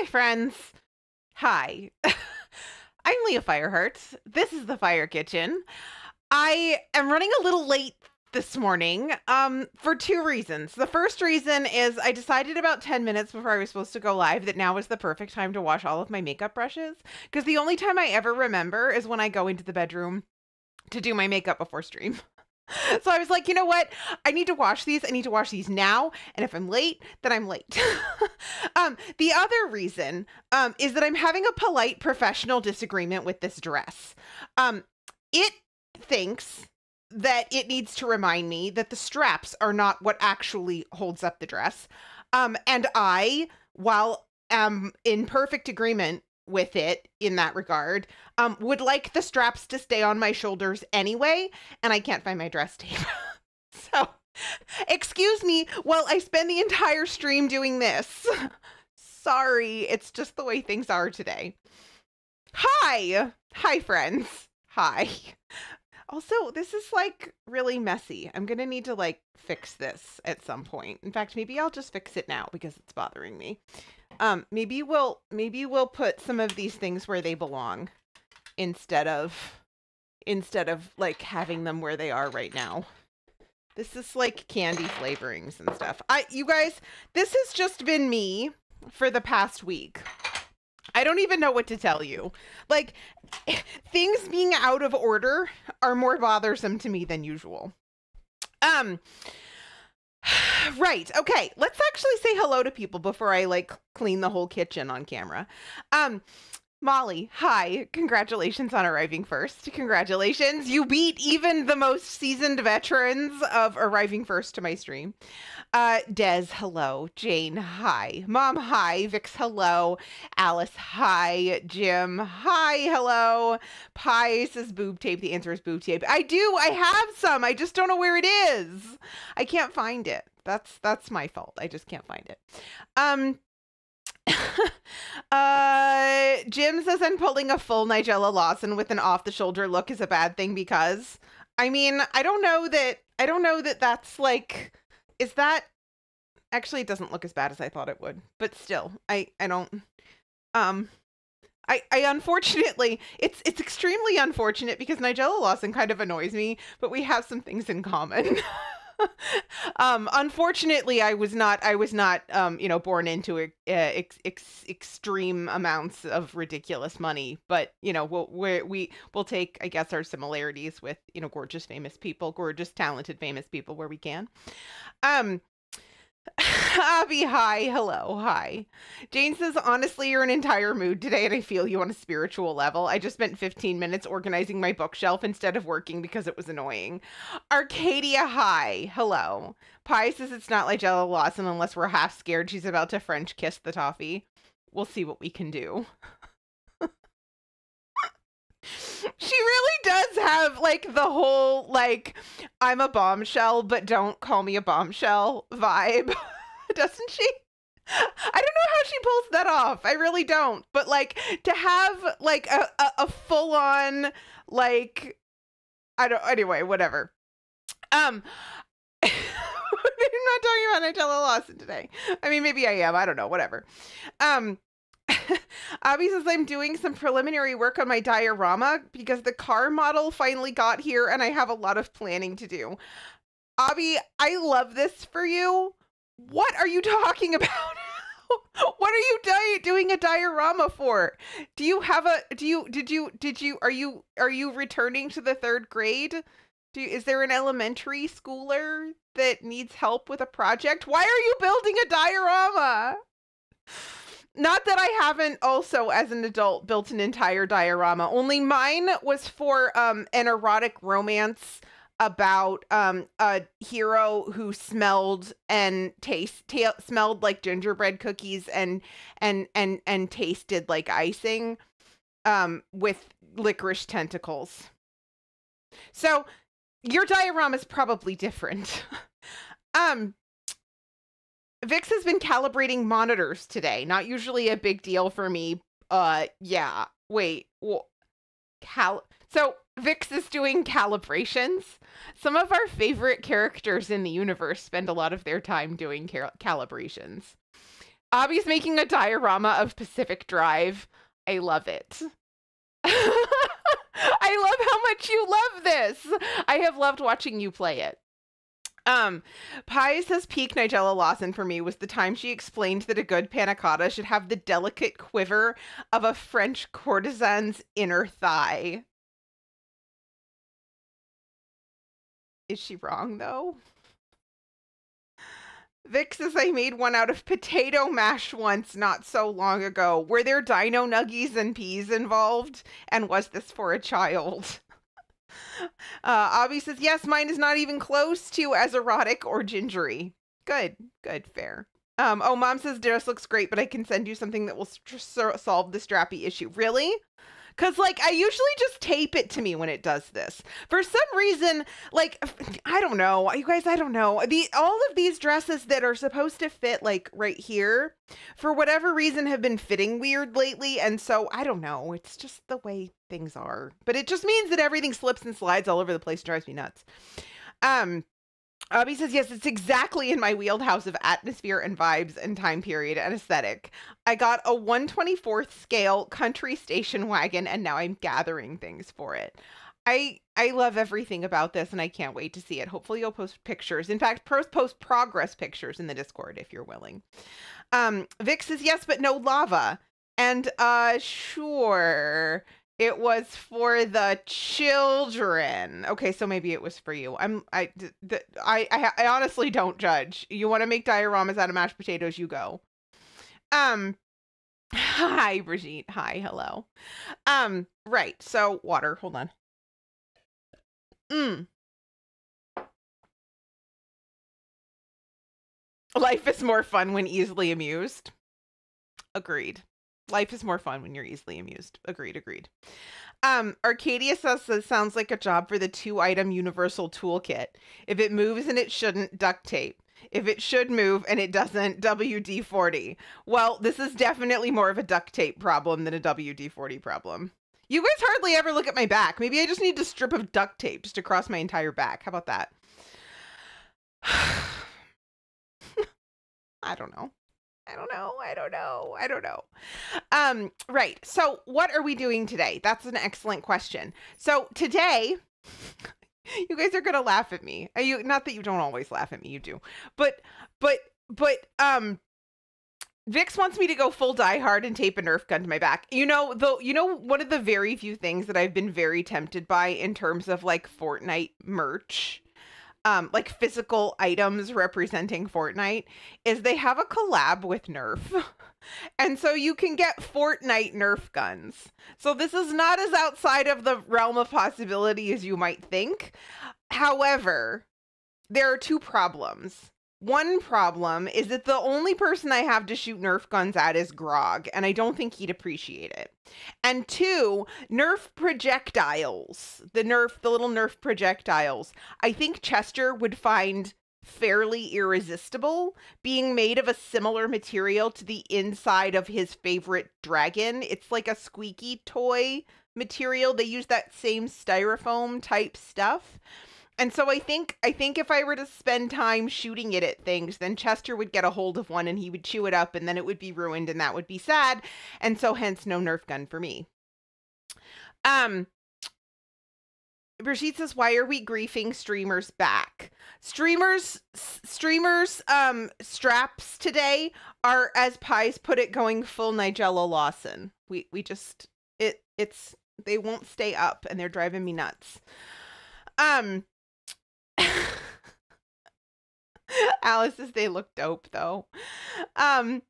Hi, friends. Hi. I'm Leah Fireheart. This is the Fire Kitchen. I am running a little late this morning for two reasons. The first reason is I decided about 10 minutes before I was supposed to go live that now is the perfect time to wash all of my makeup brushes, because the only time I ever remember is when I go into the bedroom to do my makeup before stream. So I was like, you know what? I need to wash these. I need to wash these now. And if I'm late, then I'm late. The other reason is that I'm having a polite professional disagreement with this dress. It thinks that it needs to remind me that the straps are not what actually holds up the dress. And I, while am in perfect agreement with it in that regard, would like the straps to stay on my shoulders anyway, and I can't find my dress tape. So, excuse me while I spend the entire stream doing this. Sorry, it's just the way things are today. Hi! Hi, friends. Hi. Also, this is like really messy. I'm gonna need to like fix this at some point. In fact, maybe I'll just fix it now because it's bothering me. Maybe we'll put some of these things where they belong instead of like having them where they are right now. This is like candy flavorings and stuff. You guys, this has just been me for the past week. I don't even know what to tell you. Like, things being out of order are more bothersome to me than usual. Right. Okay. Let's actually say hello to people before I like clean the whole kitchen on camera. Molly, hi. Congratulations on arriving first. Congratulations. You beat even the most seasoned veterans of arriving first to my stream. Des, hello. Jane, hi. Mom, hi. Vix, hello. Alice, hi. Jim, hi. Hello. Pi says boob tape. The answer is boob tape. I have some. I just don't know where it is. I can't find it. That's my fault. I just can't find it. Jim says I'm pulling a full Nigella Lawson with an off-the-shoulder look is a bad thing because, I mean, I don't know that that's like, is that, actually it doesn't look as bad as I thought it would, but still, I unfortunately, it's extremely unfortunate because Nigella Lawson kind of annoys me, but we have some things in common. Unfortunately, I was not, born into extreme amounts of ridiculous money, but, we'll take, I guess, our similarities with, gorgeous, talented, famous people where we can. Abby, hi. Hello. Hi. Jane says, honestly, you're an entire mood today and I feel you on a spiritual level. I just spent 15 minutes organizing my bookshelf instead of working because it was annoying. Arcadia, hi. Hello. Pi says it's not like Jella Lawson unless we're half scared she's about to French kiss the toffee. We'll see what we can do. She really does have like the whole like I'm a bombshell but don't call me a bombshell vibe, doesn't she? I don't know how she pulls that off. I really don't. But like to have like a full on like anyway, whatever. I'm not talking about Nigella Lawson today. I mean, maybe I am. I don't know. Whatever. Abby says I'm doing some preliminary work on my diorama because the car model finally got here and I have a lot of planning to do. Abby, I love this for you. What are you talking about? What are you doing a diorama for? Do you have are you returning to the third grade? Is there an elementary schooler that needs help with a project? Why are you building a diorama? Not that I haven't also, as an adult, built an entire diorama. Only mine was for an erotic romance about a hero who smelled and smelled like gingerbread cookies and tasted like icing with licorice tentacles. So your diorama is probably different. Vix has been calibrating monitors today. Not usually a big deal for me. Yeah. Wait. So Vix is doing calibrations. Some of our favorite characters in the universe spend a lot of their time doing calibrations. Abby's making a diorama of Pacific Drive. I love it. I love how much you love this. I have loved watching you play it. Pi says peak Nigella Lawson for me was the time she explained that a good panna cotta should have the delicate quiver of a French courtesan's inner thigh. Is she wrong, though? Vic says I made one out of potato mash once not so long ago. Were there dino nuggies and peas involved? And was this for a child? Abby says, yes, mine is not even close to as erotic or gingery. Good, fair. Oh, Mom says dress looks great, but I can send you something that will solve the strappy issue. Really? Because, like, I usually just tape it to me when it does this. For some reason, like, I don't know. You guys, I don't know. All of these dresses that are supposed to fit, like, right here, for whatever reason, have been fitting weird lately. And so, I don't know. It's just the way things are. But it just means that everything slips and slides all over the place. Drives me nuts. Abby says, yes, it's exactly in my wheelhouse of atmosphere and vibes and time period and aesthetic. I got a 1/24th scale country station wagon, and now I'm gathering things for it. I love everything about this, and I can't wait to see it. Hopefully you'll post pictures. In fact, post progress pictures in the Discord if you're willing. Vic says, yes, but no lava. And sure. It was for the children. Okay, so maybe it was for you. I honestly don't judge. You want to make dioramas out of mashed potatoes, you go. Hi, Brigitte. Hi, hello. Right. So water. Hold on. Life is more fun when easily amused. Agreed. Life is more fun when you're easily amused. Agreed. Arcadia says this sounds like a job for the 2-item universal toolkit. If it moves and it shouldn't, duct tape. If it should move and it doesn't, WD-40. Well, this is definitely more of a duct tape problem than a WD-40 problem. You guys hardly ever look at my back. Maybe I just need a strip of duct tape just across my entire back. How about that? I don't know. Right. So what are we doing today? That's an excellent question. So today, you guys are going to laugh at me. Not that you don't always laugh at me, you do. But Vix wants me to go full Die Hard and tape a Nerf gun to my back. One of the very few things that I've been very tempted by in terms of like Fortnite merch, like physical items representing Fortnite, is they have a collab with Nerf. And so you can get Fortnite Nerf guns. So this is not as outside of the realm of possibility as you might think. However, there are 2 problems. One problem is that the only person I have to shoot Nerf guns at is Grog, and I don't think he'd appreciate it. And 2, Nerf projectiles, the little Nerf projectiles, I think Chester would find fairly irresistible, being made of a similar material to the inside of his favorite dragon. It's like a squeaky toy material. They use that same styrofoam type stuff. And so I think if I were to spend time shooting it at things, then Chester would get a hold of one and he would chew it up and then it would be ruined and that would be sad. And so hence no Nerf gun for me. Brigitte says, why are we griefing streamers back? Streamers straps today are, as Pies put it, going full Nigella Lawson. They won't stay up and they're driving me nuts. Alice says they look dope though. Alice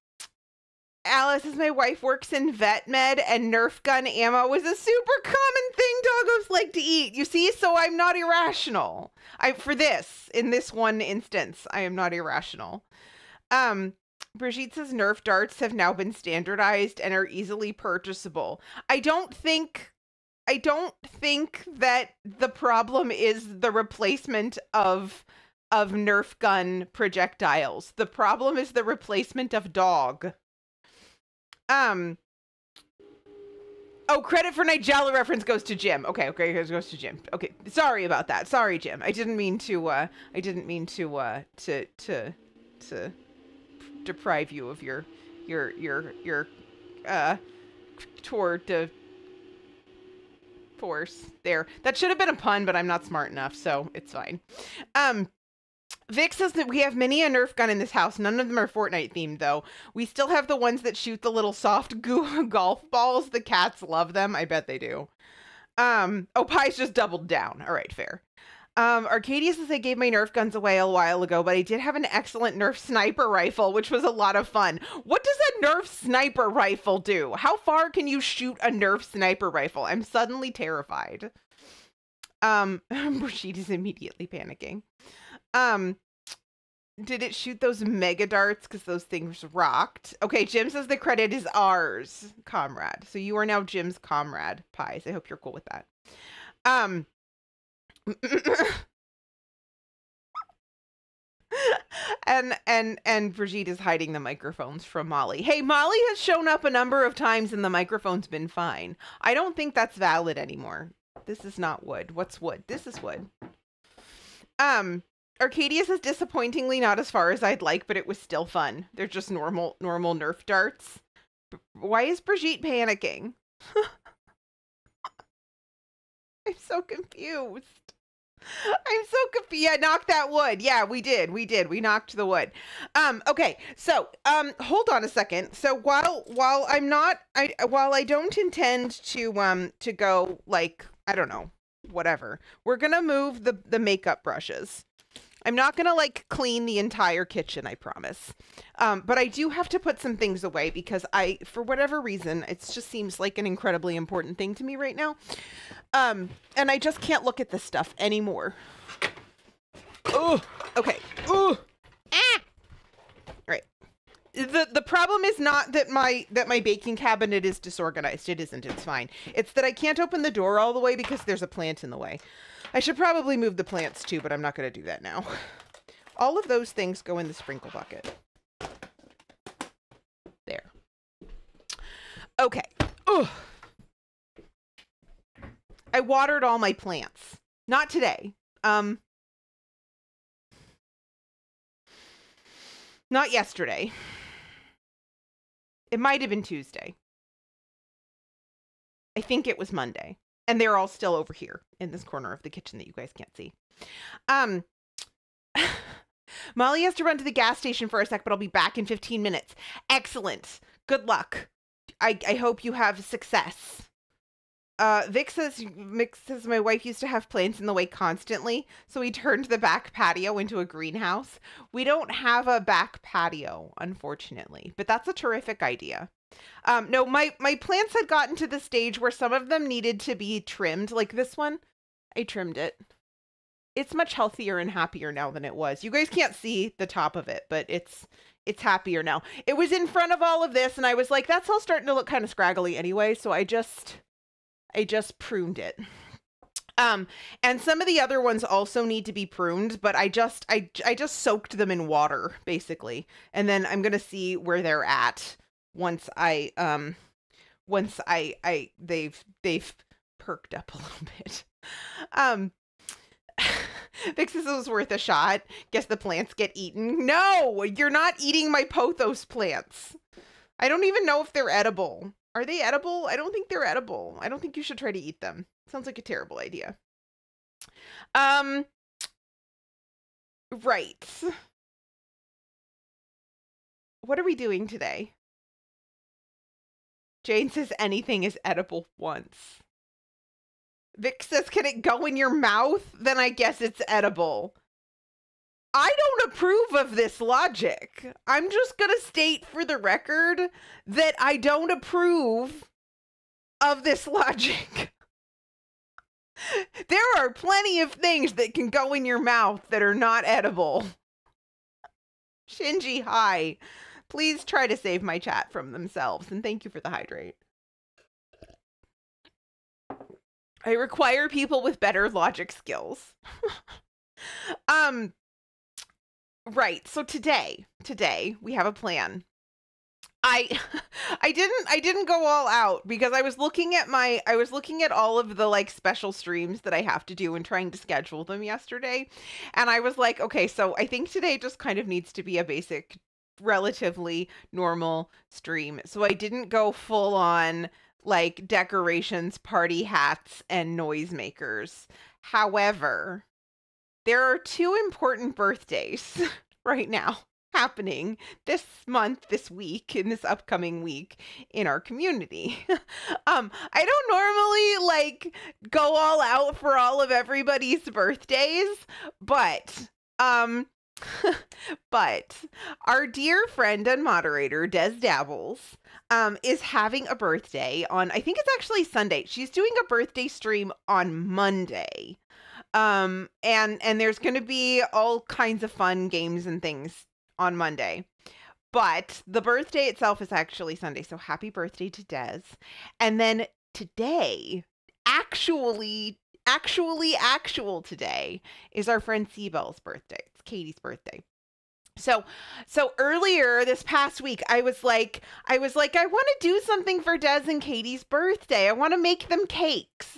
says my wife works in vet med and Nerf gun ammo is a super common thing doggos like to eat. You see, so I'm not irrational. In this one instance, I am not irrational. Brigitte says Nerf darts have now been standardized and are easily purchasable. I don't think that the problem is the replacement of Nerf gun projectiles. The problem is the replacement of dog. Oh, credit for Nigella reference goes to Jim. Okay, it goes to Jim. Okay, sorry about that. Sorry, Jim. I didn't mean to deprive you of your your uh tour de force there. That should have been a pun, but I'm not smart enough, so it's fine. Vic says that we have many a Nerf gun in this house. None of them are Fortnite themed, though. We still have the ones that shoot the little soft goo golf balls. The cats love them. I bet they do. Oh, Pie's just doubled down. All right, fair. Arcadia says I gave my Nerf guns away a while ago, but I did have an excellent Nerf sniper rifle, which was a lot of fun. What does a Nerf sniper rifle do? How far can you shoot a Nerf sniper rifle? I'm suddenly terrified. Rashid is immediately panicking. Did it shoot those mega darts? Because those things rocked. Okay, Jim says the credit is ours, comrade. So you are now Jim's comrade, Pies. I hope you're cool with that. and Brigitte is hiding the microphones from Molly. Hey, Molly has shown up a number of times and the microphone's been fine. I don't think that's valid anymore. This is not wood. What's wood? This is wood. Arcadia says disappointingly not as far as I'd like, but it was still fun. They're just normal Nerf darts. Why is Brigitte panicking? I'm so confused. I'm so confused. Yeah, knock that wood. Yeah, we did. We knocked the wood. Okay. So, hold on a second. So while I don't intend to go like, I don't know, whatever. We're going to move the makeup brushes. I'm not going to like clean the entire kitchen, I promise. But I do have to put some things away because for whatever reason, it just seems like an incredibly important thing to me right now. And I just can't look at this stuff anymore. Oh, okay. Oh, ah. Right. The problem is not that my baking cabinet is disorganized. It isn't. It's fine. It's that I can't open the door all the way because there's a plant in the way. I should probably move the plants too, but I'm not going to do that now. All of those things go in the sprinkle bucket. There. Okay. Ugh. I watered all my plants. Not today. Not yesterday. It might have been Tuesday. I think it was Monday. And they're all still over here in this corner of the kitchen that you guys can't see. Molly has to run to the gas station for a sec, but I'll be back in 15 minutes. Excellent. Good luck. I hope you have success. Vic says my wife used to have plants in the way constantly, so we turned the back patio into a greenhouse. We don't have a back patio, unfortunately, but that's a terrific idea. No, my plants had gotten to the stage where some of them needed to be trimmed. Like this one, I trimmed it. It's much healthier and happier now than it was. You guys can't see the top of it, but it's happier now. It was in front of all of this, and I was like, that's all starting to look kind of scraggly anyway, so I just pruned it. And some of the other ones also need to be pruned, but I just soaked them in water, basically. And then I'm gonna see where they're at once they've perked up a little bit. Vix says it was worth a shot. Guess the plants get eaten. No, you're not eating my pothos plants. I don't even know if they're edible. Are they edible? I don't think they're edible. I don't think you should try to eat them. Sounds like a terrible idea. Right. What are we doing today? Jane says anything is edible once. Vic says, can it go in your mouth? Then I guess it's edible. I don't approve of this logic. I'm just going to state for the record that I don't approve of this logic. There are plenty of things that can go in your mouth that are not edible. Shinji, hi. Please try to save my chat from themselves, and thank you for the hydrate. I require people with better logic skills. Right. So today we have a plan. I didn't go all out because I was looking at all of the like special streams that I have to do and trying to schedule them yesterday. And I was like, okay, so I think today just kind of needs to be a basic relatively normal stream. So I didn't go full on like decorations, party hats, and noisemakers. However, there are two important birthdays right now happening this month, this week, in this upcoming week in our community. I don't normally like go all out for all of everybody's birthdays, but but our dear friend and moderator, Des Dabbles, is having a birthday on, I think it's actually Sunday. She's doing a birthday stream on Monday. And there's going to be all kinds of fun games and things on Monday. But the birthday itself is actually Sunday. So happy birthday to Des. And then today, actual today is our friend Seabell's birthday. It's Katie's birthday. So earlier this past week, I was like, I want to do something for Des and Katie's birthday. I want to make them cakes.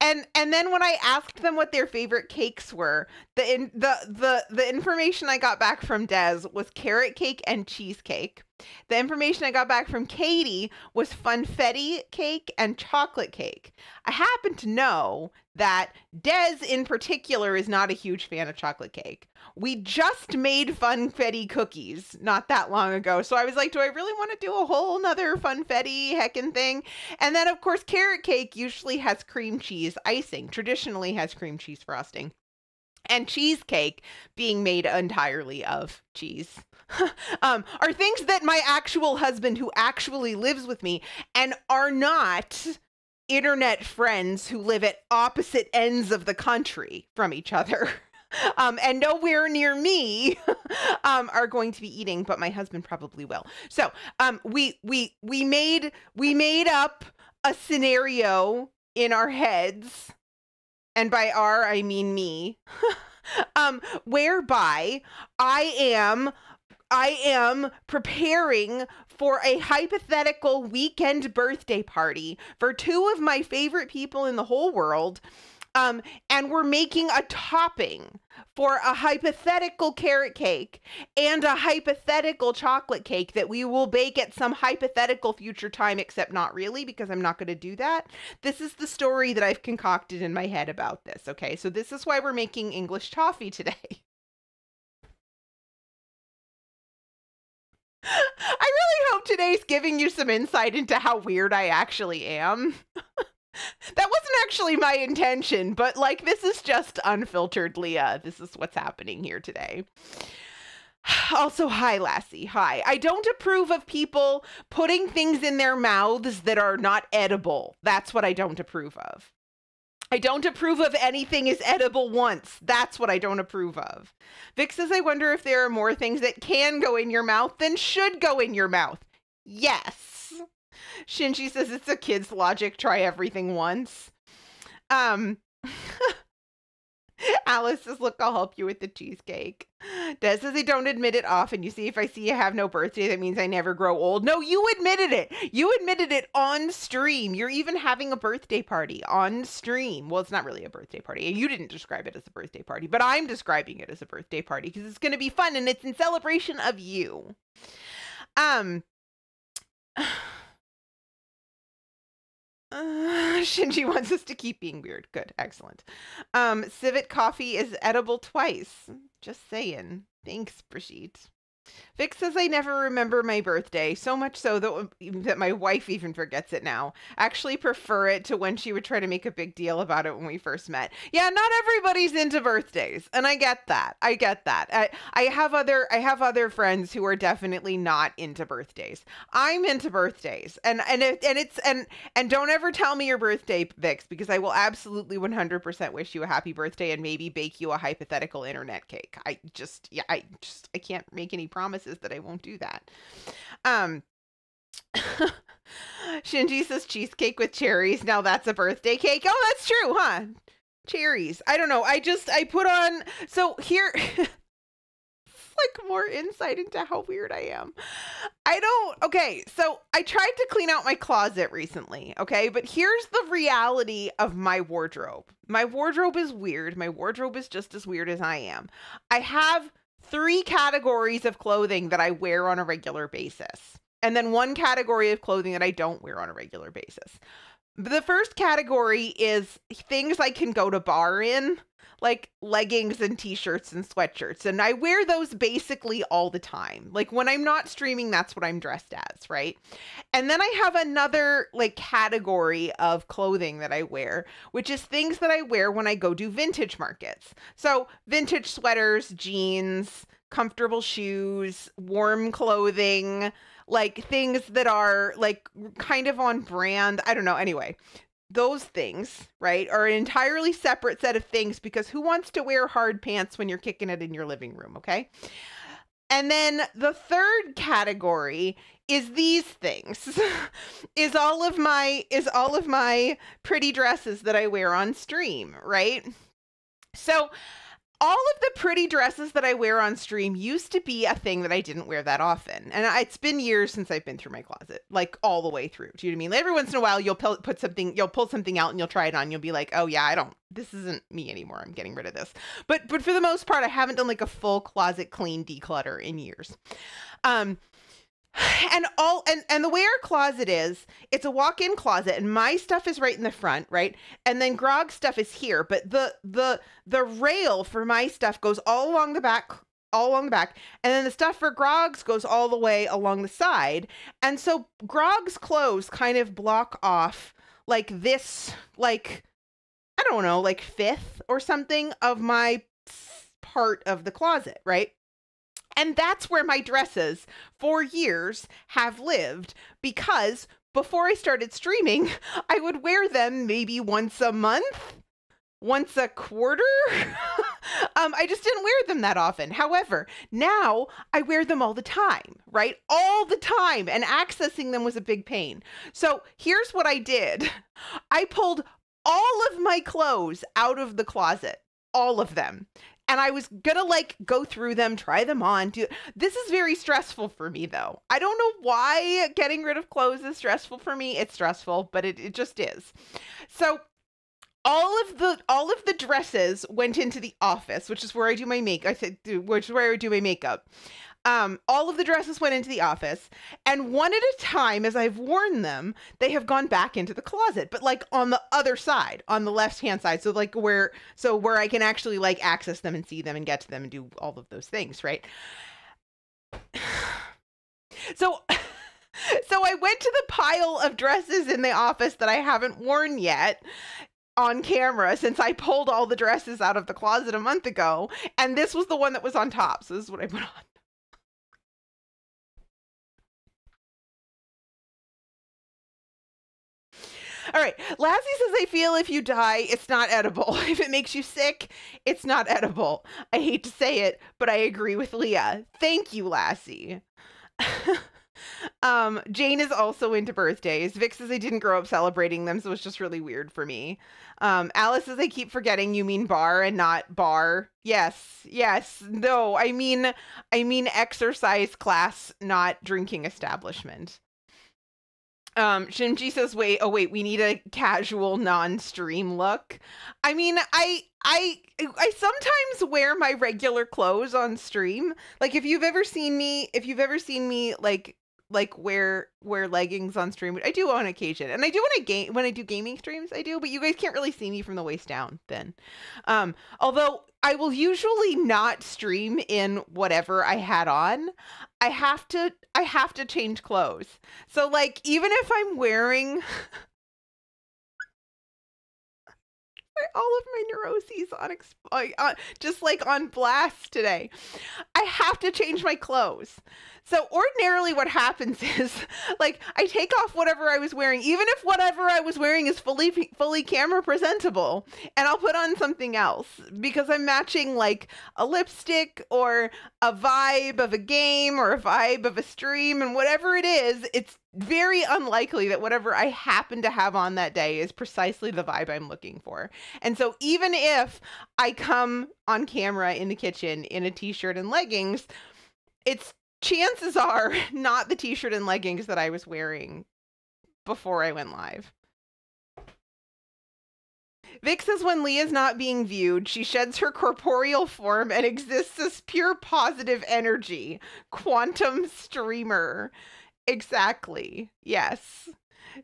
And then when I asked them what their favorite cakes were, the information I got back from Des was carrot cake and cheesecake. The information I got back from Katie was funfetti cake and chocolate cake. I happen to know that Des in particular is not a huge fan of chocolate cake. We just made funfetti cookies not that long ago. So I was like, do I really want to do a whole nother funfetti heckin' thing? And then of course, carrot cake usually has cream cheese icing, traditionally has cream cheese frosting. And cheesecake, being made entirely of cheese, are things that my actual husband, who actually lives with me and are not internet friends who live at opposite ends of the country from each other, and nowhere near me, are going to be eating, but my husband probably will. So we made up a scenario in our heads, and by our, I mean me, whereby I am preparing for a hypothetical weekend birthday party for two of my favorite people in the whole world. And we're making a topping for a hypothetical carrot cake and a hypothetical chocolate cake that we will bake at some hypothetical future time, except not really, because I'm not going to do that. This is the story that I've concocted in my head about this. Okay, so this is why we're making English toffee today. I really hope today's giving you some insight into how weird I actually am. That wasn't actually my intention, but like, this is just unfiltered Leah. This is what's happening here today. Also, hi, Lassie. Hi. I don't approve of people putting things in their mouths that are not edible. That's what I don't approve of. I don't approve of anything is edible once. That's what I don't approve of. Vic says, I wonder if there are more things that can go in your mouth than should go in your mouth. Yes. Shinji says it's a kid's logic. Try everything once. Alice says, look, I'll help you with the cheesecake. Des says, I don't admit it often. You see, if I see you have no birthday, that means I never grow old. No, you admitted it. You admitted it on stream. You're even having a birthday party on stream. Well, it's not really a birthday party. You didn't describe it as a birthday party, but I'm describing it as a birthday party because it's going to be fun and it's in celebration of you. Shinji wants us to keep being weird. Good. Excellent. Civet coffee is edible twice. Just saying. Thanks, Brigitte. Vic says, I never remember my birthday, so much so that my wife even forgets it now. Actually prefer it to when she would try to make a big deal about it when we first met. Yeah, not everybody's into birthdays, and I get that. I get that. I have other friends who are definitely not into birthdays. I'm into birthdays, and don't ever tell me your birthday, Vix, because I will absolutely 100% wish you a happy birthday and maybe bake you a hypothetical internet cake. I can't make any promises that I won't do that. Shinji says cheesecake with cherries. Now that's a birthday cake. Oh, that's true, huh? Cherries. I don't know. I put on, so here, like more insight into how weird I am. Okay, so I tried to clean out my closet recently, okay? But here's the reality of my wardrobe. My wardrobe is weird. My wardrobe is just as weird as I am. I have 3 categories of clothing that I wear on a regular basis, and then 1 category of clothing that I don't wear on a regular basis. The first category is things I can go to bar in, like leggings and t-shirts and sweatshirts. And I wear those basically all the time. Like when I'm not streaming, that's what I'm dressed as, right? And then I have another like category of clothing that I wear, which is things that I wear when I go do vintage markets. So vintage sweaters, jeans, comfortable shoes, warm clothing, like things that are like kind of on brand. I don't know. Anyway, those things, right, are an entirely separate set of things because who wants to wear hard pants when you're kicking it in your living room, okay? And then the third category is these things. is all of my pretty dresses that I wear on stream, right? So all of the pretty dresses that I wear on stream used to be a thing that I didn't wear that often. And it's been years since I've been through my closet, like all the way through. Do you know what I mean? Like every once in a while, you'll pull something out and you'll try it on. You'll be like, oh yeah, this isn't me anymore. I'm getting rid of this. But for the most part, I haven't done like a full closet clean declutter in years. And the way our closet is, it's a walk-in closet and my stuff is right in the front, right? And then Grog's stuff is here, but the rail for my stuff goes all along the back, and then the stuff for Grog's goes all the way along the side. And so Grog's clothes kind of block off like this, like, I don't know, like fifth or something of my part of the closet, right? And that's where my dresses for years have lived, because before I started streaming, I would wear them maybe once a month, once a quarter. I just didn't wear them that often. However, now I wear them all the time, right? All the time. And accessing them was a big pain. So here's what I did. I pulled all of my clothes out of the closet, all of them. And I was gonna like go through them, try them on. This is very stressful for me though. I don't know why getting rid of clothes is stressful for me. It's stressful, but it just is. So all of the dresses went into the office, which is where I do my which is where I do my makeup. All of the dresses went into the office, and one at a time, as I've worn them, they have gone back into the closet, but like on the other side, on the left-hand side. So like where I can actually like access them and see them and get to them and do all of those things, right? So I went to the pile of dresses in the office that I haven't worn yet on camera since I pulled all the dresses out of the closet a month ago, and this was the one that was on top. So this is what I put on. All right. Lassie says, I feel if you die, it's not edible. If it makes you sick, it's not edible. I hate to say it, but I agree with Leah. Thank you, Lassie. Jane is also into birthdays. Vic says I didn't grow up celebrating them, so it's just really weird for me. Alice says I keep forgetting you mean bar and not bar. Yes. No, I mean exercise class, not drinking establishment. Shimji says, wait, we need a casual non-stream look. I mean, I sometimes wear my regular clothes on stream. Like if you've ever seen me like wear leggings on stream, which I do on occasion. And I do when I do gaming streams, I do, but you guys can't really see me from the waist down then. Although I will usually not stream in whatever I had on. I have to change clothes. So like even if I'm wearing all of my neuroses on just like on blast today, I have to change my clothes. So ordinarily what happens is like I take off whatever I was wearing, even if whatever I was wearing is fully camera presentable, and I'll put on something else because I'm matching like a lipstick or a vibe of a game or a vibe of a stream, and whatever it is, it's very unlikely that whatever I happen to have on that day is precisely the vibe I'm looking for. And so even if I come on camera in the kitchen in a t-shirt and leggings, it's chances are not the t-shirt and leggings that I was wearing before I went live. Vic says when Leah's not being viewed, she sheds her corporeal form and exists as pure positive energy. Quantum streamer. Exactly. Yes.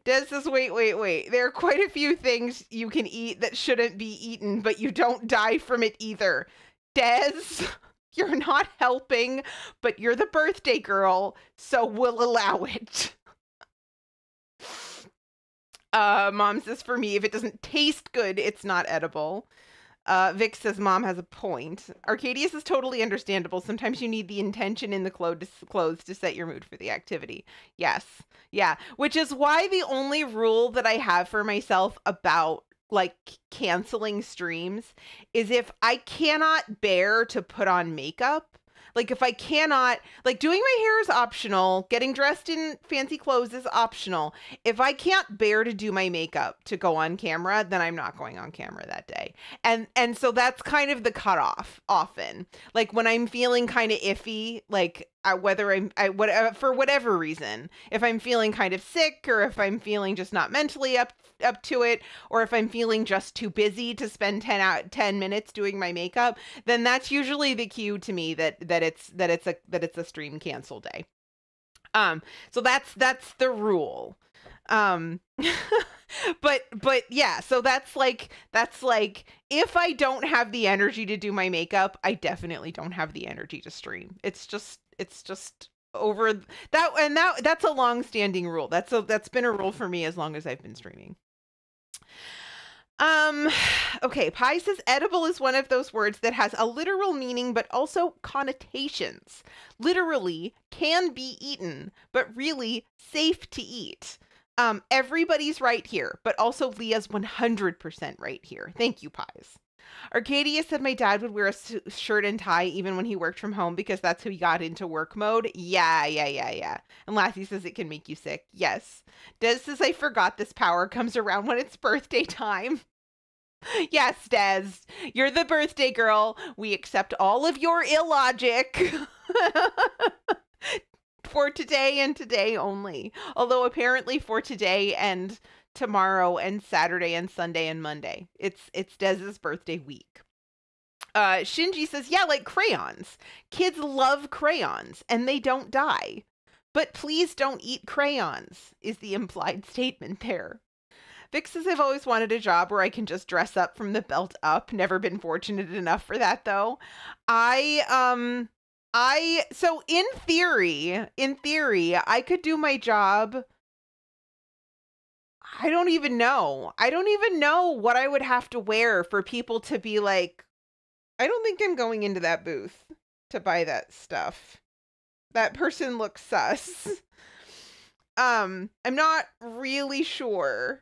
Des says, wait. There are quite a few things you can eat that shouldn't be eaten, but you don't die from it either. Des, you're not helping, but you're the birthday girl, so we'll allow it. Mom says, for me, if it doesn't taste good, it's not edible. Vic says, Mom has a point. Arcadius is totally understandable. Sometimes you need the intention in the clothes to set your mood for the activity. Yes. Yeah. Which is why the only rule that I have for myself about like canceling streams is if I cannot bear to put on makeup. Like if I cannot, like doing my hair is optional, getting dressed in fancy clothes is optional. If I can't bear to do my makeup to go on camera, then I'm not going on camera that day. And so that's kind of the cutoff often. Like when I'm feeling kind of iffy, like for whatever reason, if I'm feeling kind of sick or if I'm feeling just not mentally up to it, or if I'm feeling just too busy to spend 10 minutes doing my makeup, then that's usually the cue to me that it's a stream cancel day. So that's the rule. But yeah, so that's like if I don't have the energy to do my makeup, I definitely don't have the energy to stream. It's just over that, and that's a long-standing rule. That's been a rule for me as long as I've been streaming. Okay, Pi says edible is one of those words that has a literal meaning but also connotations. Literally can be eaten, but really safe to eat. Everybody's right here, but also Leah's 100% right here. Thank you, Pies. Arcadia said my dad would wear a shirt and tie even when he worked from home because that's how he got into work mode. Yeah. And Lassie says it can make you sick. Yes. Des says I forgot this power comes around when it's birthday time. Yes, Des, you're the birthday girl. We accept all of your illogic for today and today only. Although apparently for today and tomorrow and Saturday and Sunday and Monday. It's Dez's birthday week. Shinji says, yeah, like crayons. Kids love crayons and they don't die. But please don't eat crayons, is the implied statement there. Vic says, I've always wanted a job where I can just dress up from the belt up. Never been fortunate enough for that, though. So in theory, I could do my job. I don't even know what I would have to wear for people to be like, I don't think I'm going into that booth to buy that stuff. That person looks sus. I'm not really sure.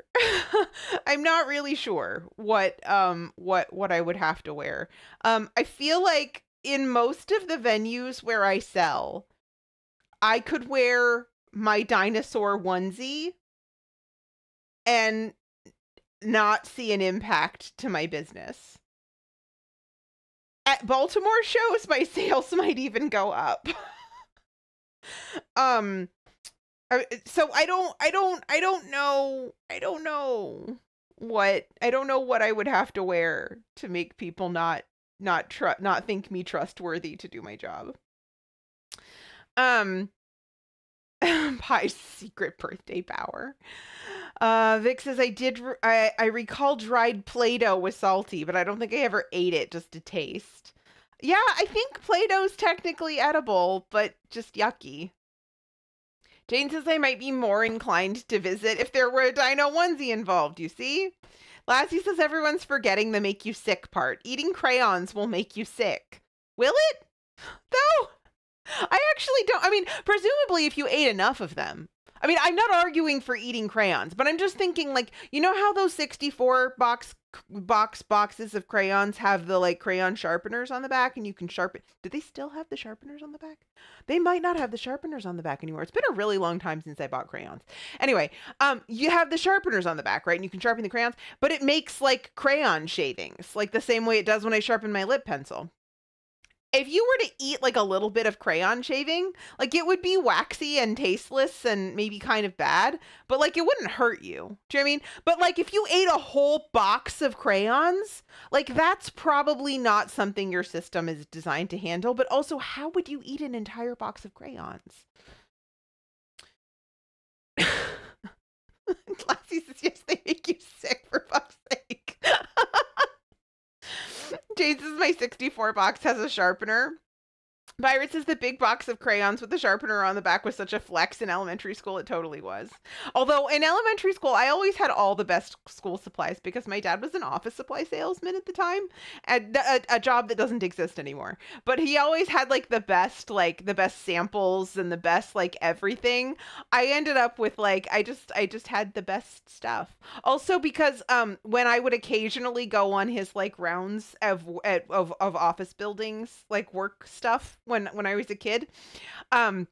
I'm not really sure what I would have to wear. I feel like in most of the venues where I sell, I could wear my dinosaur onesie and not see an impact to my business. At Baltimore shows, my sales might even go up. So I don't know what I would have to wear to make people not think me trustworthy to do my job. Pie's secret birthday power. Vic says I recall dried Play-Doh was salty, but I don't think I ever ate it just to taste. Yeah, I think Play-Doh's technically edible, but just yucky. Jane says I might be more inclined to visit if there were a dino onesie involved, you see? Lassie says everyone's forgetting the make you sick part. Eating crayons will make you sick. Will it? Though? I actually don't. I mean, presumably if you ate enough of them. I mean, I'm not arguing for eating crayons, but I'm just thinking, like, you know how those 64 boxes of crayons have the, like, crayon sharpeners on the back and you can sharpen. Do they still have the sharpeners on the back? They might not have the sharpeners on the back anymore. It's been a really long time since I bought crayons. Anyway, you have the sharpeners on the back, right? And you can sharpen the crayons, but it makes, like, crayon shavings, like the same way it does when I sharpen my lip pencil. if you were to eat like a little bit of crayon shaving, like it would be waxy and tasteless and maybe kind of bad, but like it wouldn't hurt you. Do you know what I mean? But like if you ate a whole box of crayons, like that's probably not something your system is designed to handle. But also, how would you eat an entire box of crayons? Lassie says, yes, they make you sick, for fuck's sake. Jade says, my 64 box has a sharpener. Pirate says the big box of crayons with the sharpener on the back was such a flex in elementary school. It totally was. Although in elementary school, I always had all the best school supplies because my dad was an office supply salesman at the time, and a job that doesn't exist anymore. But he always had like the best samples and the best like everything. I ended up with like I just had the best stuff. Also because when I would occasionally go on his like rounds of office buildings, like work stuff when I was a kid, the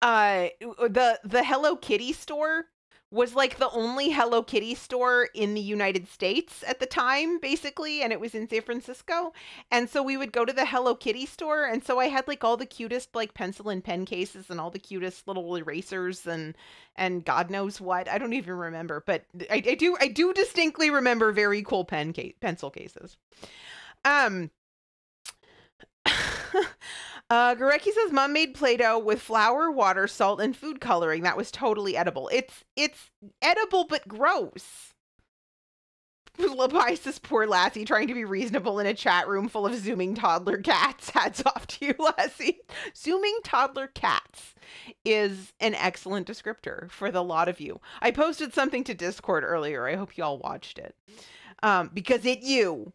Hello Kitty store was like the only Hello Kitty store in the United States at the time, basically, and it was in San Francisco. And so we would go to the Hello Kitty store, and so I had like all the cutest like pencil and pen cases and all the cutest little erasers and God knows what. I don't even remember, but I do distinctly remember very cool pencil cases. Gareki says mom made Play-Doh with flour, water, salt, and food coloring. That was totally edible. It's edible but gross. Levi says poor Lassie trying to be reasonable in a chat room full of zooming toddler cats. Hats off to you, Lassie. Zooming toddler cats is an excellent descriptor for the lot of you. I posted something to Discord earlier. I hope you all watched it. Because you.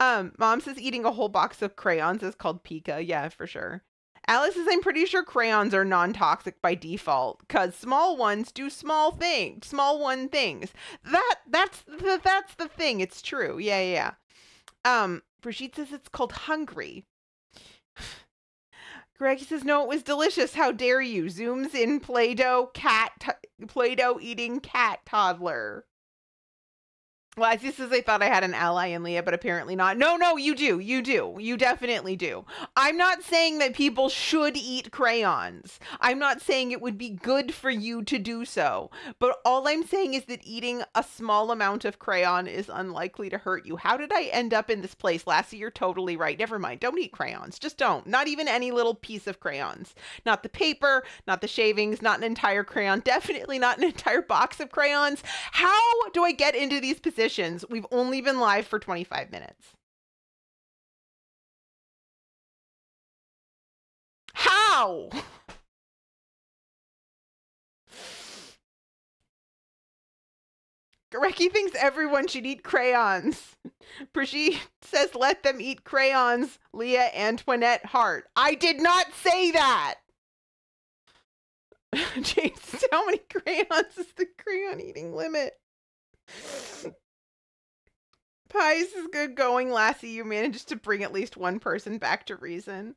Mom says eating a whole box of crayons is called Pika. Yeah, for sure. Alice says, I'm pretty sure crayons are non-toxic by default because small ones do small one things. That's the thing. It's true. Yeah. Brigitte says it's called hungry. Greg says, no, it was delicious. How dare you? Zooms in Play-Doh eating cat toddler. Well, as this is, I thought I had an ally in Leah, but apparently not. No, you do. You definitely do. I'm not saying that people should eat crayons. I'm not saying it would be good for you to do so. But all I'm saying is that eating a small amount of crayon is unlikely to hurt you. How did I end up in this place? Lassie, you're totally right. Never mind. Don't eat crayons. Just don't. Not even any little piece of crayons. Not the paper, not the shavings, not an entire crayon. Definitely not an entire box of crayons. How do I get into these positions? We've only been live for 25 minutes. How? Gareki thinks everyone should eat crayons. Brigitte says let them eat crayons. Leah Antoinette Hart. I did not say that. James, how many crayons is the crayon eating limit? Pies is good going, Lassie. You managed to bring at least one person back to reason.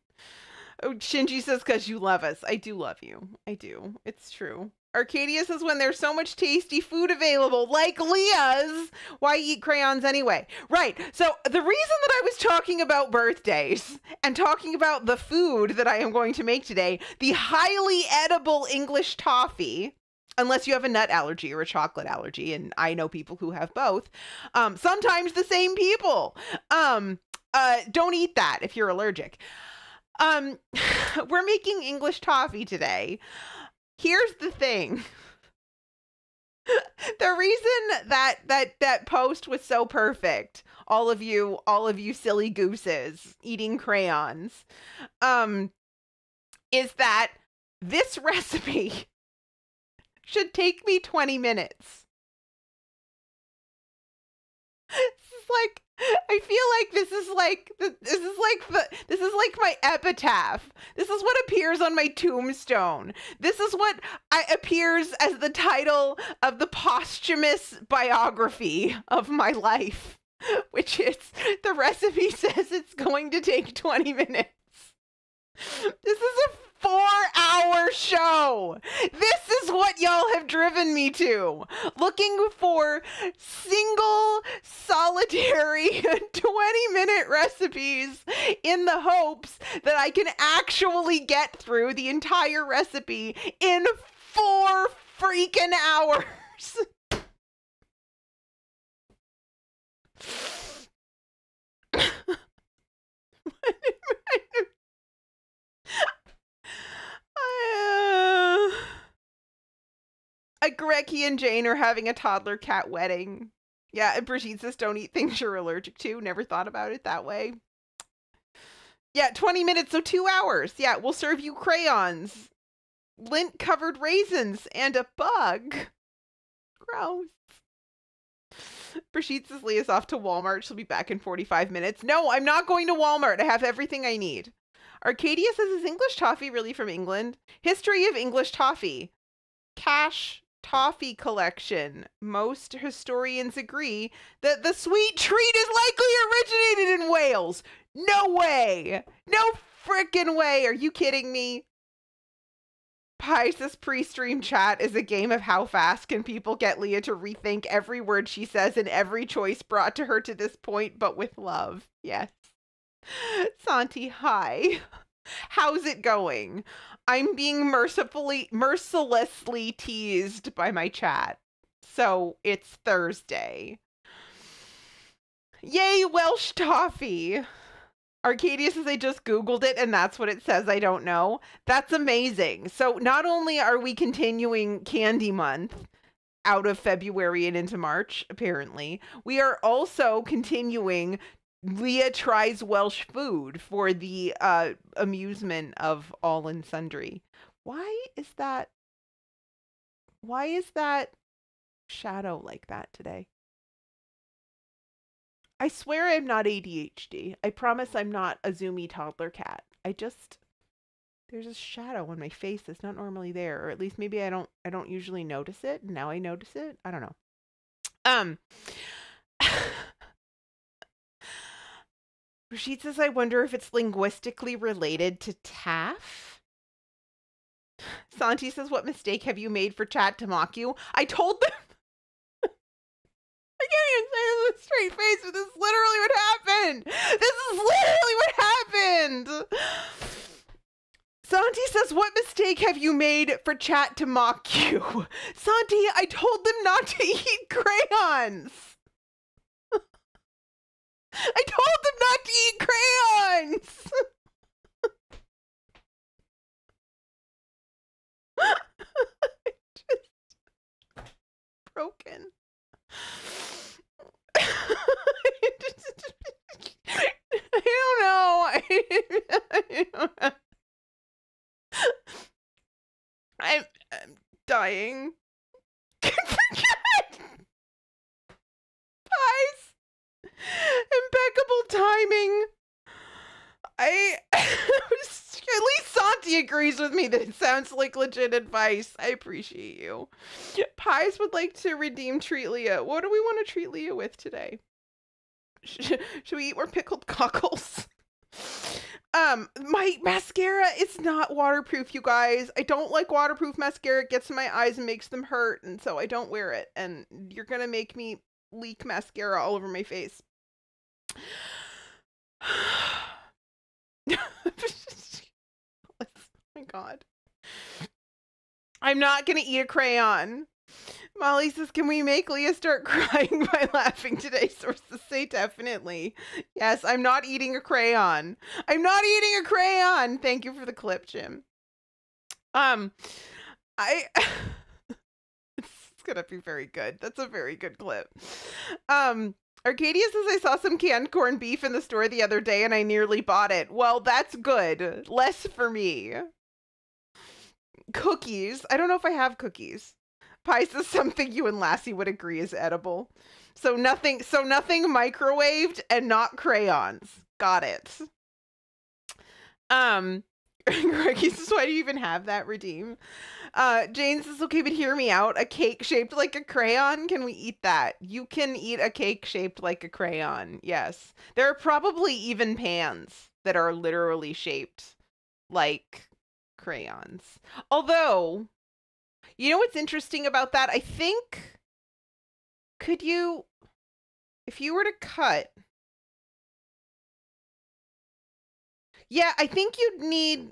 Oh, Shinji says, because you love us. I do love you. I do. It's true. Arcadia says, when there's so much tasty food available, like Leah's, why eat crayons anyway? Right. So the reason that I was talking about birthdays and talking about the food that I am going to make today, the highly edible English toffee, unless you have a nut allergy or a chocolate allergy, and I know people who have both. Sometimes the same people. Don't eat that if you're allergic. We're making English toffee today. Here's the thing. The reason that post was so perfect, all of you silly gooses eating crayons, is that this recipe should take me 20 minutes. I feel like this is like my epitaph. This is what appears on my tombstone. This is what appears as the title of the posthumous biography of my life, which is the recipe says it's going to take 20 minutes. This is a 4-hour show. This is what y'all have driven me to. Looking for single, solitary 20-minute recipes in the hopes that I can actually get through the entire recipe in 4 freaking hours. Greggy and Jane are having a toddler cat wedding. Yeah, and Brigitte says don't eat things you're allergic to. Never thought about it that way. Yeah, 20 minutes, so 2 hours. Yeah, we'll serve you crayons, lint-covered raisins, and a bug. Gross. Brigitte says Leah's off to Walmart. She'll be back in 45 minutes. No, I'm not going to Walmart. I have everything I need. Arcadia says, is English toffee really from England? History of English toffee. Cash toffee collection. Most historians agree that the sweet treat is likely originated in Wales. No way. No frickin' way. Are you kidding me? Pies' pre-stream chat is a game of how fast can people get Leah to rethink every word she says and every choice brought to her to this point, but with love. Yes. Santi, hi. How's it going? I'm being mercilessly teased by my chat. So it's Thursday. Yay, Welsh toffee. Arcadia says I just Googled it and that's what it says. I don't know. That's amazing. So not only are we continuing Candy Month out of February and into March, apparently, we are also continuing Leah tries Welsh food for the amusement of all and sundry. Why is that shadow like that today? I swear I'm not ADHD. I promise I'm not a zoomy toddler cat. There's a shadow on my face that's not normally there, or at least maybe I don't usually notice it. Now I notice it. I don't know. Rashid says, I wonder if it's linguistically related to TAF. Santi says, what mistake have you made for chat to mock you? I told them. I can't even say this with a straight face, but this is literally what happened. This is literally what happened. Santi says, what mistake have you made for chat to mock you? Santi, I told them not to eat crayons. I told them not to eat crayons! Just broken. I don't know. I don't know. I'm dying. Pies. Impeccable timing. At least Santi agrees with me that it sounds like legit advice. I appreciate you. Pies would like to redeem Treat Leah. What do we want to treat Leah with today? Should we eat more pickled cockles? My mascara is not waterproof, you guys. I don't like waterproof mascara. It gets in my eyes and makes them hurt, and so I don't wear it. And you're gonna make me leak mascara all over my face. Oh my god. I'm not gonna eat a crayon. Molly says, can we make Leah start crying by laughing today? Sources say definitely. Yes, I'm not eating a crayon. I'm not eating a crayon. Thank you for the clip, Jim. It's gonna be very good. That's a very good clip. Arcadia says, I saw some canned corned beef in the store the other day and I nearly bought it. Well, that's good. Less for me. Cookies. I don't know if I have cookies. Pie says something you and Lassie would agree is edible. So nothing microwaved and not crayons. Got it. Greggy says, why do you even have that redeem? Jane says, okay, but hear me out. A cake shaped like a crayon, can we eat that? You can eat a cake shaped like a crayon, yes. There are probably even pans that are literally shaped like crayons. Although, you know what's interesting about that? I think, could you, if you were to cut, yeah, I think you'd need,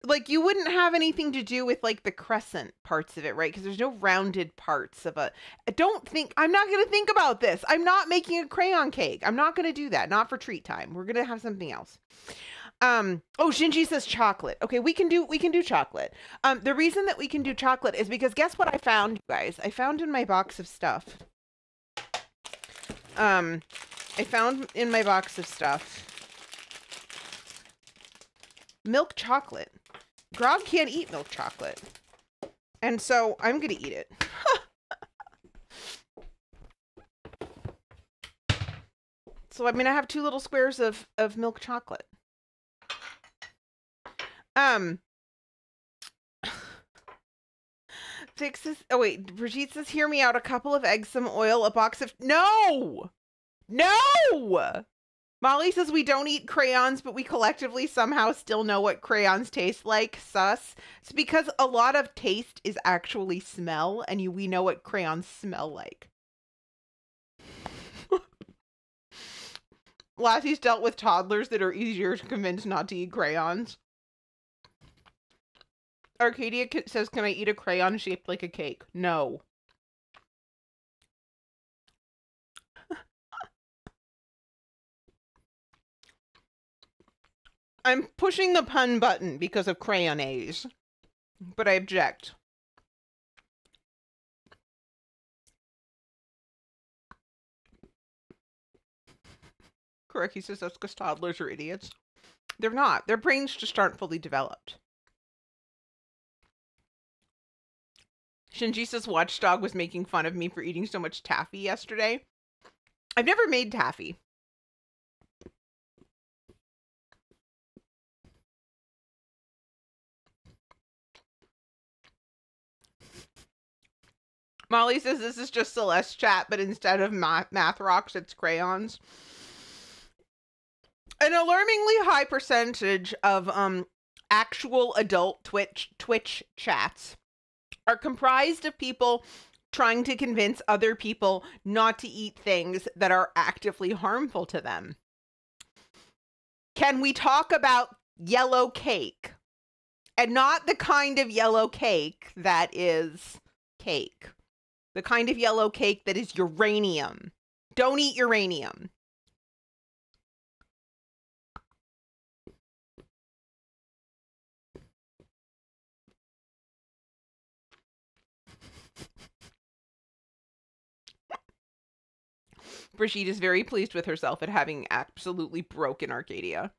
like, you wouldn't have anything to do with like the crescent parts of it, right? Because there's no rounded parts of a, I don't think, I'm not going to think about this. I'm not making a crayon cake. I'm not going to do that. Not for treat time. We're going to have something else. Oh, Shinji says chocolate. Okay, we can do chocolate. The reason that we can do chocolate is because guess what I found, you guys? I found in my box of stuff. I found in my box of stuff milk chocolate. Grog can't eat milk chocolate. And so I'm going to eat it. So I'm going to have 2 little squares of milk chocolate. Fixes. Oh wait, Brigitte says, "Hear me out. A couple of eggs, some oil, a box of no." Molly says we don't eat crayons, but we collectively somehow still know what crayons taste like. Sus. It's because a lot of taste is actually smell, and we know what crayons smell like. Lassie's dealt with toddlers that are easier to convince not to eat crayons. Arcadia says, "Can I eat a crayon shaped like a cake?" No. I'm pushing the pun button because of crayonnaise, but I object. Correct, he says that's because toddlers are idiots. They're not. Their brains just aren't fully developed. Shinji says Watchdog was making fun of me for eating so much taffy yesterday. I've never made taffy. Molly says this is just Celeste chat, but instead of math rocks, it's crayons. An alarmingly high percentage of actual adult Twitch chats are comprised of people trying to convince other people not to eat things that are actively harmful to them. Can we talk about yellow cake? And not the kind of yellow cake that is cake. The kind of yellow cake that is uranium. Don't eat uranium. Brigitte is very pleased with herself at having absolutely broken Arcadia.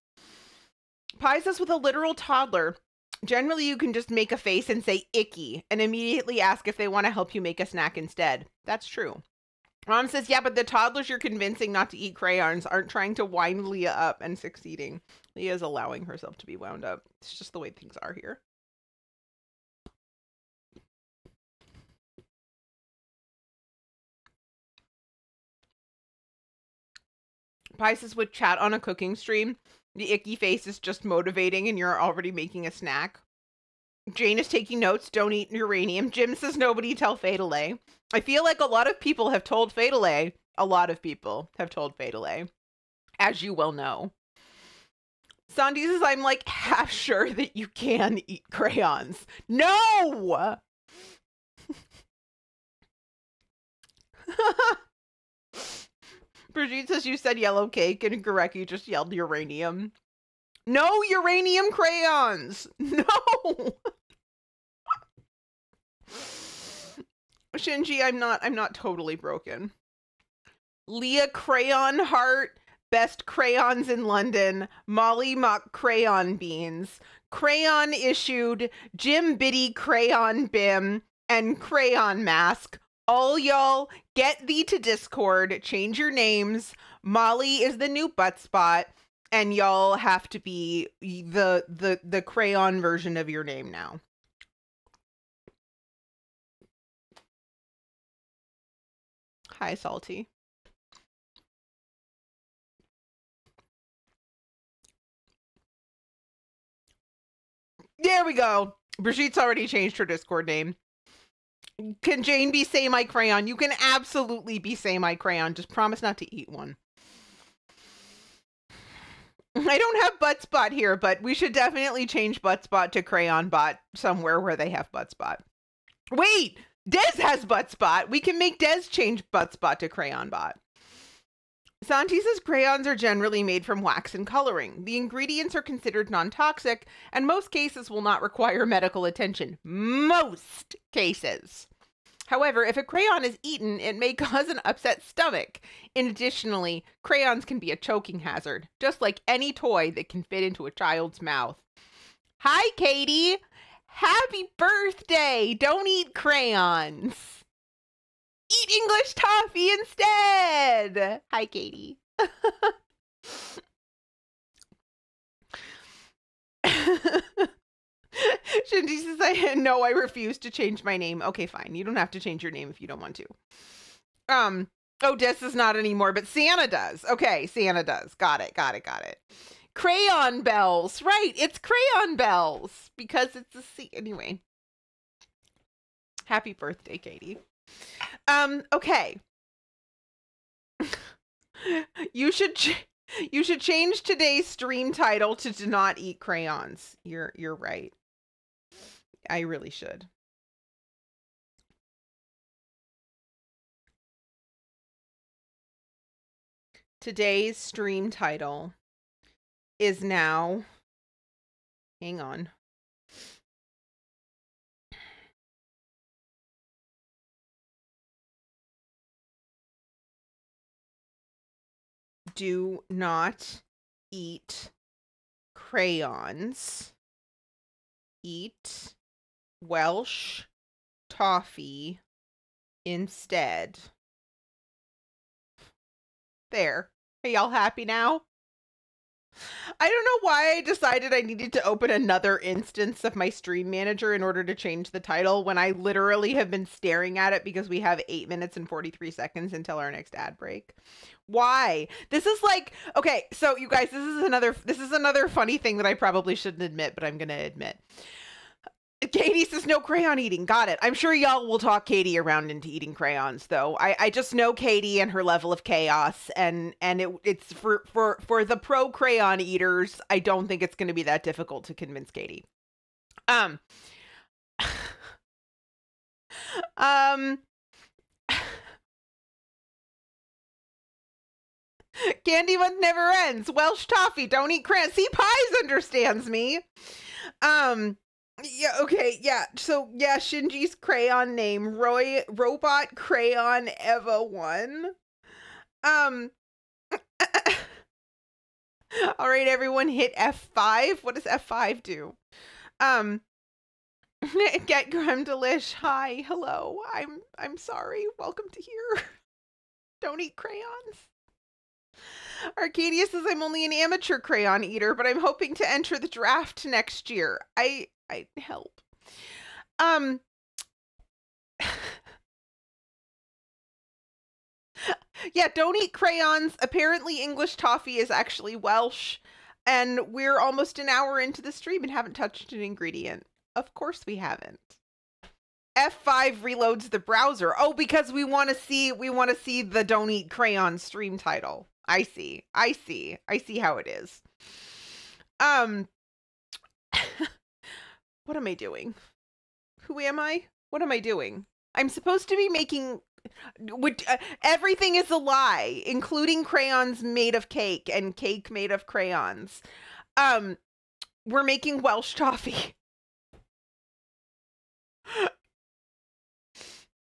Pie says with a literal toddler, generally you can just make a face and say icky and immediately ask if they want to help you make a snack instead. That's true. Ron says, yeah, but the toddlers you're convincing not to eat crayons aren't trying to wind Leah up and succeeding. Leah's allowing herself to be wound up. It's just the way things are here. Pisces would chat on a cooking stream. The icky face is just motivating and you're already making a snack. Jane is taking notes. Don't eat uranium. Jim says nobody tell Fatale. I feel like a lot of people have told Fatale. A lot of people have told Fatale. As you well know. Sandy says I'm like half sure that you can eat crayons. No! Brigitte says you said yellow cake and Gareki just yelled uranium. No uranium crayons! No! Shinji, I'm not totally broken. Leah Crayon Heart, best crayons in London. Molly Mock Crayon Beans. Crayon issued, Jim Biddy Crayon Bim, and Crayon Mask. All y'all, get thee to Discord, change your names. Molly is the new butt spot, and y'all have to be the crayon version of your name now. Hi, Salty. There we go. Brigitte's already changed her Discord name. Can Jane be Say My Crayon? You can absolutely be Say My Crayon. Just promise not to eat one. I don't have Butt Spot here, but we should definitely change Butt Spot to Crayon Bot somewhere where they have Butt Spot. Wait, Des has Butt Spot. We can make Des change Butt Spot to Crayon Bot. Santi says crayons are generally made from wax and coloring. The ingredients are considered non-toxic, and most cases will not require medical attention. Most cases. However, if a crayon is eaten, it may cause an upset stomach. Additionally, crayons can be a choking hazard, just like any toy that can fit into a child's mouth. Hi, Katie! Happy birthday! Don't eat crayons! Eat English toffee instead! Hi, Katie. Shinji says, I refuse to change my name. Okay, fine. You don't have to change your name if you don't want to. Oh, Des is not anymore, but Santa does. Okay, Santa does. Got it. Crayon bells. Right, it's crayon bells. Because it's a C. Anyway. Happy birthday, Katie. Okay. You should change today's stream title to "Do Not Eat Crayons." You're right. I really should. Today's stream title is now, hang on. Do not eat crayons. Eat Welsh toffee instead. There. Are y'all happy now? I don't know why I decided I needed to open another instance of my stream manager in order to change the title when I literally have been staring at it because we have 8 minutes and 43 seconds until our next ad break. Why? This is like, okay, so you guys, this is another funny thing that I probably shouldn't admit, but I'm going to admit. Katie says no crayon eating. Got it. I'm sure y'all will talk Katie around into eating crayons, though. I just know Katie and her level of chaos, and it's for the pro crayon eaters. I don't think it's going to be that difficult to convince Katie. Candy month never ends. Welsh toffee. Don't eat crayons. See, Pies understands me. Yeah, okay, yeah. So, yeah, Shinji's crayon name, Robot Crayon Eva 1. All right, everyone hit F5. What does F5 do? Get Creme Delish. Hi, hello. I'm sorry. Welcome to here. Don't eat crayons. Arcadia says I'm only an amateur crayon eater, but I'm hoping to enter the draft next year. I help. Yeah, don't eat crayons. Apparently English toffee is actually Welsh, and we're almost an hour into the stream and haven't touched an ingredient. Of course we haven't. F5 reloads the browser. Oh, because we want to see the Don't Eat Crayon stream title. I see how it is. What am I doing? Who am I? What am I doing? I'm supposed to be making... everything is a lie, including crayons made of cake and cake made of crayons. We're making Welsh toffee.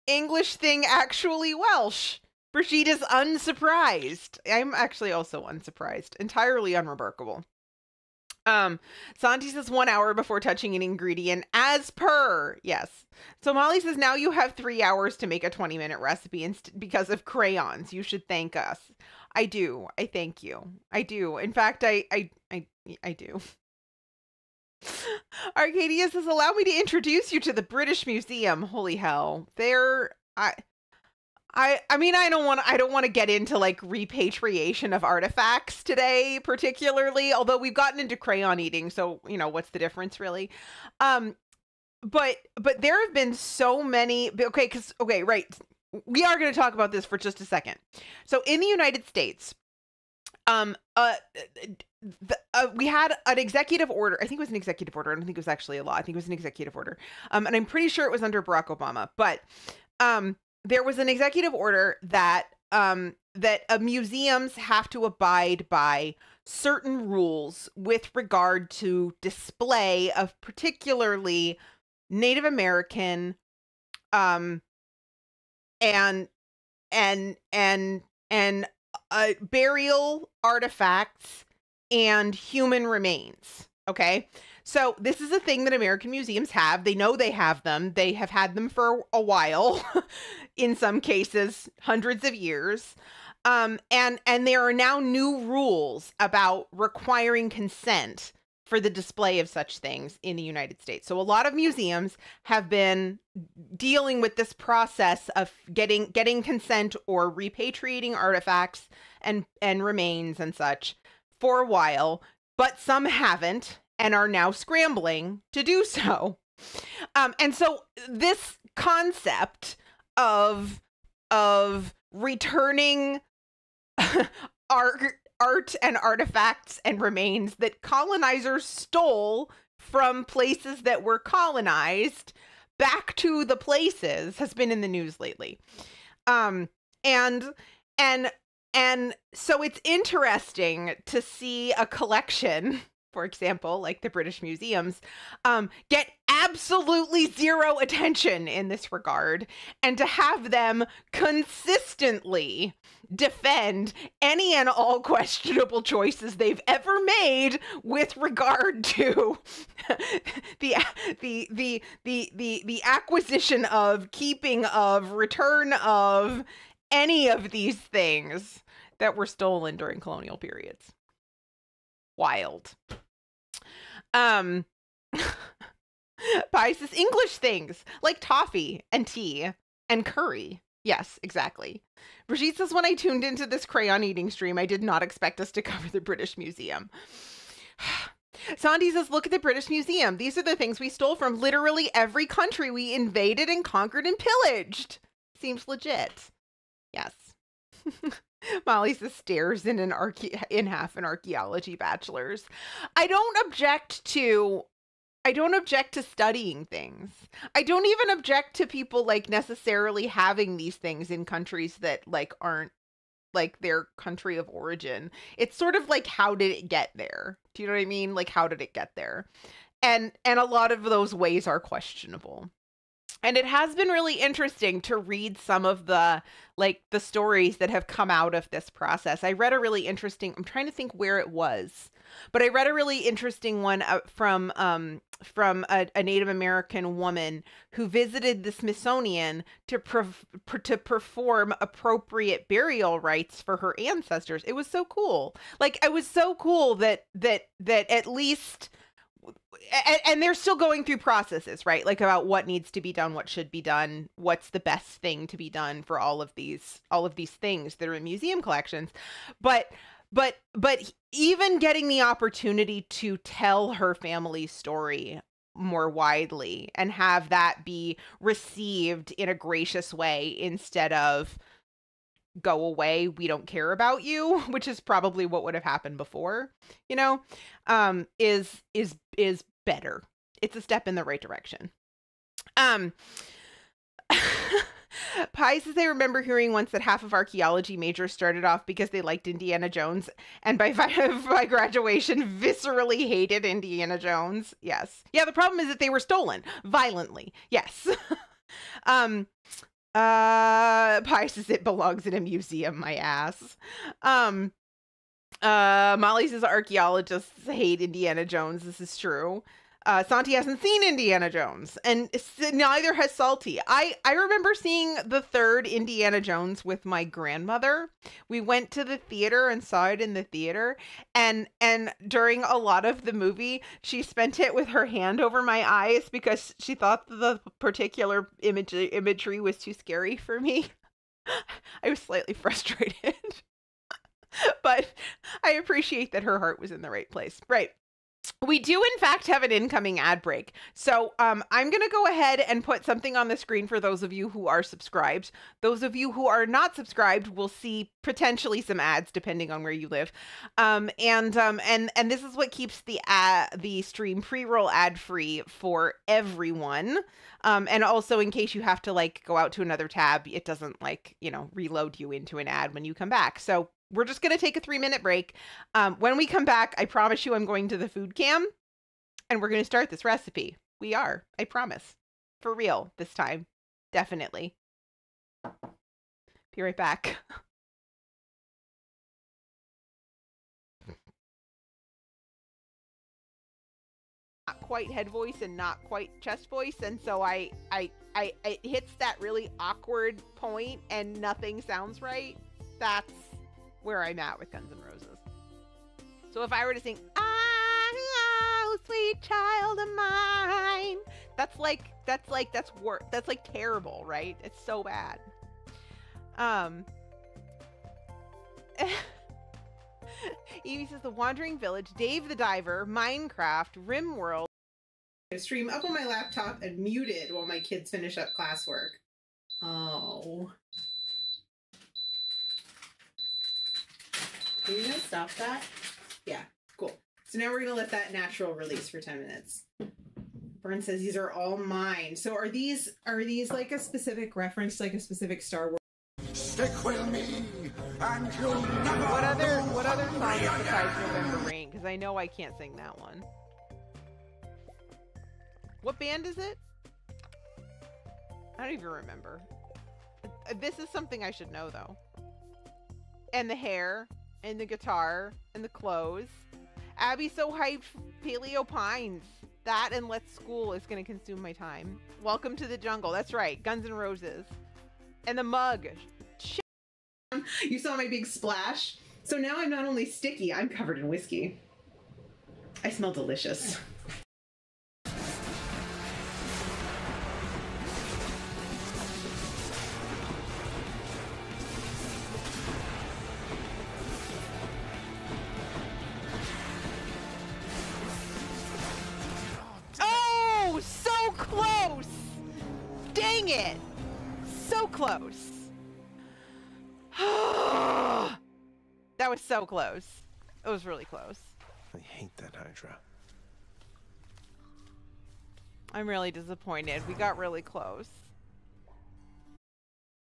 English thing actually Welsh. Brigitte is unsurprised. I'm actually also unsurprised. Entirely unremarkable. Santi says 1 hour before touching an ingredient, as per. Yes. So Molly says now you have 3 hours to make a 20-minute recipe because of crayons. You should thank us. I do. I thank you. I do. In fact, I do. Arcadia says, allow me to introduce you to the British Museum. Holy hell. I mean, I don't want to get into like repatriation of artifacts today, particularly, although we've gotten into crayon eating, so what's the difference really? Um, but there have been so many. Okay, right. We are going to talk about this for just a second. So in the United States, um, uh, we had an executive order. I think it was an executive order. I don't think it was actually a law. I think it was an executive order. And I'm pretty sure it was under Barack Obama. But there was an executive order that museums have to abide by certain rules with regard to display of particularly Native American um, and and burial artifacts and human remains. Okay. So this is a thing that American museums have. They know they have them. They have had them for a while, in some cases, hundreds of years. And there are now new rules about requiring consent for the display of such things in the United States. So a lot of museums have been dealing with this process of getting consent or repatriating artifacts and remains and such for a while, but some haven't and are now scrambling to do so. And so this concept of returning art and artifacts and remains that colonizers stole from places that were colonized back to the places has been in the news lately. And so it's interesting to see a collection, for example, like the British Museums, get absolutely zero attention in this regard, and to have them consistently defend any and all questionable choices they've ever made with regard to the acquisition of, keeping of, return of any of these things that were stolen during colonial periods. Wild. Buys English things like toffee and tea and curry. Yes, exactly. Brigitte says, when I tuned into this crayon eating stream, I did not expect us to cover the British Museum. Sandy says, look at the British Museum. These are the things we stole from literally every country we invaded and conquered and pillaged. Seems legit. Yes. Molly says, stares in half an archaeology bachelor's. I don't object to studying things. I don't even object to people like necessarily having these things in countries that like aren't like their country of origin. It's sort of like, how did it get there? Do you know what I mean? Like, how did it get there? And a lot of those ways are questionable. And it has been really interesting to read some of the stories that have come out of this process. I read a really interesting, I'm trying to think where it was, but I read a really interesting one from a Native American woman who visited the Smithsonian to perform appropriate burial rites for her ancestors. It was so cool. Like, it was so cool that at least, and they're still going through processes, right? Like, about what needs to be done, what should be done, what's the best thing to be done for all of these things that are in museum collections. But even getting the opportunity to tell her family's story more widely and have that be received in a gracious way instead of go away, we don't care about you, which is probably what would have happened before, is better. It's a step in the right direction. Pi says, they remember hearing once that half of archaeology majors started off because they liked Indiana Jones, and by graduation viscerally hated Indiana Jones. Yes. Yeah, the problem is that they were stolen violently. Yes. Pi says, it belongs in a museum, my ass. Molly says, archaeologists hate Indiana Jones. This is true. Santi hasn't seen Indiana Jones, and neither has Salty. I remember seeing the third Indiana Jones with my grandmother. We went to the theater and saw it in the theater, and during a lot of the movie, she spent it with her hand over my eyes because she thought the particular imagery was too scary for me. I was slightly frustrated, but I appreciate that her heart was in the right place. Right. We do, in fact, have an incoming ad break. So I'm going to go ahead and put something on the screen for those of you who are subscribed. Those of you who are not subscribed will see potentially some ads depending on where you live. And this is what keeps the stream pre-roll ad free for everyone. And also in case you have to like go out to another tab, it doesn't like, reload you into an ad when you come back. So we're just going to take a 3-minute break. When we come back, I promise you I'm going to the food cam and we're going to start this recipe. We are, I promise. For real this time. Definitely. Be right back. Not quite head voice and not quite chest voice, and so it hits that really awkward point and nothing sounds right. That's where I'm at with Guns N' Roses. So if I were to sing, "Oh, sweet child of mine," that's terrible, right? It's so bad. Evie says The Wandering Village, Dave the Diver, Minecraft, RimWorld. Stream up on my laptop and muted while my kids finish up classwork. Oh. Are you gonna stop that? Yeah, cool. So now we're gonna let that natural release for 10 minutes. Bern says these are all mine. So are these like a specific reference, like a specific Star Wars? Stick with me, and you'll never. What other songs besides November Rain? Because I know I can't sing that one. What band is it? I don't even remember. This is something I should know though. And the hair. And the guitar, and the clothes. Abby's so hyped. Paleo Pines. That and Let's School is going to consume my time. Welcome to the Jungle. That's right. Guns N' Roses. And the mug. You saw my big splash? So now I'm not only sticky, I'm covered in whiskey. I smell delicious. Close! Dang it! So close. That was so close. It was really close. I hate that Hydra. I'm really disappointed. We got really close.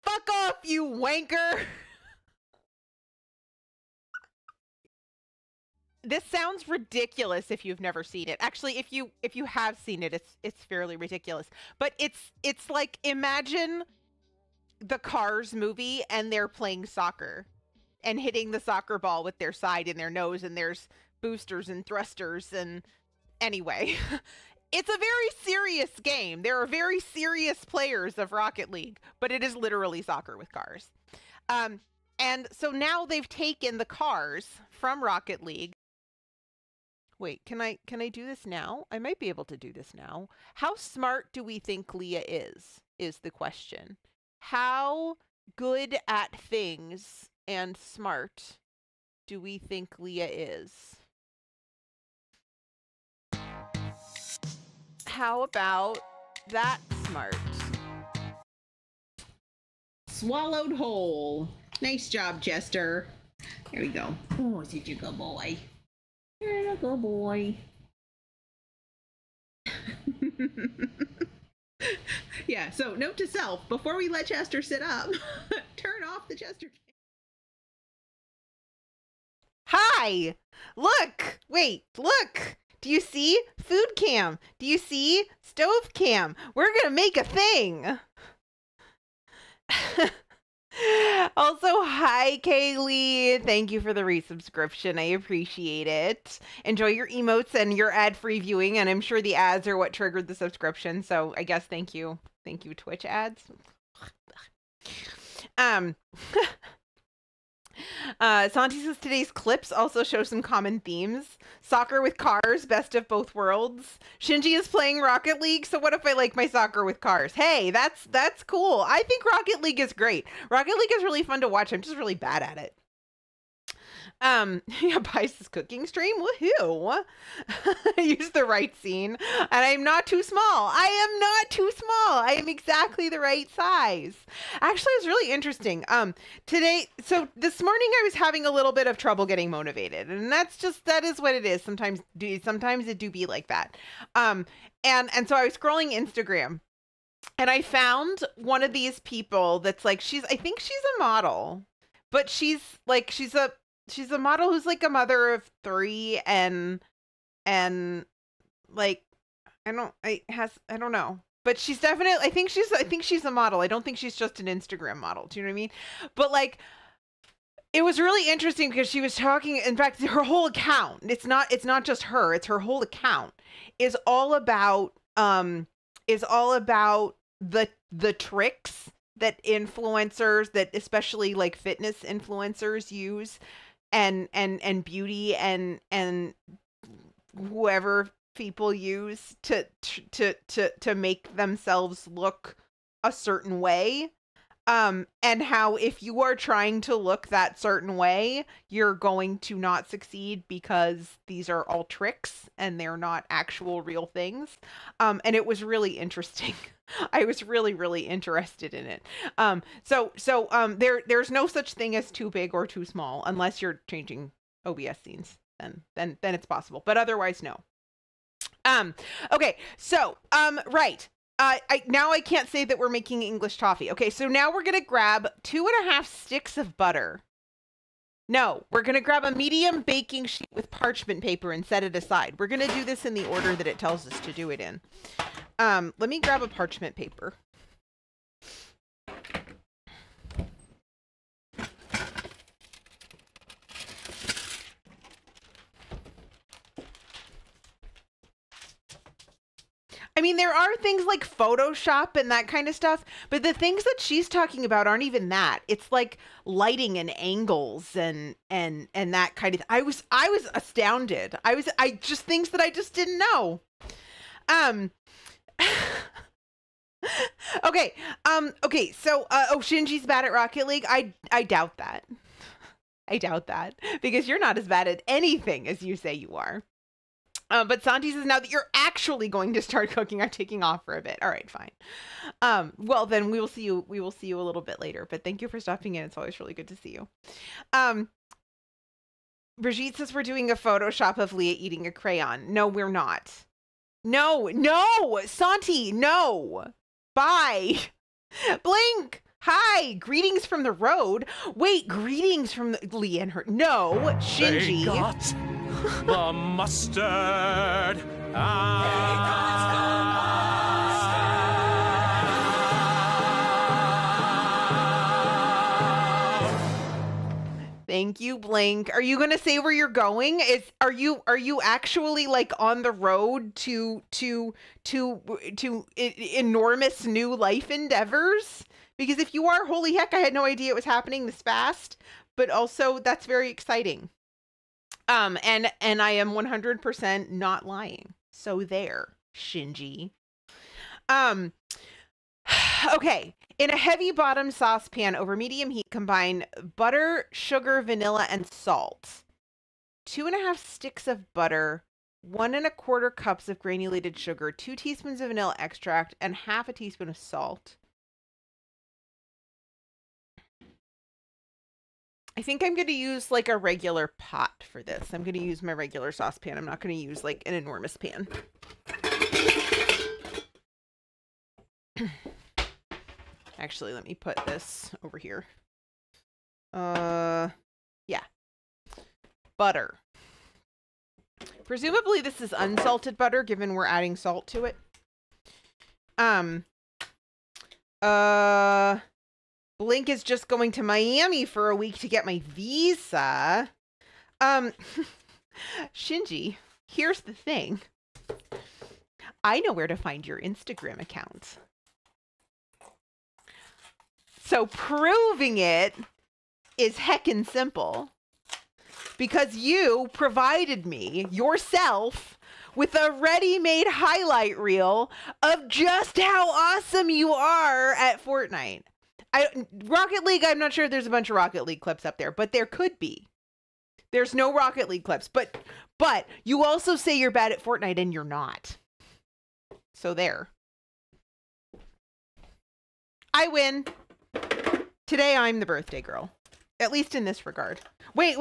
Fuck off, you wanker! This sounds ridiculous if you've never seen it. Actually, if you have seen it, it's fairly ridiculous. But it's like, imagine the Cars movie and they're playing soccer and hitting the soccer ball with their side and their nose, and there's boosters and thrusters, and anyway. It's a very serious game. There are very serious players of Rocket League, but it is literally soccer with cars. And so now they've taken the cars from Rocket League. Wait, can I do this now? I might be able to do this now. How smart do we think Leah is the question. How good at things and smart do we think Leah is? How about that smart? Swallowed whole. Nice job, Jester. Here we go. Oh, such a good boy. You're a good boy. Yeah, so note to self, before we let Chester sit up, turn off the Chester cam. Hi! Look! Wait, look! Do you see? Food cam. Do you see? Stove cam. We're gonna make a thing! Also, hi, Kaylee. Thank you for the resubscription. I appreciate it. Enjoy your emotes and your ad-free viewing, and I'm sure the ads are what triggered the subscription, so I guess thank you. Thank you, Twitch ads. Santi says today's clips also show some common themes. Soccer with cars, best of both worlds. Shinji is playing Rocket League, so what if I like my soccer with cars? Hey, that's cool. I think Rocket League is great. Rocket League is really fun to watch. I'm just really bad at it. Yeah, Bice's cooking stream. Woohoo! Use the right scene, and I'm not too small. I am not too small. I am exactly the right size. Actually, it's really interesting. Today, so this morning I was having a little bit of trouble getting motivated, and that is what it is. Sometimes it do be like that. And so I was scrolling Instagram, and I found one of these people that's like I think she's a model, but she's a model who's like a mother of 3 and like I don't know. But she's definitely I think she's a model. I don't think she's just an Instagram model. Do you know what I mean? But like it was really interesting because she was talking, in fact, her whole account, it's not just her, it's her whole account is all about the tricks that influencers, that especially like fitness influencers use, and beauty and whoever people use to make themselves look a certain way, and how if you are trying to look that certain way, you're going to not succeed because these are all tricks and they're not actual real things. And it was really interesting. I was really, really interested in it. There's no such thing as too big or too small unless you're changing OBS scenes. Then it's possible, but otherwise, no. Okay, so right. Now I can't say that we're making English toffee. Okay, so now we're gonna grab 2.5 sticks of butter. No, we're gonna grab a medium baking sheet with parchment paper and set it aside. We're gonna do this in the order that it tells us to do it in. Let me grab a parchment paper. I mean, there are things like Photoshop and that kind of stuff, but the things that she's talking about aren't even that. It's like lighting and angles and that kind of. I was astounded. I just things that I just didn't know. Okay. Okay. So, Shinji's bad at Rocket League. I doubt that. I doubt that because you're not as bad at anything as you say you are. But Santi says now that you're actually going to start cooking, I'm taking off for a bit. All right, fine. Well, then we will see you. We will see you a little bit later. But thank you for stopping in. It's always really good to see you. Brigitte says we're doing a Photoshop of Leah eating a crayon. No, we're not. No, Santi, no. Bye. Blink. Hi. Greetings from the road. Wait, greetings from Leah and her. No, Shinji. They got the mustard. Thank you, Blink. Are you gonna say where you're going? Are you actually like on the road to enormous new life endeavors? Because if you are, holy heck, I had no idea it was happening this fast. But also, that's very exciting. And I am 100% not lying. So there, Shinji. Okay. In a heavy bottom saucepan over medium heat, combine butter, sugar, vanilla, and salt. 2.5 sticks of butter, 1 1/4 cups of granulated sugar, 2 teaspoons of vanilla extract, and half a teaspoon of salt. I think I'm going to use like a regular pot for this. I'm going to use my regular saucepan. I'm not going to use like an enormous pan. Actually, let me put this over here. Yeah. Butter. Presumably this is unsalted butter, given we're adding salt to it. Blink is just going to Miami for a week to get my visa. Shinji, here's the thing. I know where to find your Instagram account. So proving it is heckin' simple. Because you provided me, yourself, with a ready-made highlight reel of just how awesome you are at Fortnite. Rocket League, I'm not sure if there's a bunch of Rocket League clips up there, but there could be. There's no Rocket League clips, but you also say you're bad at Fortnite and you're not. So there. I win. Today I'm the birthday girl. At least in this regard. Wait.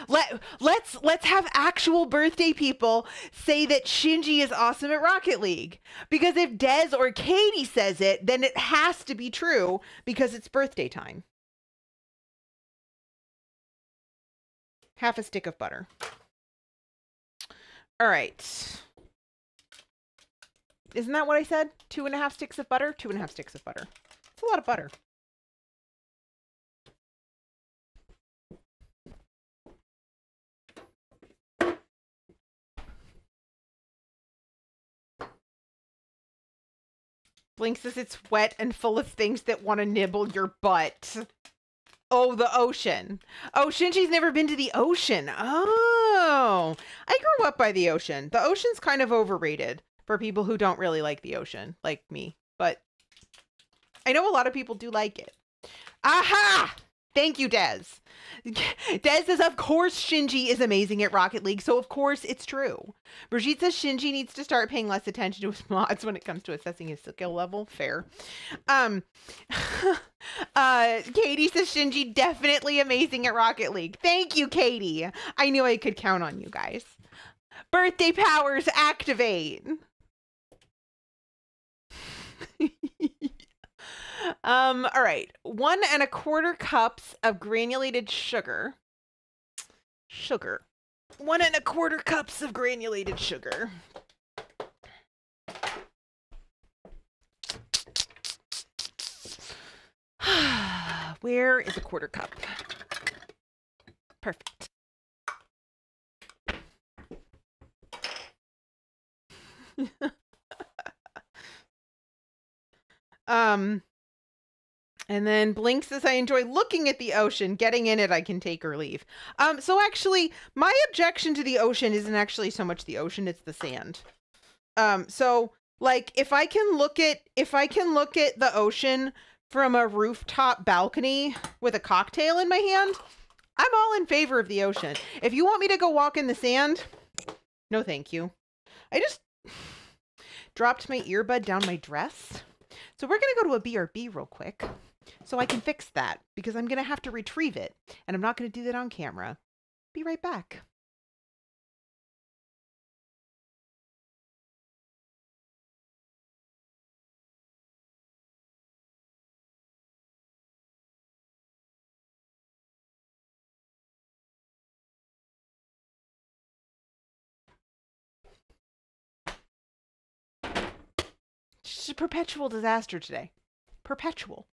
Let's have actual birthday people say that Shinji is awesome at Rocket League. Because if Des or Katie says it, then it has to be true because it's birthday time. Half a stick of butter. All right. Isn't that what I said? 2.5 sticks of butter? 2.5 sticks of butter. It's a lot of butter. Blink says it's wet and full of things that want to nibble your butt. Oh, the ocean. Oh, Shinji's never been to the ocean. Oh, I grew up by the ocean. The ocean's kind of overrated for people who don't really like the ocean, like me. But I know a lot of people do like it. Aha! Thank you, Des. Des says, of course Shinji is amazing at Rocket League, so of course it's true. Brigitte says Shinji needs to start paying less attention to his mods when it comes to assessing his skill level. Fair. Katie says Shinji definitely amazing at Rocket League. Thank you, Katie. I knew I could count on you guys. Birthday powers activate. All right. 1.25 cups of granulated sugar. 1.25 cups of granulated sugar. Where is a 1/4 cup? Perfect. And then Blink says, I enjoy looking at the ocean. Getting in it, I can take or leave. So actually, my objection to the ocean isn't actually so much the ocean, it's the sand. So like if I can look at the ocean from a rooftop balcony with a cocktail in my hand, I'm all in favor of the ocean. If you want me to go walk in the sand, no thank you. I just dropped my earbud down my dress. So we're going to go to a BRB real quick so I can fix that because I'm going to have to retrieve it and I'm not going to do that on camera. Be right back. It's just a perpetual disaster today. Perpetual.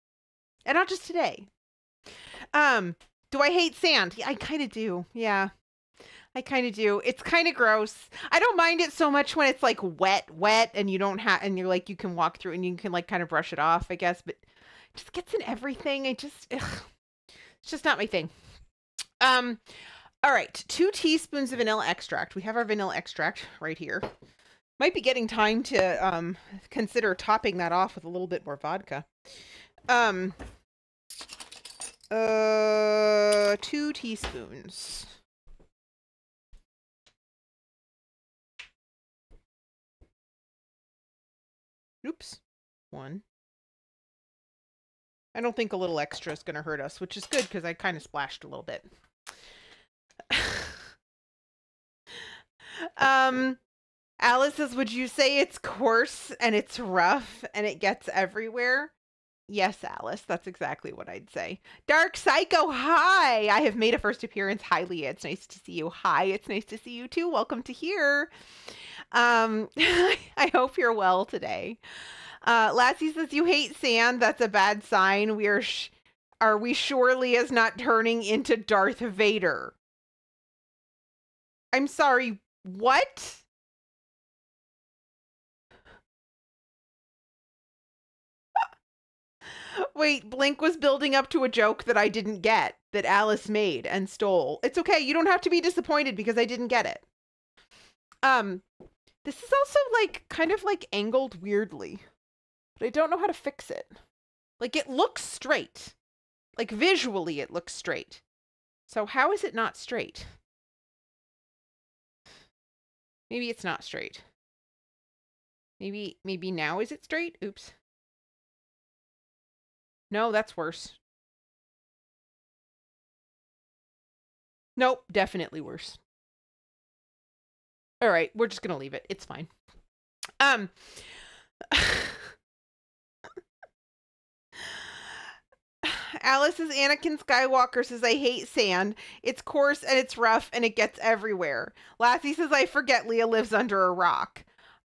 And not just today. Do I hate sand? Yeah, I kind of do. Yeah. I kind of do. It's kind of gross. I don't mind it so much when it's like wet and you don't have, and you're like, you can walk through and you can like kind of brush it off, I guess, but it just gets in everything. It's just not my thing. All right. 2 teaspoons of vanilla extract. We have our vanilla extract right here. Might be getting time to consider topping that off with a little bit more vodka. 2 teaspoons. Oops. 1. I don't think a little extra is going to hurt us, which is good because I kind of splashed a little bit. Alice says, would you say it's coarse and it's rough and it gets everywhere? Yes, Alice, that's exactly what I'd say. Dark Psycho, hi! I have made a first appearance. Hi, Leah. It's nice to see you. Hi, it's nice to see you too. Welcome to here. I hope you're well today. Lassie says, you hate sand. That's a bad sign. Are we sure Leah's not turning into Darth Vader? I'm sorry, what? Wait, Blink was building up to a joke that I didn't get. that Alice made and stole. It's okay. You don't have to be disappointed because I didn't get it. This is also like kind of like angled weirdly, but I don't know how to fix it. Like it looks straight. Like visually it looks straight. So how is it not straight? Maybe it's not straight. Maybe now is it straight? Oops. No, that's worse. Nope, definitely worse. All right, we're just going to leave it. It's fine. Alice is Anakin Skywalker says, I hate sand. It's coarse and it's rough and it gets everywhere. Lassie says, I forget Leah lives under a rock.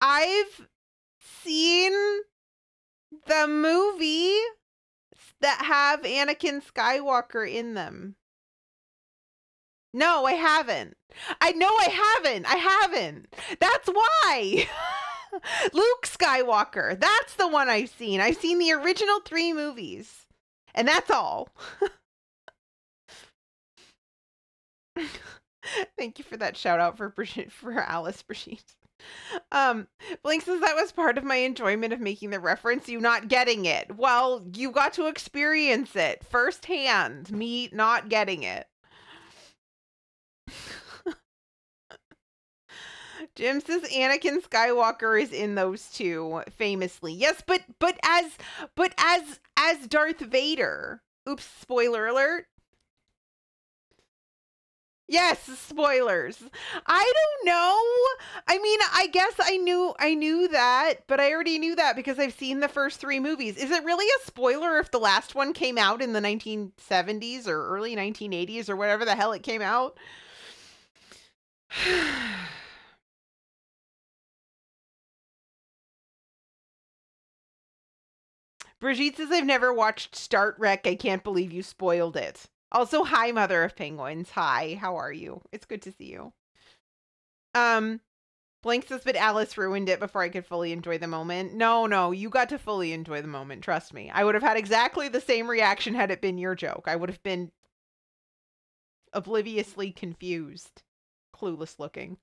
I've seen the movie that have Anakin Skywalker in them. No, I haven't. I know I haven't. I haven't. That's why. Luke Skywalker. That's the one I've seen. I've seen the original 3 movies. And that's all. Thank you for that shout out for Alice Brigitte. Blink says that was part of my enjoyment of making the reference, you not getting it. Well, you got to experience it firsthand, me not getting it. Jim says Anakin Skywalker is in those 2 famously. Yes, but as Darth Vader. Oops, spoiler alert. Yes, spoilers. I don't know. I mean, I guess I knew that, but I already knew that because I've seen the first 3 movies. Is it really a spoiler if the last one came out in the 1970s or early 1980s or whatever the hell it came out? Brigitte says, I've never watched Star Trek. I can't believe you spoiled it. Also, hi, Mother of Penguins. Hi, how are you? It's good to see you. Blank says, but Alice ruined it before I could fully enjoy the moment. No, you got to fully enjoy the moment. Trust me. I would have had exactly the same reaction had it been your joke. I would have been obliviously confused. Clueless looking.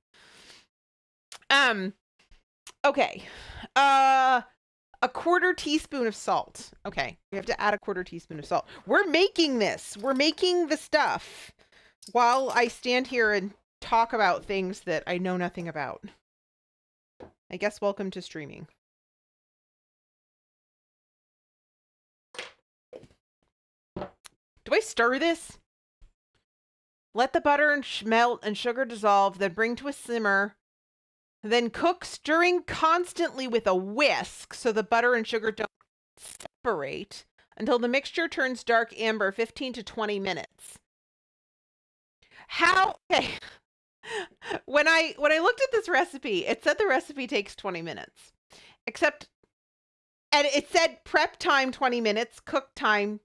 Okay. A 1/4 teaspoon of salt. Okay, we have to add a 1/4 teaspoon of salt. We're making this. We're making the stuff while I stand here and talk about things that I know nothing about. I guess welcome to streaming. Do I stir this? Let the butter and melt and sugar dissolve, then bring to a simmer. Then cook, stirring constantly with a whisk so the butter and sugar don't separate until the mixture turns dark amber, 15 to 20 minutes. How? Okay. When I looked at this recipe, it said the recipe takes 20 minutes. Except, and it said prep time 20 minutes, cook time.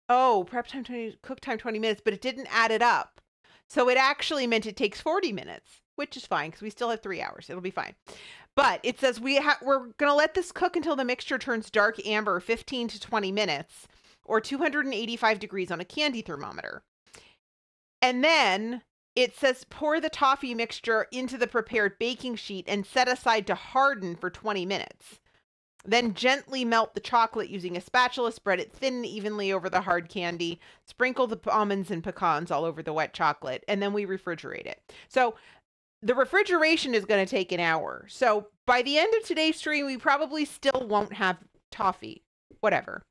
Oh, prep time 20, cook time 20 minutes, but it didn't add it up. So it actually meant it takes 40 minutes. Which is fine because we still have 3 hours. It'll be fine. But it says we're going to let this cook until the mixture turns dark amber, 15 to 20 minutes, or 285 degrees on a candy thermometer. And then it says pour the toffee mixture into the prepared baking sheet and set aside to harden for 20 minutes. Then gently melt the chocolate using a spatula, spread it thin and evenly over the hard candy, sprinkle the almonds and pecans all over the wet chocolate, and then we refrigerate it. So the refrigeration is going to take an hour. So by the end of today's stream, we probably still won't have toffee. Whatever.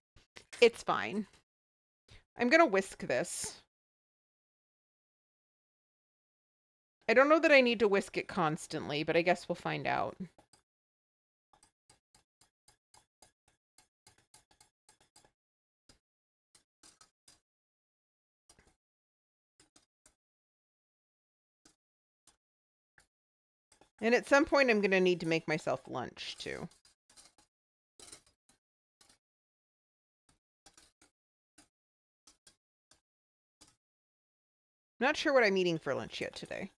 It's fine. I'm going to whisk this. I don't know that I need to whisk it constantly, but I guess we'll find out. And at some point, I'm going to need to make myself lunch, too. Not sure what I'm eating for lunch yet today.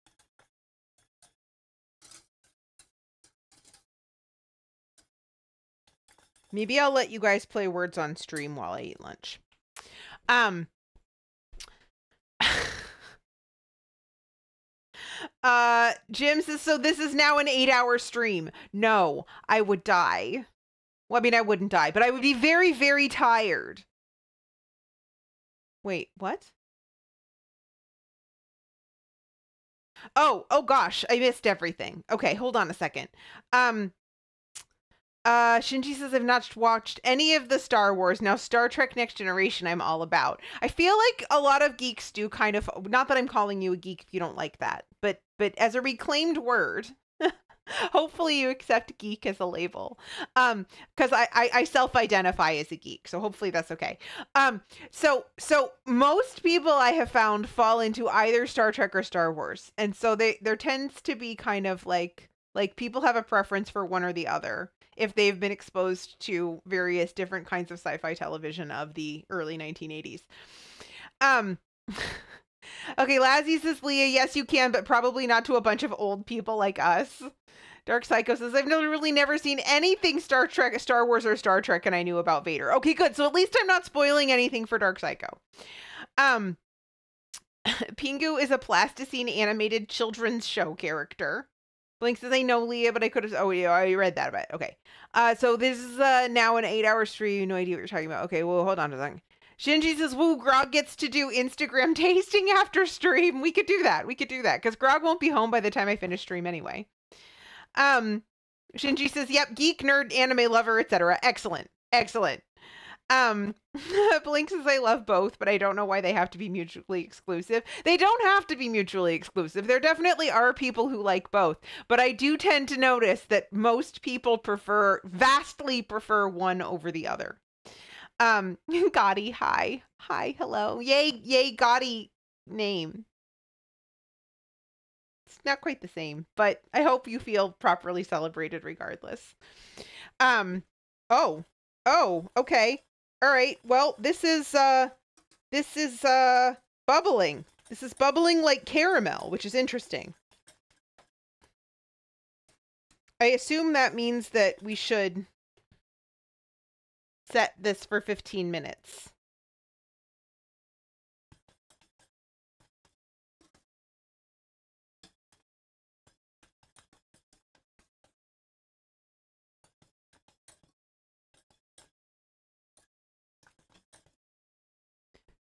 Maybe I'll let you guys play words on stream while I eat lunch. Jim says, so this is now an 8-hour stream. No, I would die. Well, I mean, I wouldn't die, but I would be very, very tired. Wait, what? Oh gosh, I missed everything. Okay, hold on a second. Shinji says, I've not watched any of the Star Wars. Now, Star Trek Next Generation, I'm all about. I feel like a lot of geeks do kind of, not that I'm calling you a geek if you don't like that, but as a reclaimed word, hopefully you accept geek as a label. Because I self-identify as a geek, so hopefully that's okay. So most people I have found fall into either Star Trek or Star Wars. And so there tends to be kind of like people have a preference for one or the other if they've been exposed to various different kinds of sci-fi television of the early 1980s. Okay, Lazzy says, Leah, yes, you can, but probably not to a bunch of old people like us. Dark Psycho says, I've really never seen anything Star Trek, Star Wars, or Star Trek, and I knew about Vader. Okay, good. So at least I'm not spoiling anything for Dark Psycho. Pingu is a plasticine animated children's show character. Blink says, I know, Leah, but I could have... Oh, yeah, I read that about it. Okay. So this is now an 8-hour stream. No idea what you're talking about. Okay, well, hold on a second. Shinji says, woo, Grog gets to do Instagram tasting after stream. We could do that. We could do that, because Grog won't be home by the time I finish stream anyway. Shinji says, yep, geek, nerd, anime lover, etc. Excellent. Excellent. Blink says, I love both, but I don't know why they have to be mutually exclusive. They don't have to be mutually exclusive. There definitely are people who like both, but I do tend to notice that most people vastly prefer one over the other. Gotti, hi. Hi, hello. Yay, Gotti name. It's not quite the same, but I hope you feel properly celebrated regardless. Oh, okay. All right. Well, this is bubbling. This is bubbling like caramel, which is interesting. I assume that means that we should set this for 15 minutes.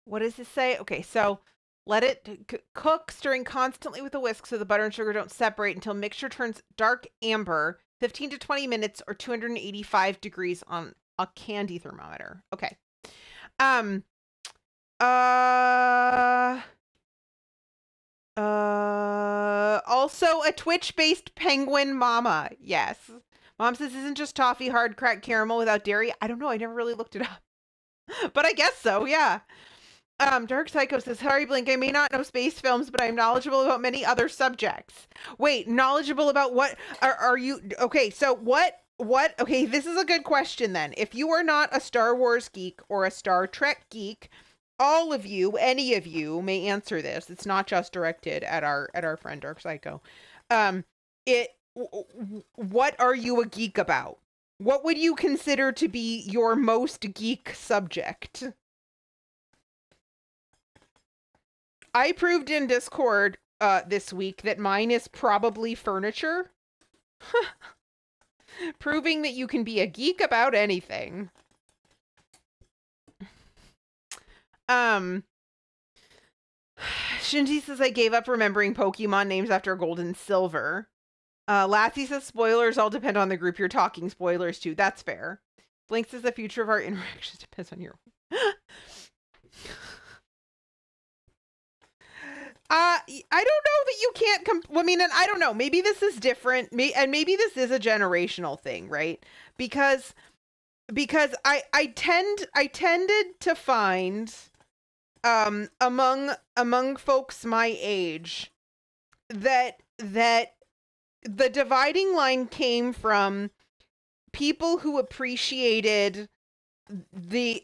What does this say? Okay, so let it cook, stirring constantly with a whisk so the butter and sugar don't separate until mixture turns dark amber, 15 to 20 minutes or 285 degrees on a candy thermometer. Okay. Also a Twitch-based penguin mama. Yes. Mom says, isn't just toffee hard cracked caramel without dairy? I don't know. I never really looked it up. But I guess so, yeah. Dark Psycho says, sorry, Blink, I may not know space films, but I'm knowledgeable about many other subjects. Wait, knowledgeable about what? Are you... Okay, so what... Okay, this is a good question then. If you are not a Star Wars geek or a Star Trek geek, all of you, any of you may answer this. It's not just directed at our friend Dark Psycho. What are you a geek about? What would you consider to be your most geek subject? I proved in Discord this week that mine is probably furniture. Proving that you can be a geek about anything. Shinji says, I gave up remembering Pokemon names after Gold and Silver. Lassie says, spoilers all depend on the group you're talking spoilers to. That's fair. Blink says, the future of our interactions depends on your... I don't know that you can't I mean, and I don't know, maybe this is different, and maybe this is a generational thing, right? Because I tended to find among folks my age that the dividing line came from people who appreciated the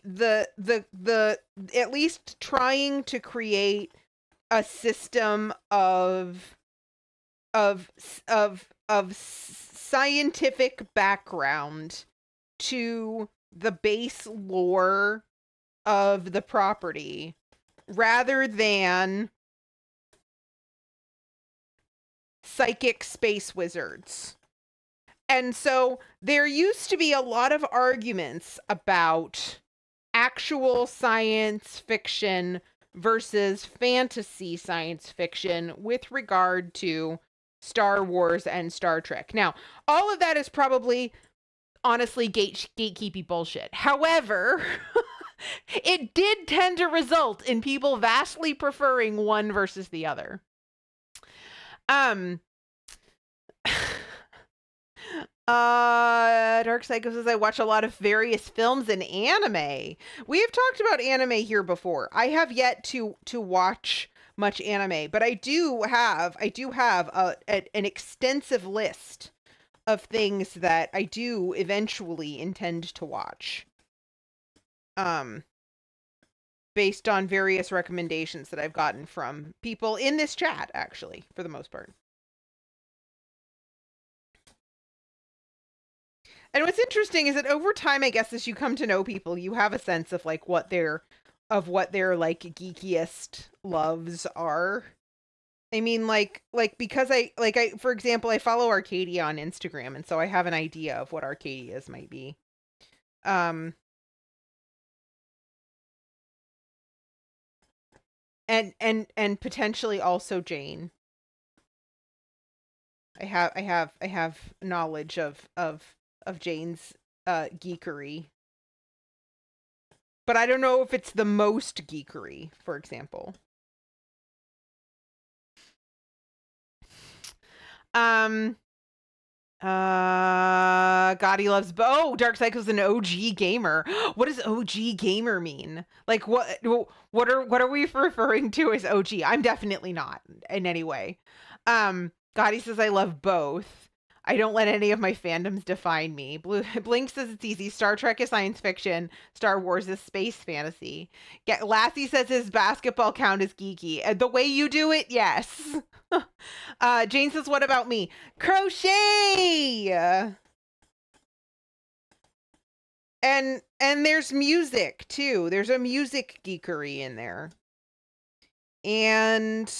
at least trying to create a system of scientific background to the base lore of the property rather than psychic space wizards. And so there used to be a lot of arguments about actual science fiction versus fantasy science fiction with regard to Star Wars and Star Trek. Now, all of that is probably honestly gatekeepy bullshit. However, it did tend to result in people vastly preferring one versus the other. Dark Psycho says I watch a lot of various films and anime. We have talked about anime here before. I have yet to watch much anime, but I do have an extensive list of things that I do eventually intend to watch. Based on various recommendations that I've gotten from people in this chat, actually, for the most part. And what's interesting is that over time, I guess, as you come to know people, you have a sense of like what their like geekiest loves are. I mean, because for example, I follow Arcadia on Instagram, and so I have an idea of what Arcadia's might be. And potentially also Jane. I have knowledge of Jane's geekery. But I don't know if it's the most geekery, for example. Gotti loves Dark Psycho's an OG gamer. What does OG gamer mean? Like what are we referring to as OG? I'm definitely not in any way. Gotti says I love both. I don't let any of my fandoms define me. Blink says it's easy. Star Trek is science fiction. Star Wars is space fantasy. Lassie says his basketball count is geeky. The way you do it, yes. Jane says, what about me? Crochet! And there's music, too. There's a music geekery in there. And,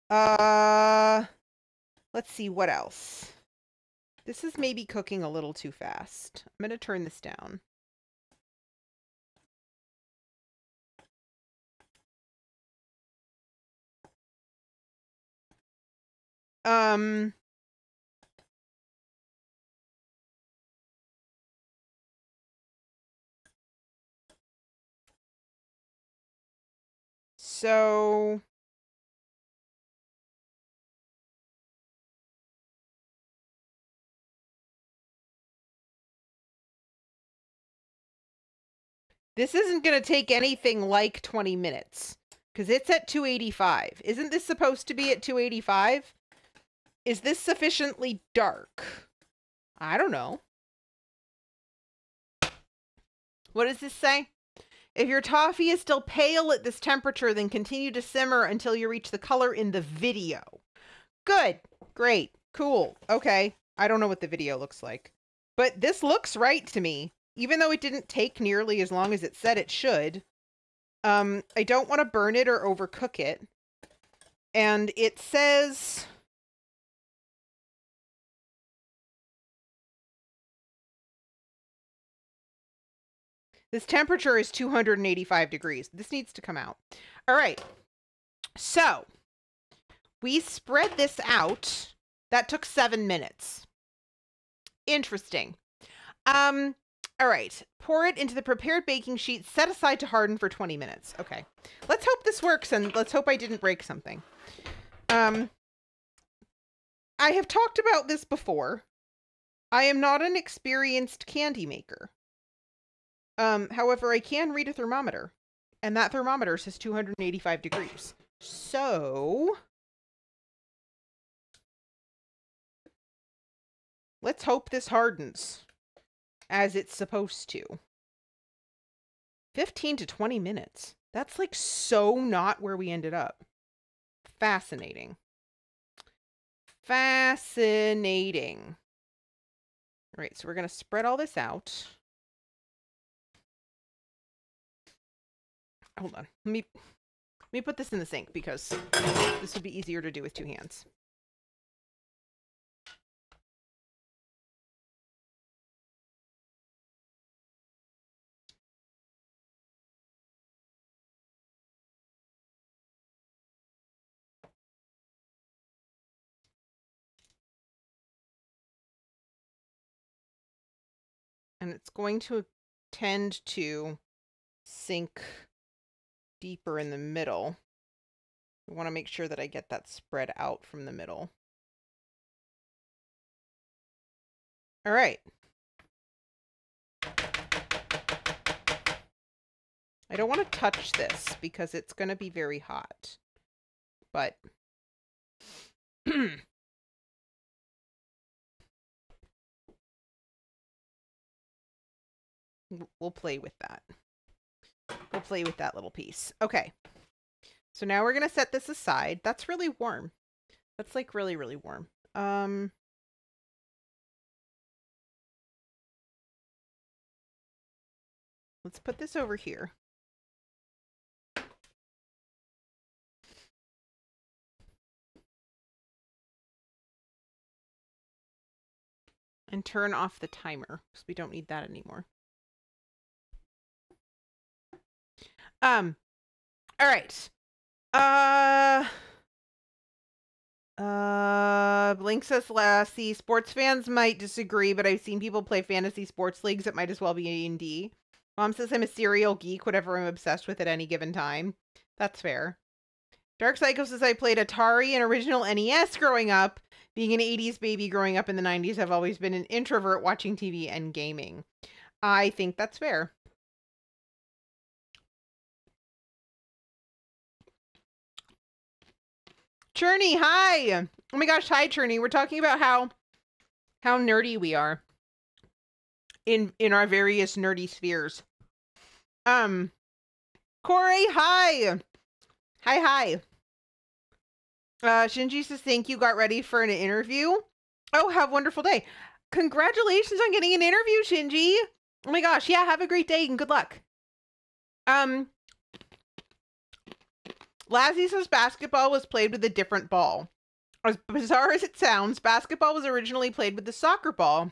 let's see, what else? This is maybe cooking a little too fast. I'm going to turn this down. So this isn't going to take anything like 20 minutes because it's at 285. Isn't this supposed to be at 285? Is this sufficiently dark? I don't know. What does this say? If your toffee is still pale at this temperature, then continue to simmer until you reach the color in the video. Good. Great. Cool. Okay. I don't know what the video looks like, but this looks right to me. Even though it didn't take nearly as long as it said it should. I don't want to burn it or overcook it. And it says... this temperature is 285 degrees. This needs to come out. All right. So, we spread this out. That took 7 minutes. Interesting. All right. Pour it into the prepared baking sheet. Set aside to harden for 20 minutes. Okay. Let's hope this works, and let's hope I didn't break something. I have talked about this before. I am not an experienced candy maker. However, I can read a thermometer, and that thermometer says 285 degrees. So, let's hope this hardens as it's supposed to. 15 to 20 minutes. That's like so not where we ended up. Fascinating. Fascinating. All right, so we're going to spread all this out. Hold on. Let me put this in the sink because this would be easier to do with two hands. And it's going to tend to sink deeper in the middle. I want to make sure that I get that spread out from the middle. All right. I don't want to touch this because it's going to be very hot. But we'll play with that. We'll play with that little piece. Okay. So now we're going to set this aside. That's really warm. That's like really, really warm. Let's put this over here. And turn off the timer because we don't need that anymore. All right. Blink says Lassie, sports fans might disagree, but I've seen people play fantasy sports leagues that might as well be A&D. Mom says I'm a serial geek, whatever I'm obsessed with at any given time. That's fair. Dark Psycho says I played Atari and original NES growing up. Being an 80s baby growing up in the 90s, I've always been an introvert watching TV and gaming. I think that's fair. Churney, hi! Oh my gosh, hi Churney. We're talking about how nerdy we are in our various nerdy spheres. Corey, hi! Hi. Shinji says, thank you, got ready for an interview. Oh, have a wonderful day. Congratulations on getting an interview, Shinji. Oh my gosh, yeah, have a great day and good luck. Lassie says basketball was played with a different ball. As bizarre as it sounds, basketball was originally played with the soccer ball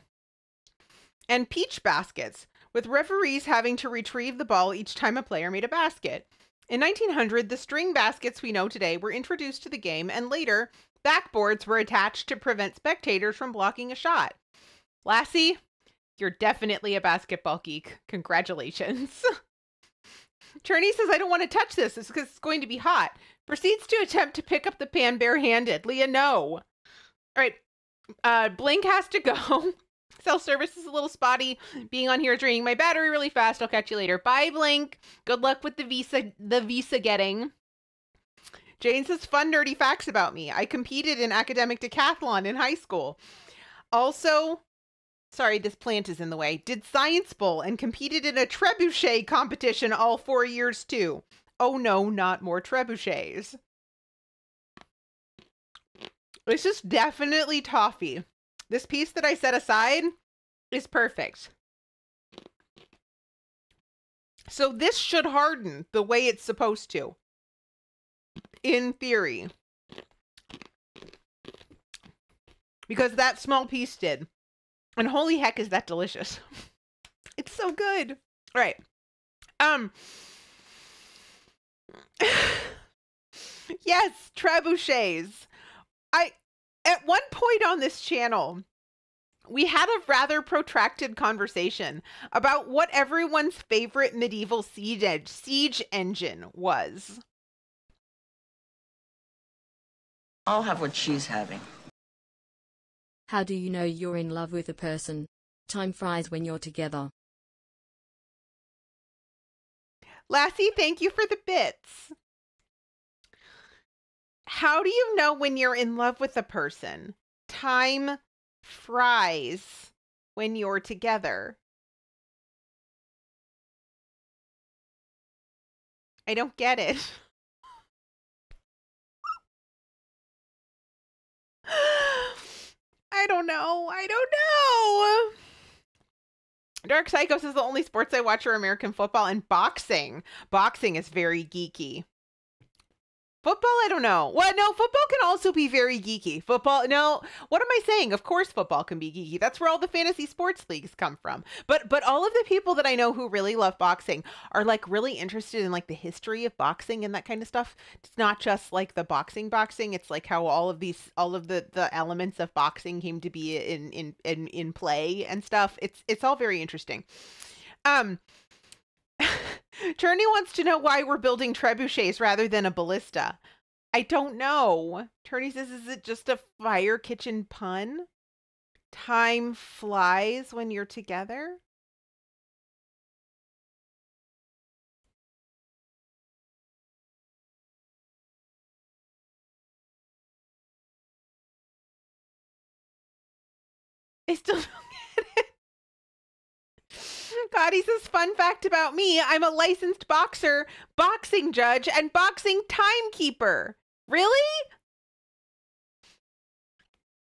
and peach baskets, with referees having to retrieve the ball each time a player made a basket. In 1900, the string baskets we know today were introduced to the game, and later, backboards were attached to prevent spectators from blocking a shot. Lassie, you're definitely a basketball geek. Congratulations. Cherney says, I don't want to touch this. It's because it's going to be hot. Proceeds to attempt to pick up the pan barehanded. Leah, no. All right. Blink has to go. Cell service is a little spotty. Being on here is draining my battery really fast. I'll catch you later. Bye, Blink. Good luck with the visa getting. Jane says, fun nerdy facts about me. I competed in academic decathlon in high school. Also, sorry, this plant is in the way. Did Science Bowl and competed in a trebuchet competition all 4 years too. Oh no, not more trebuchets. This is definitely toffee. This piece that I set aside is perfect. So this should harden the way it's supposed to, in theory. Because that small piece did. And holy heck, is that delicious. It's so good. All right. Yes, trebuchets. At one point on this channel, we had a rather protracted conversation about what everyone's favorite medieval siege engine was. I'll have what she's having. How do you know you're in love with a person? Time flies when you're together. Lassie, thank you for the bits. How do you know when you're in love with a person? Time flies when you're together. I don't get it. I don't know. Dark Psycho says the only sports I watch are American football and boxing. Boxing is very geeky. Football, I don't know. Well, no, football can also be very geeky. Football, no, what am I saying? Of course football can be geeky. That's where all the fantasy sports leagues come from. But all of the people that I know who really love boxing are like really interested in like the history of boxing and that kind of stuff. It's not just like the boxing. It's like how all of the elements of boxing came to be in play and stuff. It's all very interesting. Turney wants to know why we're building trebuchets rather than a ballista. I don't know. Turney says, is it just a fire kitchen pun? Time flies when you're together? I still don't get it. God, he says, fun fact about me, I'm a licensed boxer, boxing judge, and boxing timekeeper. Really?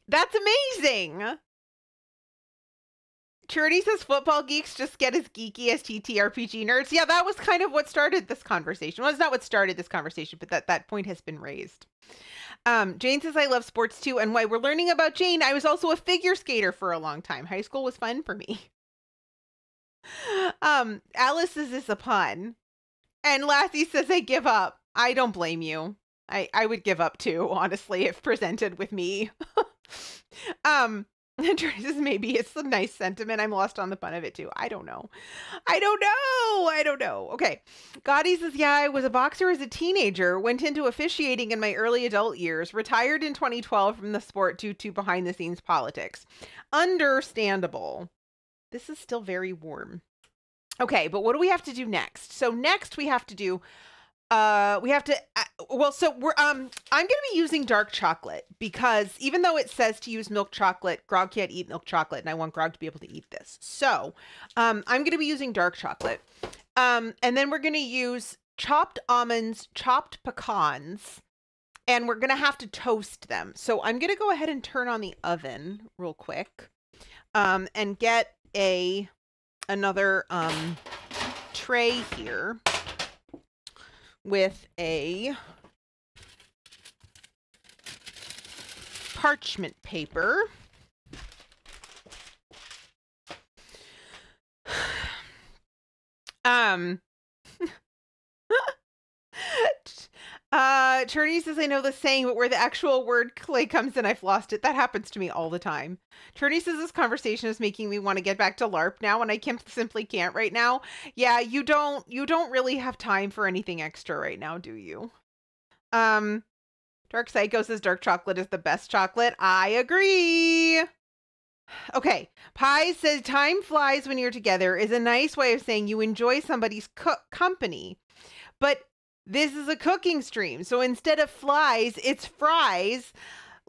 That's amazing. Charity says football geeks just get as geeky as TTRPG nerds. Yeah, that was kind of what started this conversation. Well, it's not what started this conversation, but that point has been raised. Jane says, I love sports too. And why we're learning about Jane, I was also a figure skater for a long time. High school was fun for me. Alice says this a pun. And Lassie says, I give up. I don't blame you. I would give up too, honestly, if presented with me. Says maybe it's a nice sentiment. I'm lost on the pun of it too. I don't know. Okay. Gotti says, yeah, I was a boxer as a teenager, went into officiating in my early adult years, retired in 2012 from the sport due to behind the scenes politics. Understandable. This is still very warm. Okay, but what do we have to do next? So next we have to do, I'm going to be using dark chocolate because even though it says to use milk chocolate, Grog can't eat milk chocolate and I want Grog to be able to eat this. So I'm going to be using dark chocolate. And then we're going to use chopped almonds, chopped pecans, and we're going to have to toast them. So I'm going to go ahead and turn on the oven real quick and get another tray here with a parchment paper. Turney says, I know the saying, but where the actual word clay comes in, I've lost it. That happens to me all the time. Turney says, this conversation is making me want to get back to LARP now, and I simply can't right now. Yeah, you don't really have time for anything extra right now, do you? Dark Psycho says dark chocolate is the best chocolate. I agree. Okay, Pie says time flies when you're together is a nice way of saying you enjoy somebody's company, but this is a cooking stream, so instead of flies, it's fries.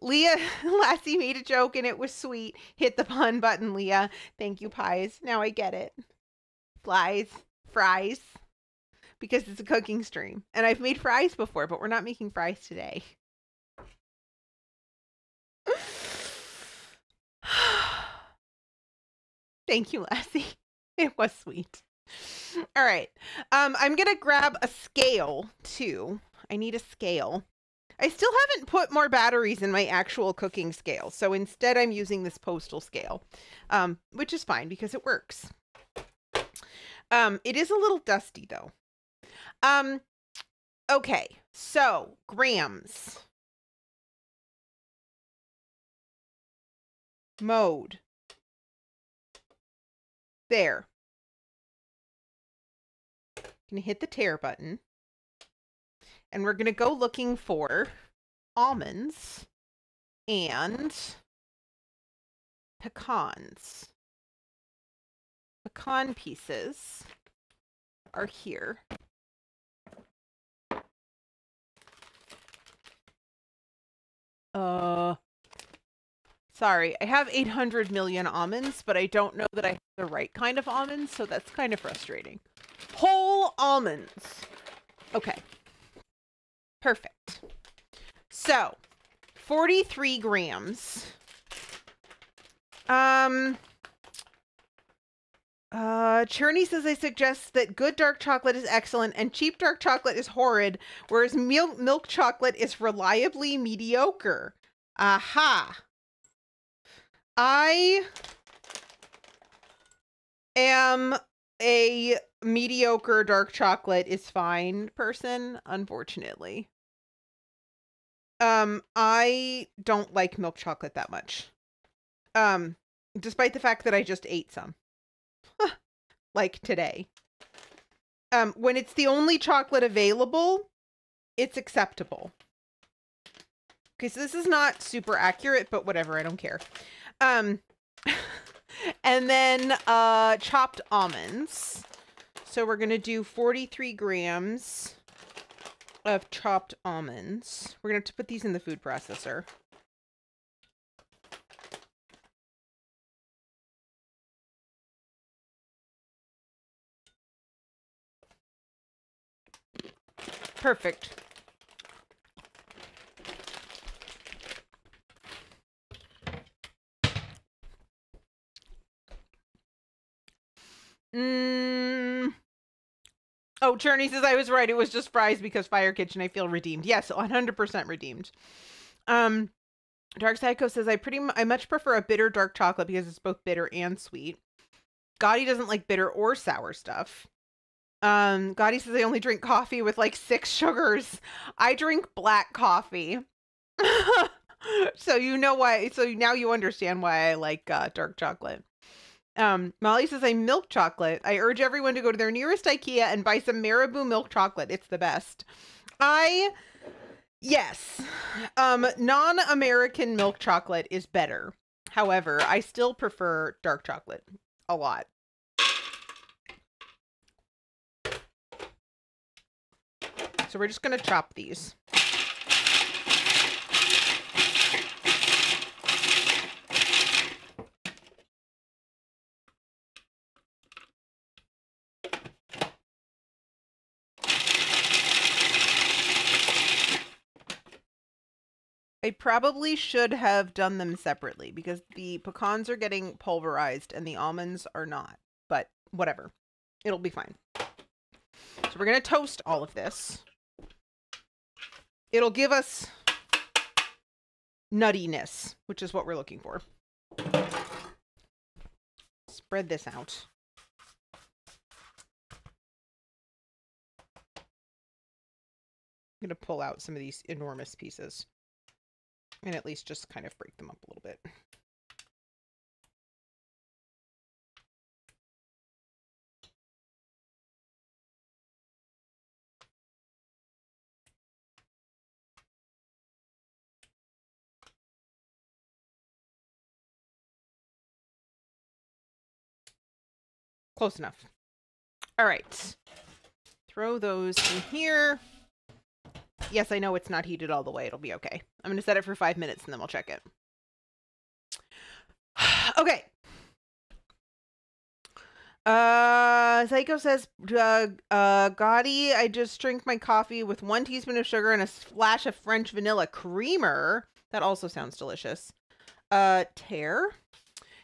Leah Lassie made a joke and it was sweet. Hit the pun button, Leah. Thank you, Pies. Now I get it. Fries, fries, because it's a cooking stream. And I've made fries before, but we're not making fries today. Thank you, Lassie. It was sweet. All right. I'm going to grab a scale too. I need a scale. I still haven't put more batteries in my actual cooking scale. So instead I'm using this postal scale, which is fine because it works. It is a little dusty though. Okay. So grams. Mode. There. Gonna hit the tear button. And we're gonna go looking for almonds and pecans. Pecan pieces are here. Sorry, I have 800 million almonds, but I don't know that I have the right kind of almonds, so that's kind of frustrating. Whole almonds. Okay. Perfect. So, 43 grams. Cherney says I suggest that good dark chocolate is excellent and cheap dark chocolate is horrid, whereas milk chocolate is reliably mediocre. Aha. I am a mediocre dark chocolate is fine person, unfortunately. I don't like milk chocolate that much. Despite the fact that I just ate some. Like today. When it's the only chocolate available, it's acceptable. Okay, so this is not super accurate, but whatever, I don't care. And then chopped almonds. So we're going to do 43 grams of chopped almonds. We're going to have to put these in the food processor. Perfect. Oh, Cherney says I was right. It was just fries because Fire Kitchen. I feel redeemed. Yes, 100% redeemed. Dark Psycho says I much prefer a bitter dark chocolate because it's both bitter and sweet. Gotti doesn't like bitter or sour stuff. Gotti says I only drink coffee with like 6 sugars. I drink black coffee. So you know why. So now you understand why I like dark chocolate. Molly says I'm milk chocolate. I urge everyone to go to their nearest IKEA and buy some Marabou milk chocolate. It's the best. Yes. Non-American milk chocolate is better. However, I still prefer dark chocolate a lot. So we're just going to chop these. I probably should have done them separately because the pecans are getting pulverized and the almonds are not. But whatever. It'll be fine. So we're going to toast all of this. It'll give us nuttiness, which is what we're looking for. Spread this out. I'm going to pull out some of these enormous pieces. And at least just kind of break them up a little bit. Close enough. All right. Throw those in here. Yes, I know it's not heated all the way. It'll be okay. I'm going to set it for 5 minutes and then we'll check it. Okay. Psycho says, Gotti, I just drink my coffee with 1 teaspoon of sugar and a splash of French vanilla creamer. That also sounds delicious. Tear.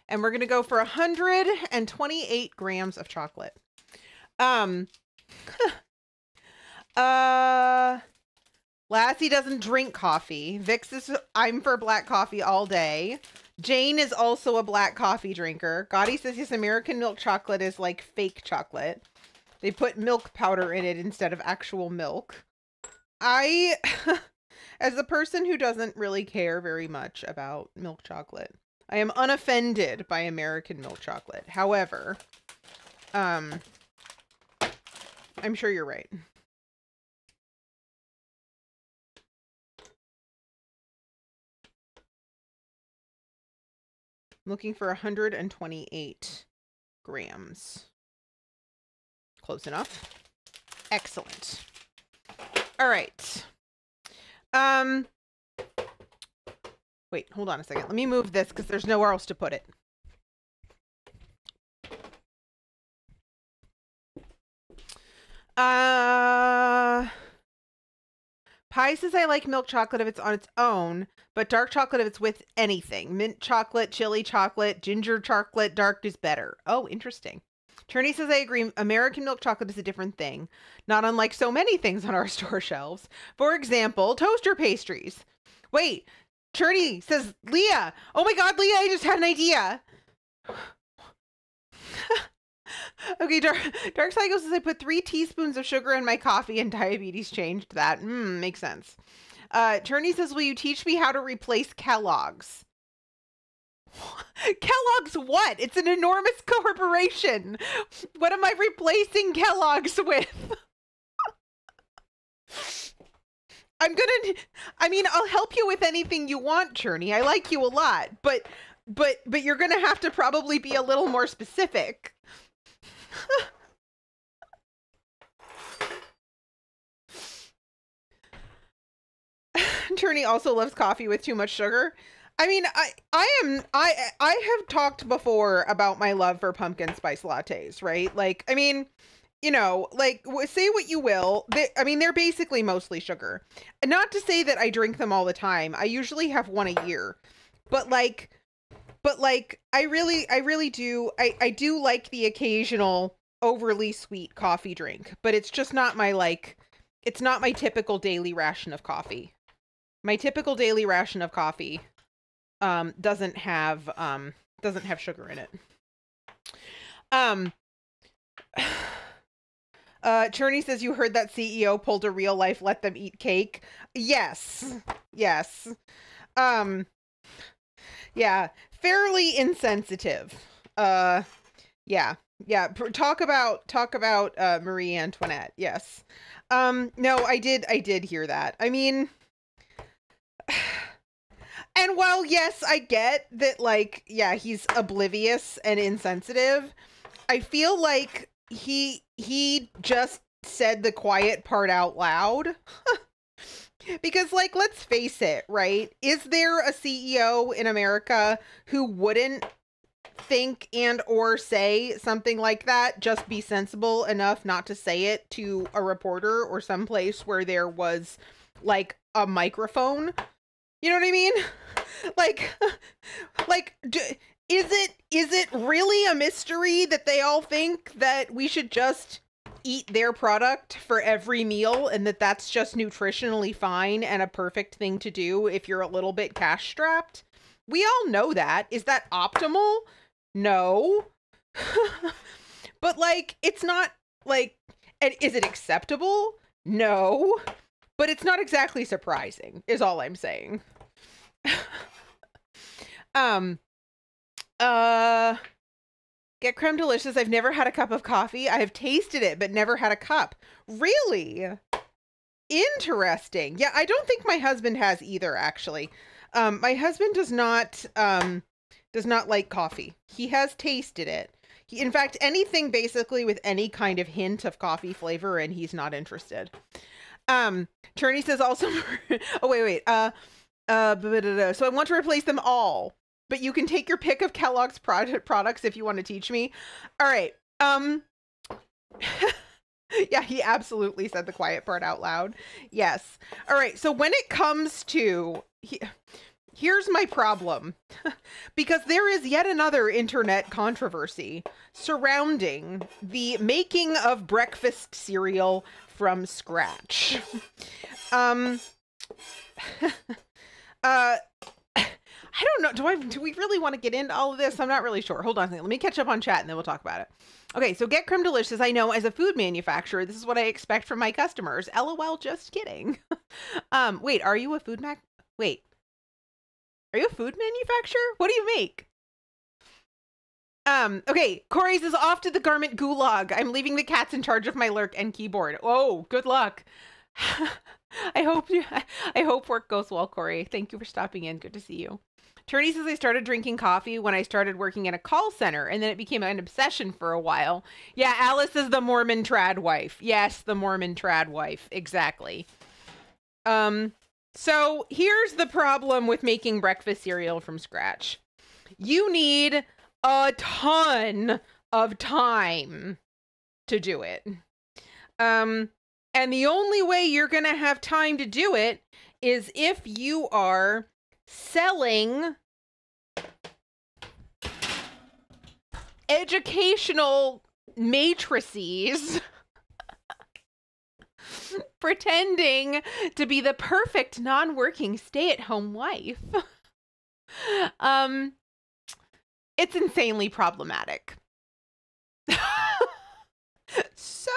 And we're going to go for 128 grams of chocolate. Lassie doesn't drink coffee. Vix is, I'm for black coffee all day. Jane is also a black coffee drinker. Gotti says his American milk chocolate is like fake chocolate. They put milk powder in it instead of actual milk. I, as a person who doesn't really care very much about milk chocolate, I am unoffended by American milk chocolate. However, I'm sure you're right. I'm looking for 128 grams. Close enough. Excellent. All right. Wait, hold on a second. Let me move this because there's nowhere else to put it. Pie says I like milk chocolate if it's on its own, but dark chocolate if it's with anything. Mint chocolate, chili chocolate, ginger chocolate, dark is better. Oh, interesting. Turney says, I agree. American milk chocolate is a different thing, not unlike so many things on our store shelves. For example, toaster pastries. Wait, Turney says, Leah. Oh my God, Leah, I just had an idea. Okay, Dark Psycho says, I put 3 teaspoons of sugar in my coffee and diabetes changed that. Makes sense. Turney says, will you teach me how to replace Kellogg's? Kellogg's what? It's an enormous corporation. What am I replacing Kellogg's with? I'll help you with anything you want, Cherney. I like you a lot, but you're gonna have to probably be a little more specific. Cherney also loves coffee with too much sugar. I mean, I have talked before about my love for pumpkin spice lattes, right? Like, I mean, you know, like, say what you will. They're basically mostly sugar. Not to say that I drink them all the time. I usually have one a year. But like, I really do. I do like the occasional overly sweet coffee drink, but it's just not it's not my typical daily ration of coffee. My typical daily ration of coffee doesn't have sugar in it. Cherney says, you heard that CEO pulled a real life let them eat cake. Yes. Yeah, fairly insensitive. Yeah. Talk about Marie Antoinette. Yes. No, I did hear that. I mean, and while, yes, I get that, like, yeah, he's oblivious and insensitive, I feel like he just said the quiet part out loud. Because, like, let's face it, right? Is there a CEO in America who wouldn't think and or say something like that? Just be sensible enough not to say it to a reporter or someplace where there was, like, a microphone. You know what I mean? Is it really a mystery that they all think that we should just eat their product for every meal and that's just nutritionally fine and a perfect thing to do if you're a little bit cash strapped? We all know that. Is that optimal? No. But, like, it's not, like, and is it acceptable? No. But it's not exactly surprising, is all I'm saying. Get Creme Delicious. I've never had a cup of coffee. I have tasted it, but never had a cup. Really? Interesting. Yeah, I don't think my husband has either, actually. My husband does not like coffee. He has tasted it. In fact, anything basically with any kind of hint of coffee flavor, and he's not interested. Turney says also, oh, wait. So I want to replace them all, but you can take your pick of Kellogg's products if you want to teach me. All right. Yeah, he absolutely said the quiet part out loud. Yes. All right. So when it comes to, here's my problem, because there is yet another internet controversy surrounding the making of breakfast cereal from scratch. I don't know. Do we really want to get into all of this? I'm not really sure. Hold on. Let me catch up on chat and then we'll talk about it. Okay, so Get Creme Delicious. I know as a food manufacturer, this is what I expect from my customers. LOL, just kidding. Wait, are you a food Wait. Are you a food manufacturer? What do you make? Okay, Corey's is off to the garment gulag. I'm leaving the cats in charge of my lurk and keyboard. Oh, good luck. I hope work goes well, Corey. Thank you for stopping in. Good to see you. Turney says I started drinking coffee when I started working in a call center, and then it became an obsession for a while. Yeah, Alice is the Mormon trad wife. Yes, the Mormon trad wife. Exactly. So here's the problem with making breakfast cereal from scratch. You need a ton of time to do it. And the only way you're going to have time to do it is if you are selling educational matrices pretending to be the perfect non-working stay-at-home wife. It's insanely problematic. So,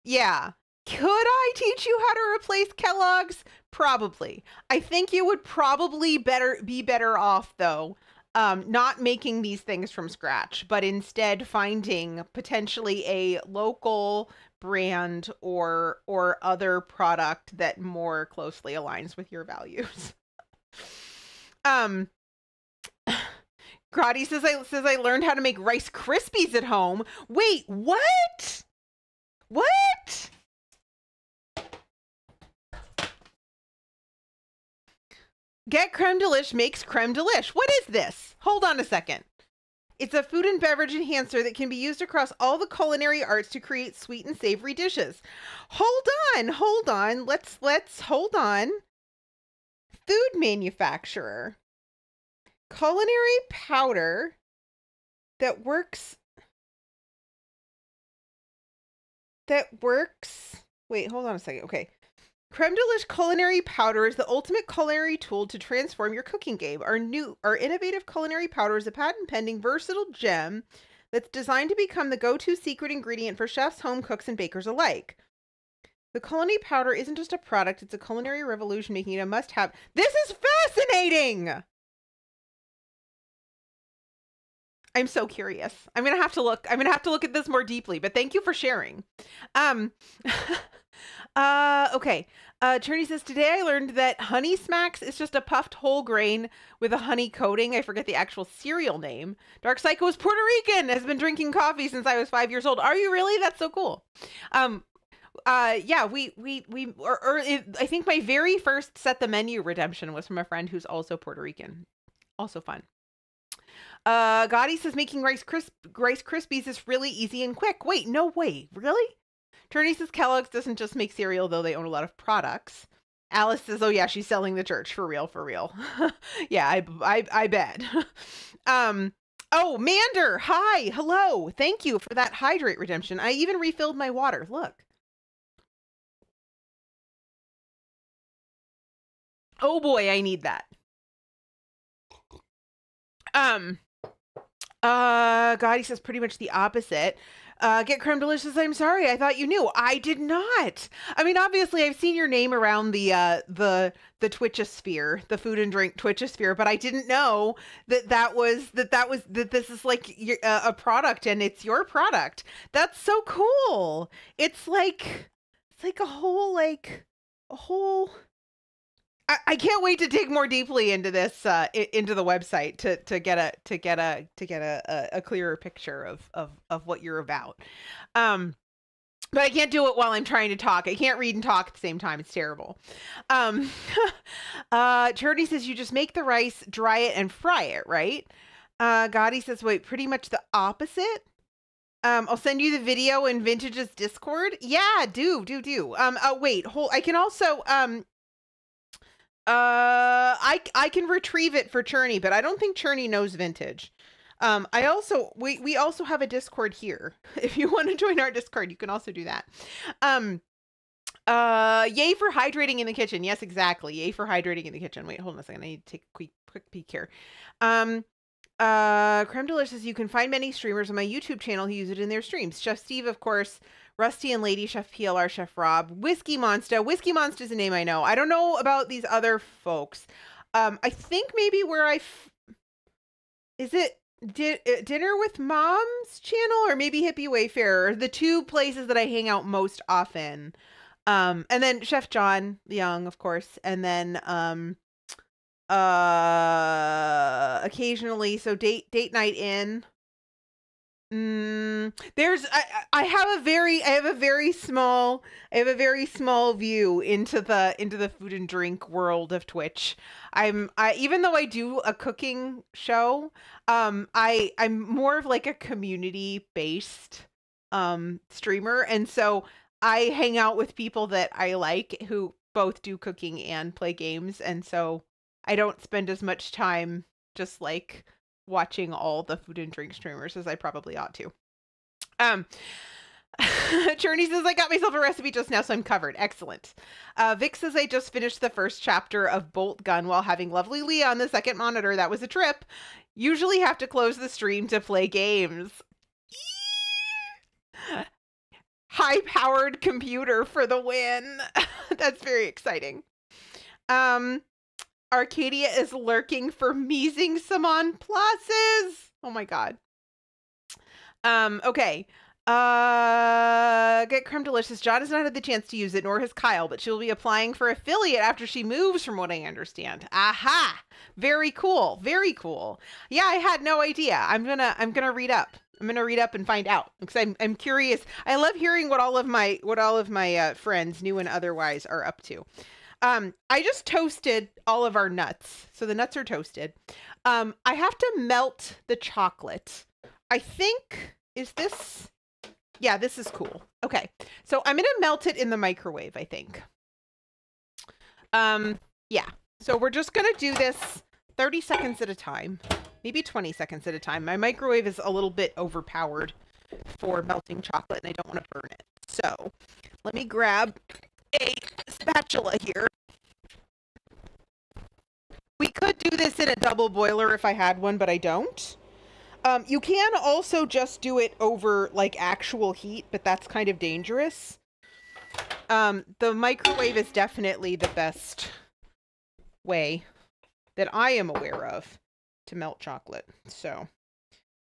yeah. Could I teach you how to replace Kellogg's? Probably. I think you would probably be better off, though, not making these things from scratch, but instead finding potentially a local brand or other product that more closely aligns with your values. Grotty says I learned how to make Rice Krispies at home. Wait, what? What? Get Creme Delish makes Creme Delish. What is this? Hold on a second. It's a food and beverage enhancer that can be used across all the culinary arts to create sweet and savory dishes. Hold on. Let's hold on. Food manufacturer. Culinary powder that works. Wait, hold on a second. Okay. Creme Delish culinary powder is the ultimate culinary tool to transform your cooking game. Our innovative culinary powder is a patent-pending versatile gem that's designed to become the go-to secret ingredient for chefs, home cooks, and bakers alike. The culinary powder isn't just a product, it's a culinary revolution, making it a must-have. This is fascinating! I'm so curious. I'm gonna have to look at this more deeply, but thank you for sharing. Okay. Trini says, today I learned that Honey Smacks is just a puffed whole grain with a honey coating. I forget the actual cereal name. Dark Psycho is Puerto Rican, has been drinking coffee since I was 5 years old. Are you really? That's so cool. Yeah, I think my very first set the menu redemption was from a friend who's also Puerto Rican. Also fun. Gotti says making Rice Krispies is really easy and quick. Wait, no way. Really? Turney says Kellogg's doesn't just make cereal, though they own a lot of products. Alice says, oh yeah, she's selling the church. For real. Yeah, I bet. Oh, Mander, hi, hello. Thank you for that hydrate redemption. I even refilled my water. Look. Oh boy, I need that. Gotti says pretty much the opposite. Get Creme Delicious. I'm sorry. I thought you knew. I did not. I mean, obviously, I've seen your name around the Twitchosphere, the food and drink Twitchosphere, but I didn't know that this is like a product and it's your product. That's so cool. It's like a whole. I can't wait to dig more deeply into this, into the website to get a clearer picture of what you're about. But I can't do it while I'm trying to talk. I can't read and talk at the same time. It's terrible. Charity says you just make the rice, dry it, and fry it, right? Gotti says, wait, pretty much the opposite. I'll send you the video in Vintage's Discord. Yeah, do. Wait, I can also, I can retrieve it for Churney, but I don't think Churney knows Vintage. We also have a Discord here. If you want to join our Discord, you can also do that. Yay for hydrating in the kitchen. Yes, exactly. Yay for hydrating in the kitchen. Wait, hold on a second. I need to take a quick peek here. Creme Delicious, you can find many streamers on my YouTube channel who use it in their streams. Chef Steve, of course, Rusty and Lady, Chef PLR, Chef Rob, Whiskey Monster. Whiskey Monster is a name I know. I don't know about these other folks. I think maybe is it Dinner with Mom's channel or maybe Hippie Wayfarer, the two places that I hang out most often. And then Chef John Young, of course, and then occasionally, so date night in. I have a very small view into the food and drink world of Twitch. Even though I do a cooking show, I'm more of like a community based streamer, and so I hang out with people that I like who both do cooking and play games, and so I don't spend as much time just like watching all the food and drink streamers as I probably ought to. Journey says, I got myself a recipe just now, so I'm covered. Excellent. Vic says, I just finished the first chapter of Bolt Gun while having lovely Leah on the second monitor. That was a trip. Usually have to close the stream to play games. High-powered computer for the win. That's very exciting. Arcadia is lurking for measing Saman pluses. Oh my god. Okay. Get Creme Delicious. John has not had the chance to use it, nor has Kyle, but she'll be applying for affiliate after she moves, from what I understand. Aha! Very cool. Very cool. Yeah, I had no idea. I'm gonna read up. I'm gonna read up and find out, because I'm curious. I love hearing what all of my friends, new and otherwise, are up to. I just toasted all of our nuts, so the nuts are toasted. I have to melt the chocolate. I think, is this? Yeah, this is cool. Okay, so I'm gonna melt it in the microwave, I think. Yeah, so we're just gonna do this 30 seconds at a time, maybe 20 seconds at a time. My microwave is a little bit overpowered for melting chocolate, and I don't want to burn it. So let me grab a spatula here. We could do this in a double boiler if I had one, but I don't. You can also just do it over like actual heat, but that's kind of dangerous. The microwave is definitely the best way that I am aware of to melt chocolate. So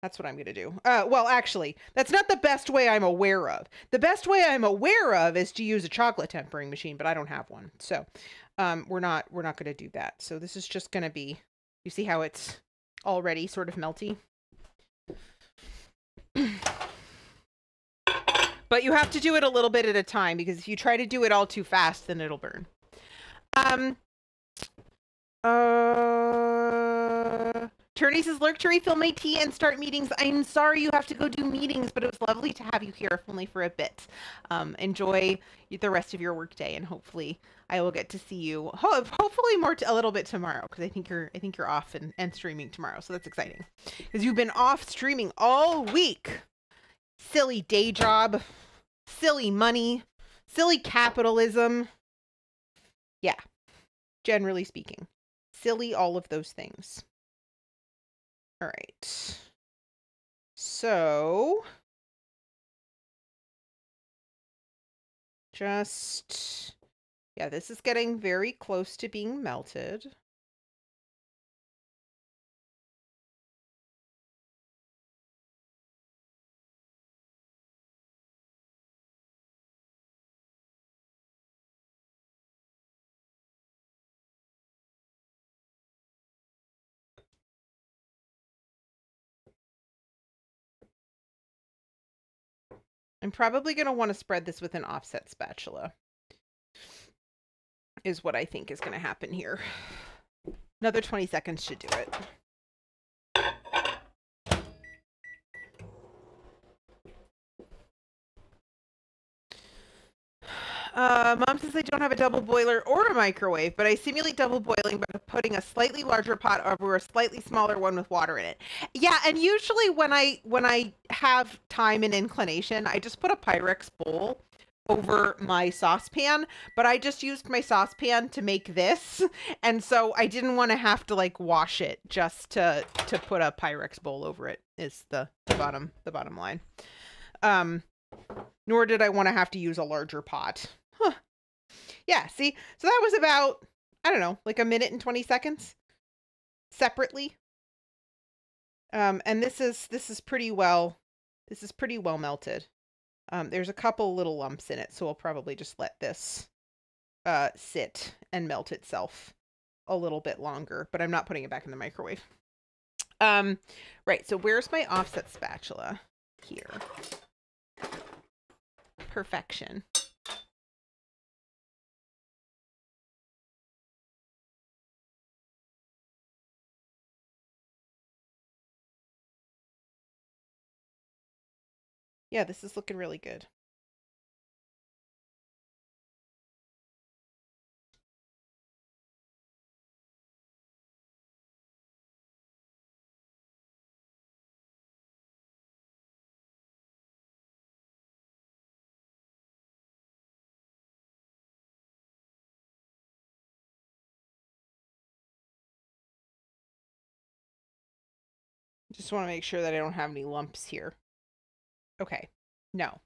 that's what I'm going to do. Well, actually, that's not the best way I'm aware of. The best way I'm aware of is to use a chocolate tempering machine, but I don't have one. So we're not going to do that. So this is just going to be, you see how it's already sort of melty? But you have to do it a little bit at a time, because if you try to do it all too fast, then it'll burn. Turney says, lurk to refill my tea and start meetings. I'm sorry you have to go do meetings, but it was lovely to have you here, if only for a bit. Enjoy the rest of your workday, and hopefully I will get to see you. Hopefully more a little bit tomorrow, because I think you're off and streaming tomorrow, so that's exciting. Because you've been off streaming all week. Silly day job, silly money, silly capitalism. Yeah, generally speaking, silly all of those things. All right. So just, yeah, this is getting very close to being melted. I'm probably going to want to spread this with an offset spatula, is what I think is going to happen here. Another 20 seconds should do it. Mom says I don't have a double boiler or a microwave, but I simulate double boiling by putting a slightly larger pot over a slightly smaller one with water in it. Yeah, and usually when I have time and inclination, I just put a Pyrex bowl over my saucepan, but I just used my saucepan to make this, and so I didn't want to have to like wash it just to put a Pyrex bowl over it, is the bottom line. Nor did I want to have to use a larger pot. Huh. Yeah, see? So that was about, I don't know, like a minute and 20 seconds separately. And this is pretty well melted. There's a couple little lumps in it, so I'll probably just let this sit and melt itself a little bit longer, but I'm not putting it back in the microwave. Right, so where's my offset spatula? Here. Perfection. Yeah, this is looking really good. Just want to make sure that I don't have any lumps here. Okay, no.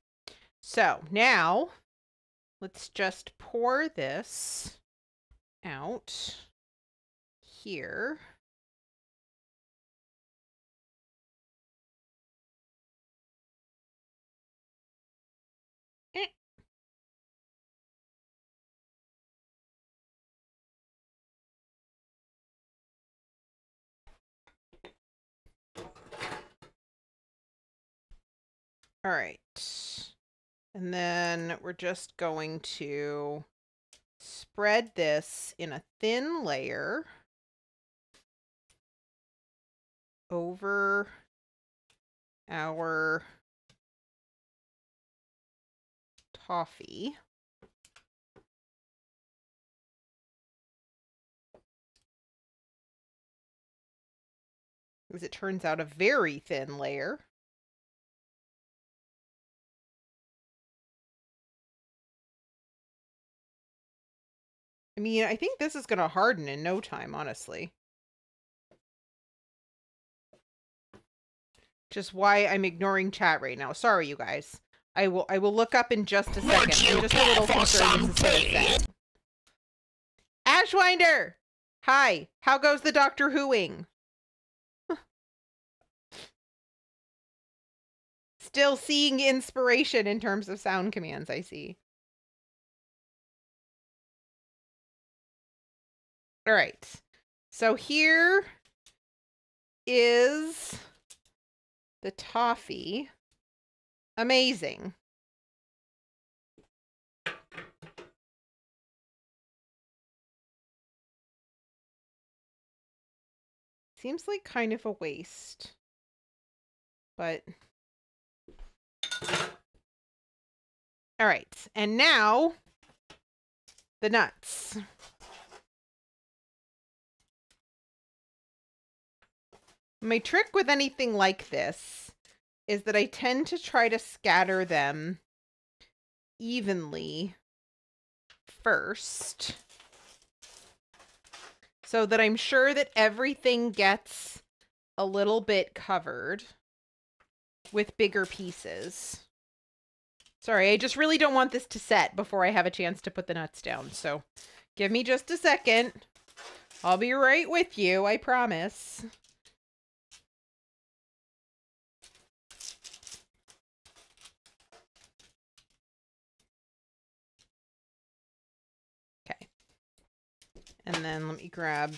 So now let's just pour this out here. All right. And then we're just going to spread this in a thin layer over our toffee. As it turns out, a very thin layer. I mean, I think this is going to harden in no time, honestly. Just why I'm ignoring chat right now. Sorry, you guys. I will look up in just a second. I'm just a little concerned this is gonna set. Ashwinder! Hi. How goes the Doctor Whoing? Still seeing inspiration in terms of sound commands, I see. All right. So here is the toffee. Amazing. Seems like kind of a waste, but all right. And now the nuts. My trick with anything like this is that I tend to try to scatter them evenly first, so that I'm sure that everything gets a little bit covered with bigger pieces. Sorry, I just really don't want this to set before I have a chance to put the nuts down. So give me just a second. I'll be right with you, I promise. Okay. And then let me grab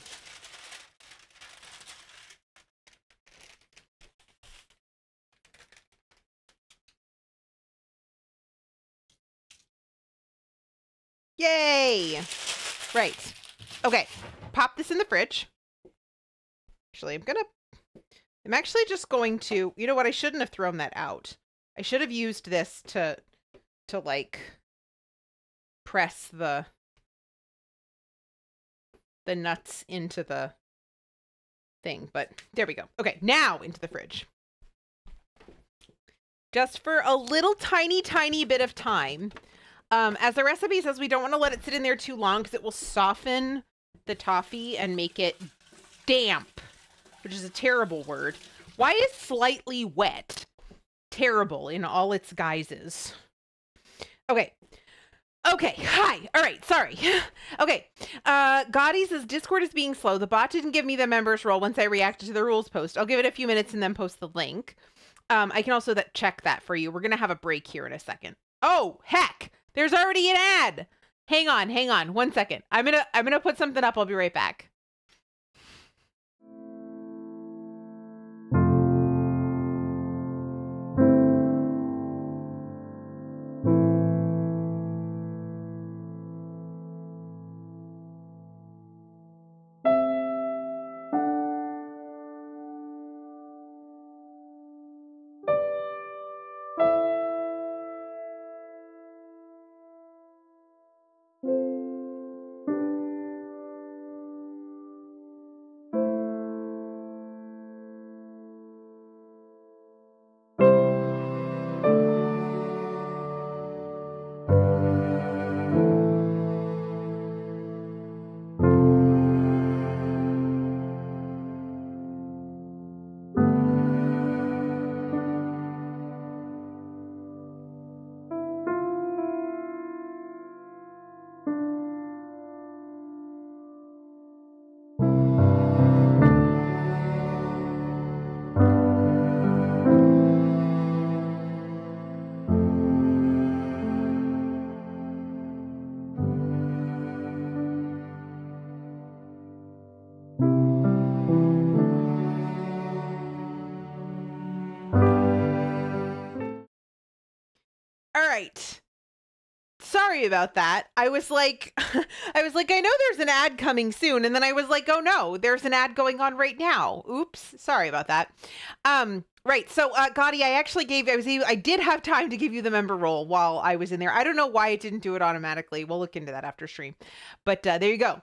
Yay! Right. Okay. Pop this in the fridge. Actually, I'm actually just going to, you know what? I shouldn't have thrown that out. I should have used this to like press the nuts into the thing, but there we go. Okay, now into the fridge. Just for a little tiny bit of time. As the recipe says, we don't want to let it sit in there too long because it will soften the toffee and make it damp, which is a terrible word. Why is slightly wet terrible in all its guises? Okay. Okay, hi. All right, sorry. Okay. Gotti says, Discord is being slow. The bot didn't give me the members role once I reacted to the rules post. I'll give it a few minutes and then post the link. I can also check that for you. We're going to have a break here in a second. Oh, heck. There's already an ad. Hang on. 1 second. I'm gonna put something up. I'll be right back. right. Sorry about that. I was like, I know there's an ad coming soon. And then I was like, oh no, there's an ad going on right now. Oops. Sorry about that. Right. So, Gotti, I did have time to give you the member role while I was in there. I don't know why it didn't do it automatically. We'll look into that after stream, but there you go.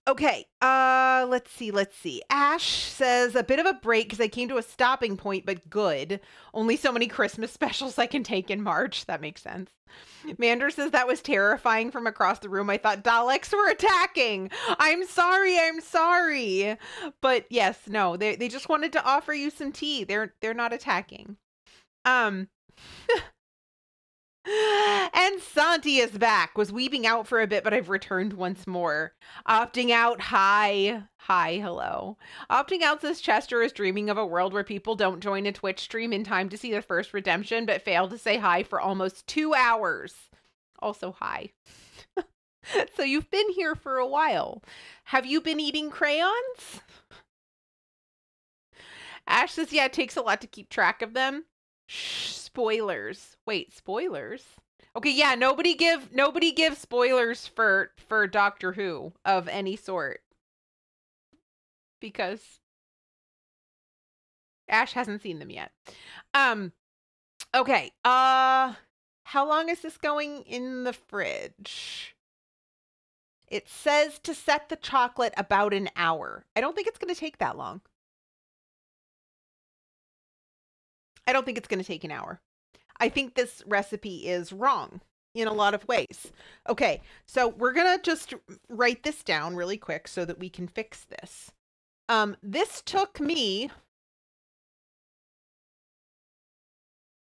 Okay. Let's see. Ash says a bit of a break because I came to a stopping point, but good. Only so many Christmas specials I can take in March. That makes sense. Mander says that was terrifying from across the room. I thought Daleks were attacking. I'm sorry. But yes, no, they just wanted to offer you some tea. They're not attacking. And Santi is back. Was weeping out for a bit, but I've returned once more. Opting out, hi, hello. Opting out says Chester is dreaming of a world where people don't join a Twitch stream in time to see the first redemption, but fail to say hi for almost 2 hours. Also, hi. So you've been here for a while. Have you been eating crayons? Ash says, yeah, it takes a lot to keep track of them. Shh, spoilers. Wait, spoilers? Okay, yeah, nobody give spoilers for Doctor Who of any sort. Because Ash hasn't seen them yet. Okay. How long is this going in the fridge? It says to set the chocolate about an hour. I don't think it's going to take that long. I don't think it's going to take an hour. I think this recipe is wrong in a lot of ways. Okay, so we're going to just write this down really quick so that we can fix this. This took me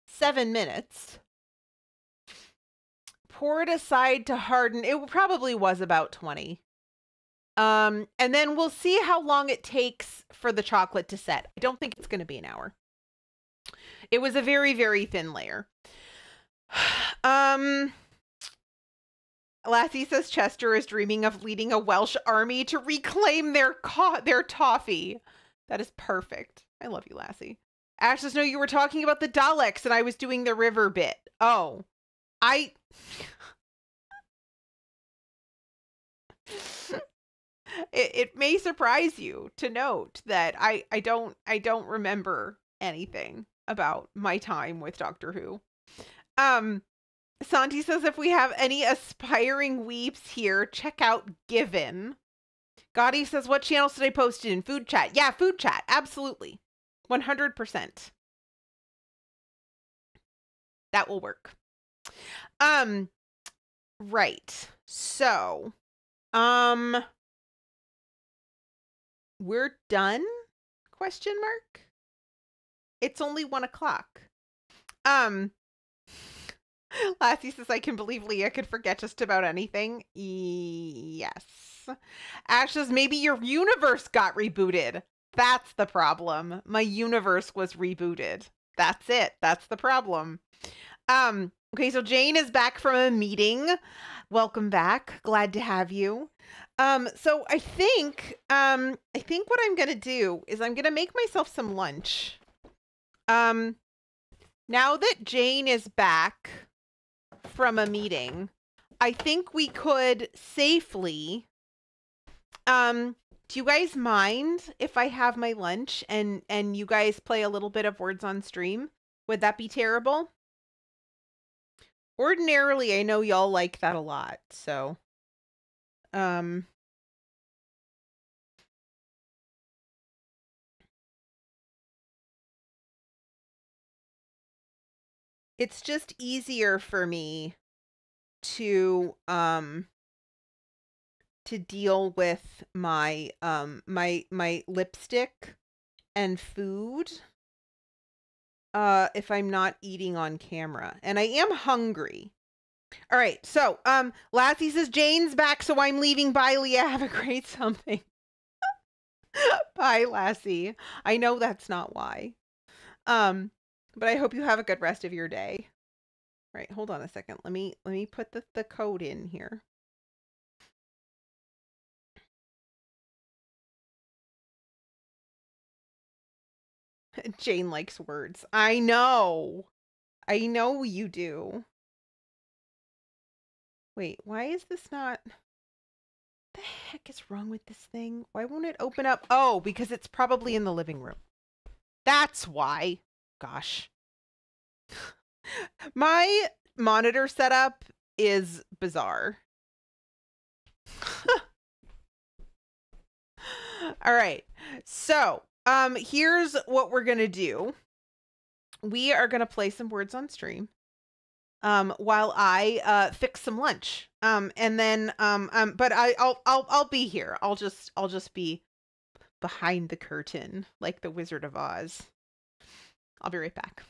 7 minutes. Pour it aside to harden. It probably was about 20. And then we'll see how long it takes for the chocolate to set. I don't think it's going to be an hour. It was a very, very thin layer. Lassie says Chester is dreaming of leading a Welsh army to reclaim their toffee. That is perfect. I love you, Lassie. Ash says, no, you were talking about the Daleks and I was doing the river bit. Oh, it may surprise you to note that I don't remember anything about my time with Doctor Who. Santi says if we have any aspiring weeps here, check out Given. Gotti says, what channels did I post it in? Food chat. Yeah, food chat. Absolutely. 100%. That will work. Right. So, we're done? Question mark. It's only 1 o'clock. Lassie says, I can believe Leah could forget just about anything. Yes. Ash says, maybe your universe got rebooted. That's the problem. My universe was rebooted. That's it. That's the problem. Okay, so Jane is back from a meeting. Welcome back. Glad to have you. So I think what I'm gonna do is I'm gonna make myself some lunch. Now that Jane is back from a meeting, I think we could safely, do you guys mind if I have my lunch and you guys play a little bit of Words on Stream? Would that be terrible? Ordinarily, I know y'all like that a lot, so, it's just easier for me to deal with my my lipstick and food if I'm not eating on camera, and I am hungry. All right, so Lassie says Jane's back, so I'm leaving. Bye, Leah. Have a great something. Bye, Lassie. I know that's not why. But I hope you have a good rest of your day. All right, hold on a second. Let me put the code in here. Jane likes words. I know. I know you do. Wait, why is this not... What the heck is wrong with this thing? Why won't it open up? Oh, because it's probably in the living room. That's why. Gosh. My monitor setup is bizarre. All right. So, here's what we're going to do. We are going to play some words on stream. While I fix some lunch. And then but I'll be here. I'll just be behind the curtain like the Wizard of Oz. I'll be right back.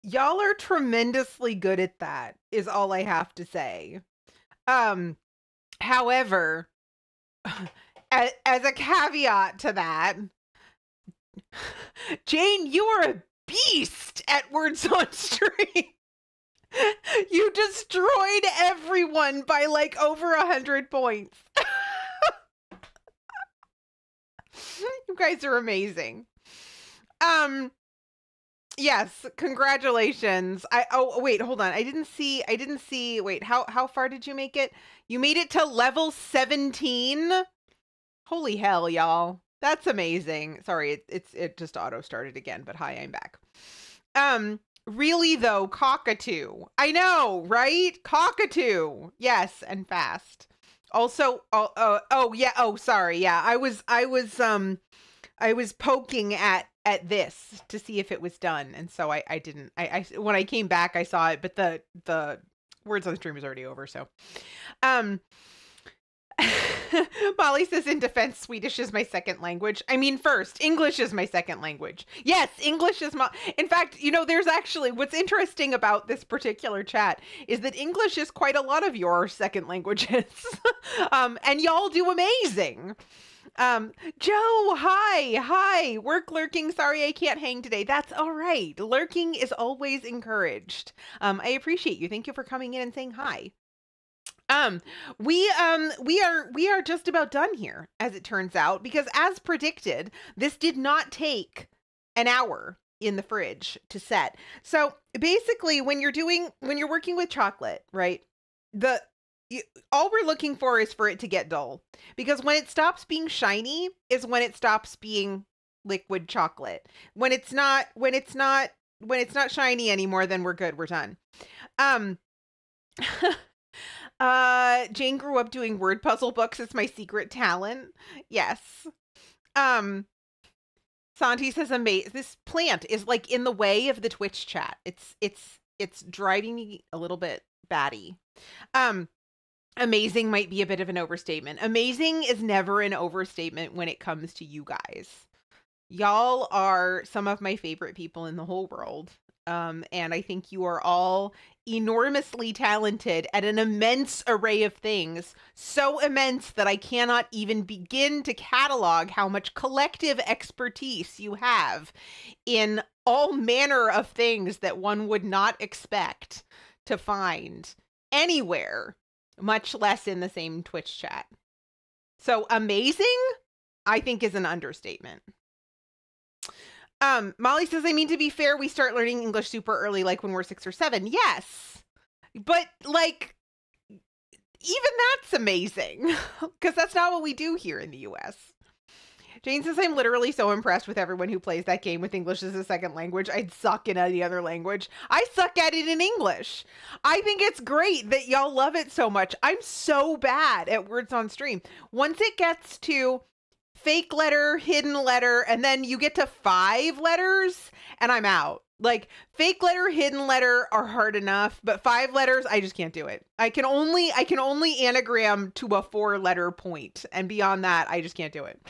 Y'all are tremendously good at that, is all I have to say. However, as a caveat to that, Jane, you are a beast at words on stream. You destroyed everyone by like over 100 points. You guys are amazing. Yes, congratulations. Oh wait, hold on. I didn't see. Wait, how far did you make it? You made it to level 17. Holy hell, y'all. That's amazing. Sorry, it just auto started again, but hi, I'm back. Really though, cockatoo. I know, right? Cockatoo. Yes, and fast. Also, oh yeah, oh sorry. Yeah, I was poking at this to see if it was done, and so I didn't. I when I came back I saw it, but the words on the stream was already over. So, Molly says, in defense, Swedish is my second language. I mean, first, English is my second language. Yes, English is my. In fact, you know, there's actually what's interesting about this particular chat is that English is quite a lot of your second languages, and y'all do amazing. Joe, hi, work lurking. Sorry, I can't hang today. That's all right. Lurking is always encouraged. I appreciate you. Thank you for coming in and saying hi. We are just about done here, as it turns out, because as predicted, this did not take an hour in the fridge to set. So basically, when you're working with chocolate, right? All we're looking for is for it to get dull, because when it stops being shiny is when it stops being liquid chocolate. When it's not shiny anymore, then we're good. We're done. Jane grew up doing word puzzle books. It's my secret talent. Yes. Santi says, this plant is like in the way of the Twitch chat. It's driving me a little bit batty. Amazing might be a bit of an overstatement. Amazing is never an overstatement when it comes to you guys. Y'all are some of my favorite people in the whole world. And I think you are all enormously talented at an immense array of things. So immense that I cannot even begin to catalog how much collective expertise you have in all manner of things that one would not expect to find anywhere, much less in the same Twitch chat. So amazing, I think, is an understatement. Molly says, I mean, to be fair, we start learning English super early, like when we're 6 or 7. Yes, but like, even that's amazing, because that's not what we do here in the US. Jane says, I'm literally so impressed with everyone who plays that game with English as a second language. I'd suck in any other language. I suck at it in English. I think it's great that y'all love it so much. I'm so bad at words on stream. Once it gets to fake letter, hidden letter, and then you get to 5 letters, and I'm out. Like, fake letter, hidden letter are hard enough, but 5 letters, I just can't do it. I can only anagram to a 4-letter point, and beyond that, I just can't do it.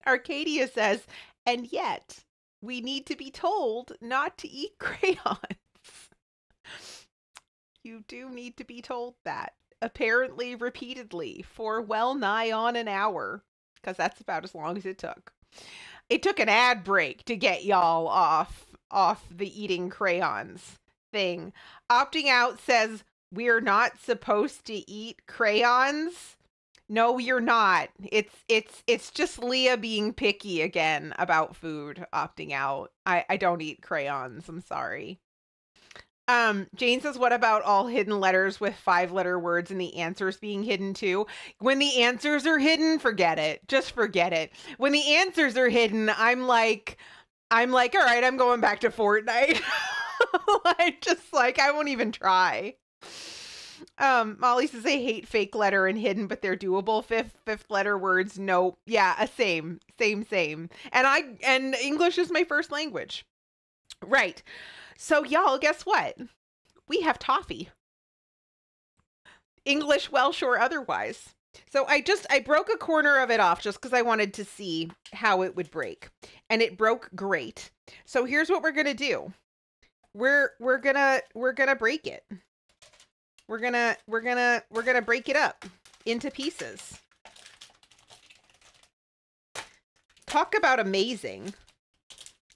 Arcadia says, and yet we need to be told not to eat crayons. You do need to be told that, apparently repeatedly, for well nigh on an hour, because that's about as long as it took. It took an ad break to get y'all off the eating crayons thing. Opting out says, we're not supposed to eat crayons. No, you're not. It's just Leah being picky again about food, opting out. I don't eat crayons. I'm sorry. Jane says, what about all hidden letters with 5-letter words and the answers being hidden too? When the answers are hidden, forget it. Just forget it. When the answers are hidden, I'm like, all right, I'm going back to Fortnite. I won't even try. Molly says, I hate fake letter and hidden, but they're doable. Fifth letter words. Nope. Yeah, same. And English is my first language. Right. So y'all, guess what? We have Toffee. English, Welsh, or otherwise. So I broke a corner of it off just because I wanted to see how it would break. And it broke great. So here's what we're gonna do. We're gonna break it. We're gonna break it up into pieces. Talk about amazing.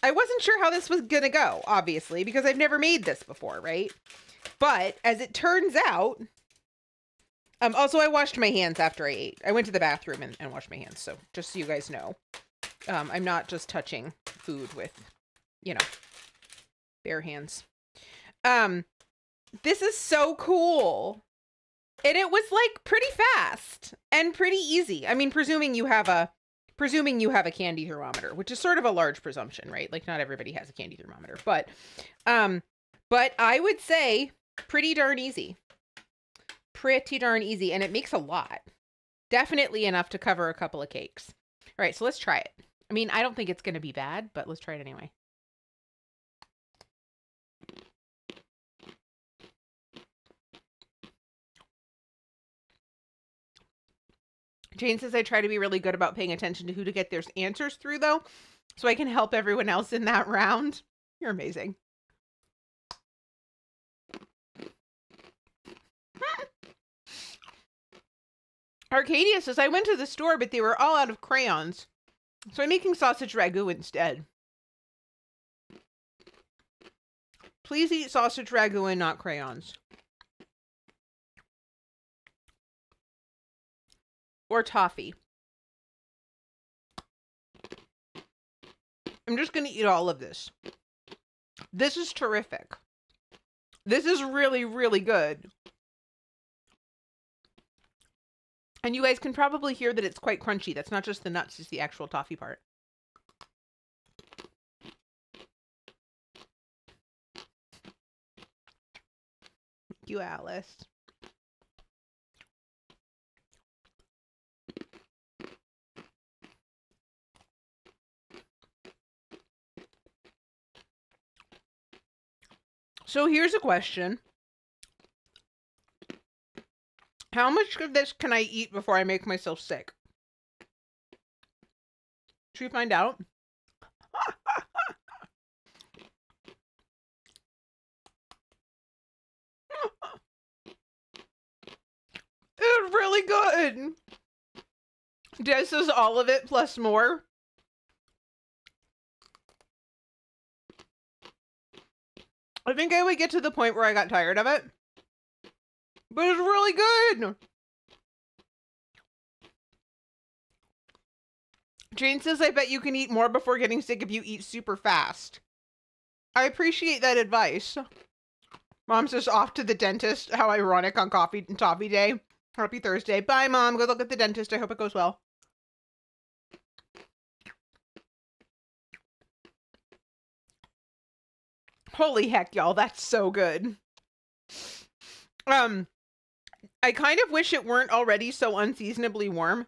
I wasn't sure how this was gonna go, obviously, because I've never made this before, right? But as it turns out, also I washed my hands after I ate. I went to the bathroom and washed my hands, so just so you guys know, I'm not just touching food with, bare hands. This is so cool. And it was like pretty fast and pretty easy. I mean, presuming you have a candy thermometer, which is sort of a large presumption, right? Like not everybody has a candy thermometer, but I would say pretty darn easy. Pretty darn easy. And it makes a lot. Definitely enough to cover a couple of cakes. All right, so let's try it. I mean, I don't think it's going to be bad, but let's try it anyway. Jane says, I try to be really good about paying attention to who to get their answers through, though, so I can help everyone else in that round. You're amazing. Arcadia says, I went to the store, but they were all out of crayons, so I'm making sausage ragu instead. Please eat sausage ragu and not crayons. Or toffee. I'm just going to eat all of this. This is terrific. This is really, really good. And you guys can probably hear that it's quite crunchy. That's not just the nuts, it's the actual toffee part. Thank you, Alice. So here's a question. How much of this can I eat before I make myself sick? Should we find out? It's really good. This is all of it plus more. I think I would get to the point where I got tired of it. But it's really good. Jane says, I bet you can eat more before getting sick if you eat super fast. I appreciate that advice. Mom's just off to the dentist. How ironic on Coffee and Toffee Day. Happy Thursday. Bye, Mom. Good luck at the dentist. I hope it goes well. Holy heck, y'all. That's so good. I kind of wish it weren't already so unseasonably warm,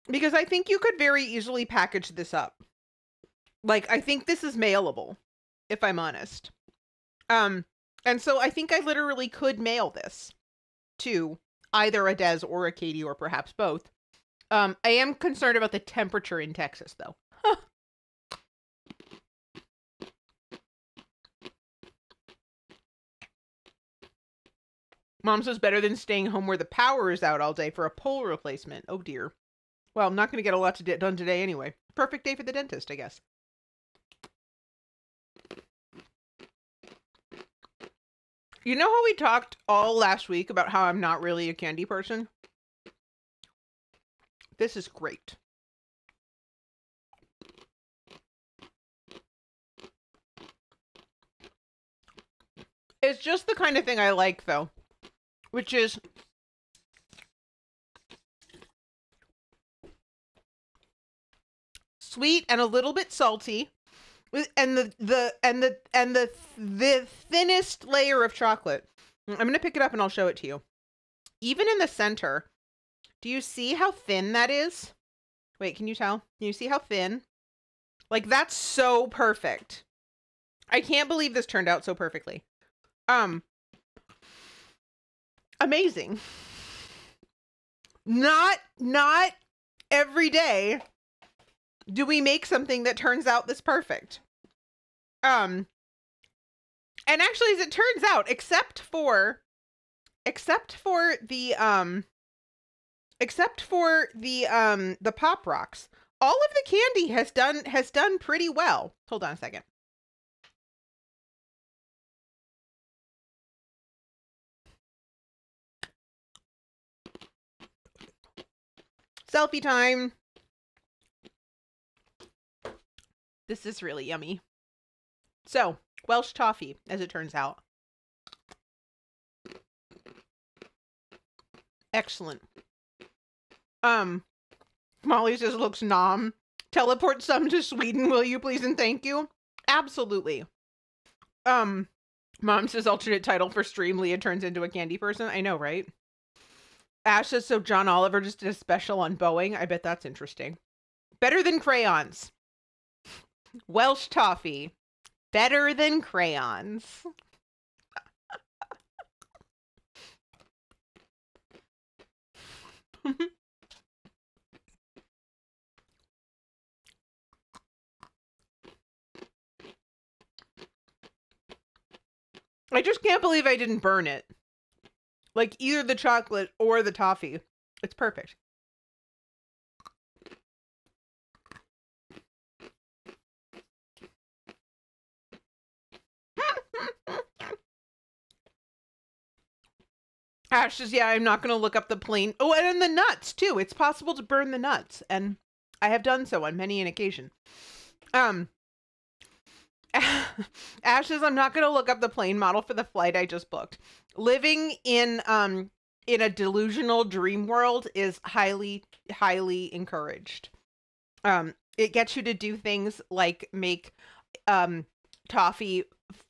because I think you could very easily package this up. Like, I think this is mailable, if I'm honest. And so I think I literally could mail this to either a Des or a Katie, or perhaps both. I am concerned about the temperature in Texas, though. Mom says better than staying home where the power is out all day for a pole replacement. Oh, dear. Well, I'm not going to get a lot done today anyway. Perfect day for the dentist, I guess. You know how we talked all last week about how I'm not really a candy person? This is great. It's just the kind of thing I like, though, which is sweet and a little bit salty, and the thinnest layer of chocolate. I'm gonna pick it up and I'll show it to you. Even in the center, do you see how thin that is? Wait, can you tell? Can you see how thin? Like, that's so perfect. I can't believe this turned out so perfectly. Amazing. Not every day do we make something that turns out this perfect. And actually, as it turns out, except for the Pop Rocks, all of the candy has done pretty well. Hold on a second. Selfie time. This is really yummy. So, Welsh toffee, as it turns out. Excellent. Molly says, looks nom. Teleport some to Sweden, will you please and thank you? Absolutely. Mom says alternate title for stream, Leah turns into a candy person. I know, right? Ash says, so John Oliver just did a special on Boeing. I bet that's interesting. Better than crayons. Welsh toffee. Better than crayons. I just can't believe I didn't burn it. Like, either the chocolate or the toffee. It's perfect. Ash says, yeah, I'm not going to look up the plain. Oh, and then the nuts, too. It's possible to burn the nuts. And I have done so on many an occasion. Ash says, I'm not going to look up the plane model for the flight I just booked. Living in a delusional dream world is highly, highly encouraged. It gets you to do things like make toffee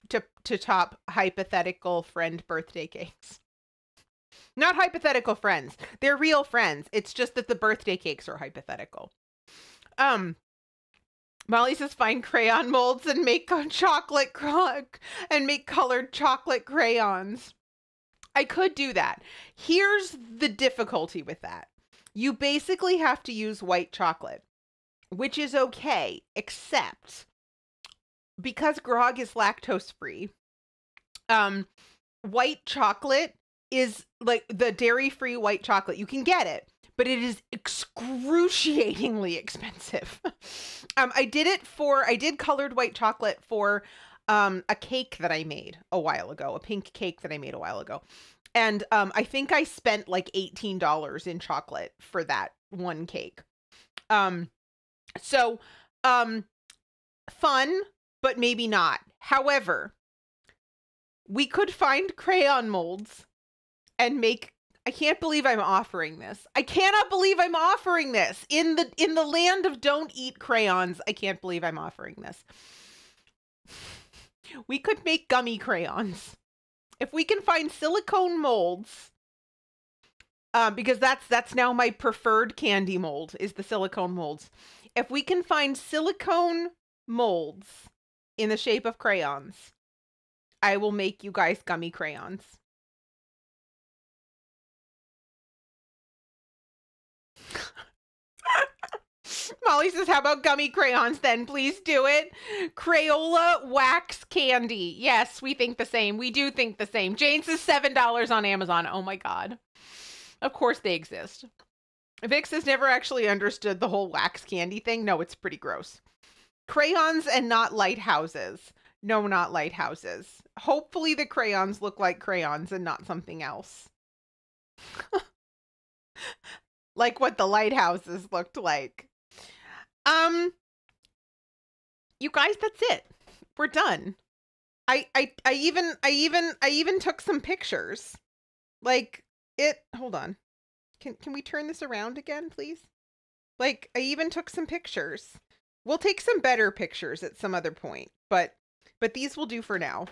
to top hypothetical friend birthday cakes. Not hypothetical friends. They're real friends. It's just that the birthday cakes are hypothetical. Molly says find crayon molds and make chocolate and make colored chocolate crayons. I could do that. Here's the difficulty with that. You basically have to use white chocolate, which is okay, except because grog is lactose free. White chocolate is like the dairy-free white chocolate. You can get it, but it is excruciatingly expensive. I did colored white chocolate for a cake that I made a while ago, a pink cake that I made a while ago. And I think I spent like $18 in chocolate for that one cake. So fun, but maybe not. However, we could find crayon molds and make, I can't believe I'm offering this. I cannot believe I'm offering this. In the land of don't eat crayons, I can't believe I'm offering this. We could make gummy crayons. If we can find silicone molds, because that's now my preferred candy mold, is the silicone molds. If we can find silicone molds in the shape of crayons, I will make you guys gummy crayons. Molly says, how about gummy crayons then? Please do it. Crayola wax candy. Yes, we think the same. We do think the same. Jane says $7 on Amazon. Oh my God. Of course they exist. Vix has never actually understood the whole wax candy thing. No, it's pretty gross. Crayons and not lighthouses. No, not lighthouses. Hopefully the crayons look like crayons and not something else. Like what the lighthouses looked like. You guys, that's it. We're done. I even took some pictures. Like it, hold on. Can we turn this around again, please? Like I even took some pictures. We'll take some better pictures at some other point, but these will do for now.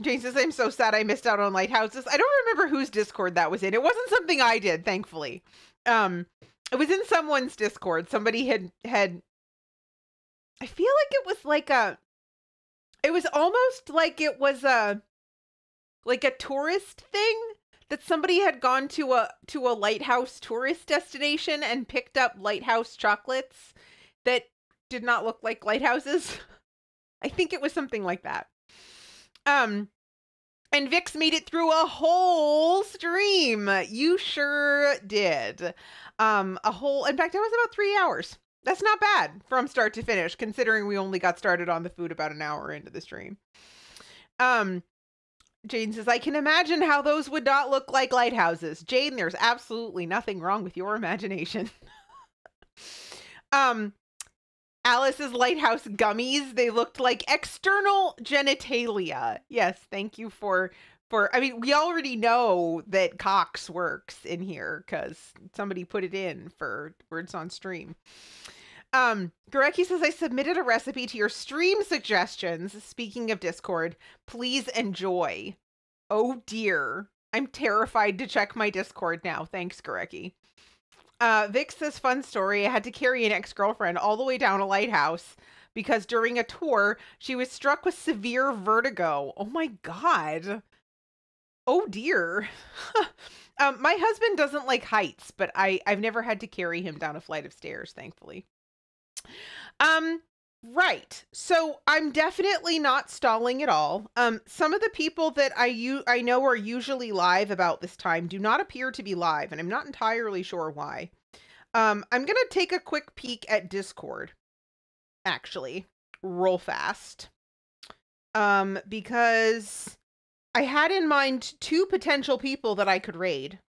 Jane says, I'm so sad I missed out on lighthouses. I don't remember whose Discord that was in. It wasn't something I did, thankfully. It was in someone's Discord. Somebody had I feel like it was like it was almost like it was a tourist thing that somebody had gone to a lighthouse tourist destination and picked up lighthouse chocolates that did not look like lighthouses. I think it was something like that. And Vix made it through a whole stream. You sure did. In fact, it was about 3 hours. That's not bad from start to finish, considering we only got started on the food about an hour into the stream. Jane says, I can imagine how those would not look like lighthouses. Jane, there's absolutely nothing wrong with your imagination. Alice's lighthouse gummies, they looked like external genitalia. Yes, thank you for I mean, we already know that Cox works in here because somebody put it in for Words on Stream. Gorecki says, I submitted a recipe to your stream suggestions. Speaking of Discord, please enjoy. Oh dear. I'm terrified to check my Discord now. Thanks, Gorecki. Vic says, fun story. I had to carry an ex-girlfriend all the way down a lighthouse because during a tour, she was struck with severe vertigo. Oh my God. Oh dear. My husband doesn't like heights, but I've never had to carry him down a flight of stairs, thankfully. Right. So I'm definitely not stalling at all. Some of the people that I know are usually live about this time do not appear to be live, and I'm not entirely sure why. I'm going to take a quick peek at Discord, actually, real fast. Because I had in mind 2 potential people that I could raid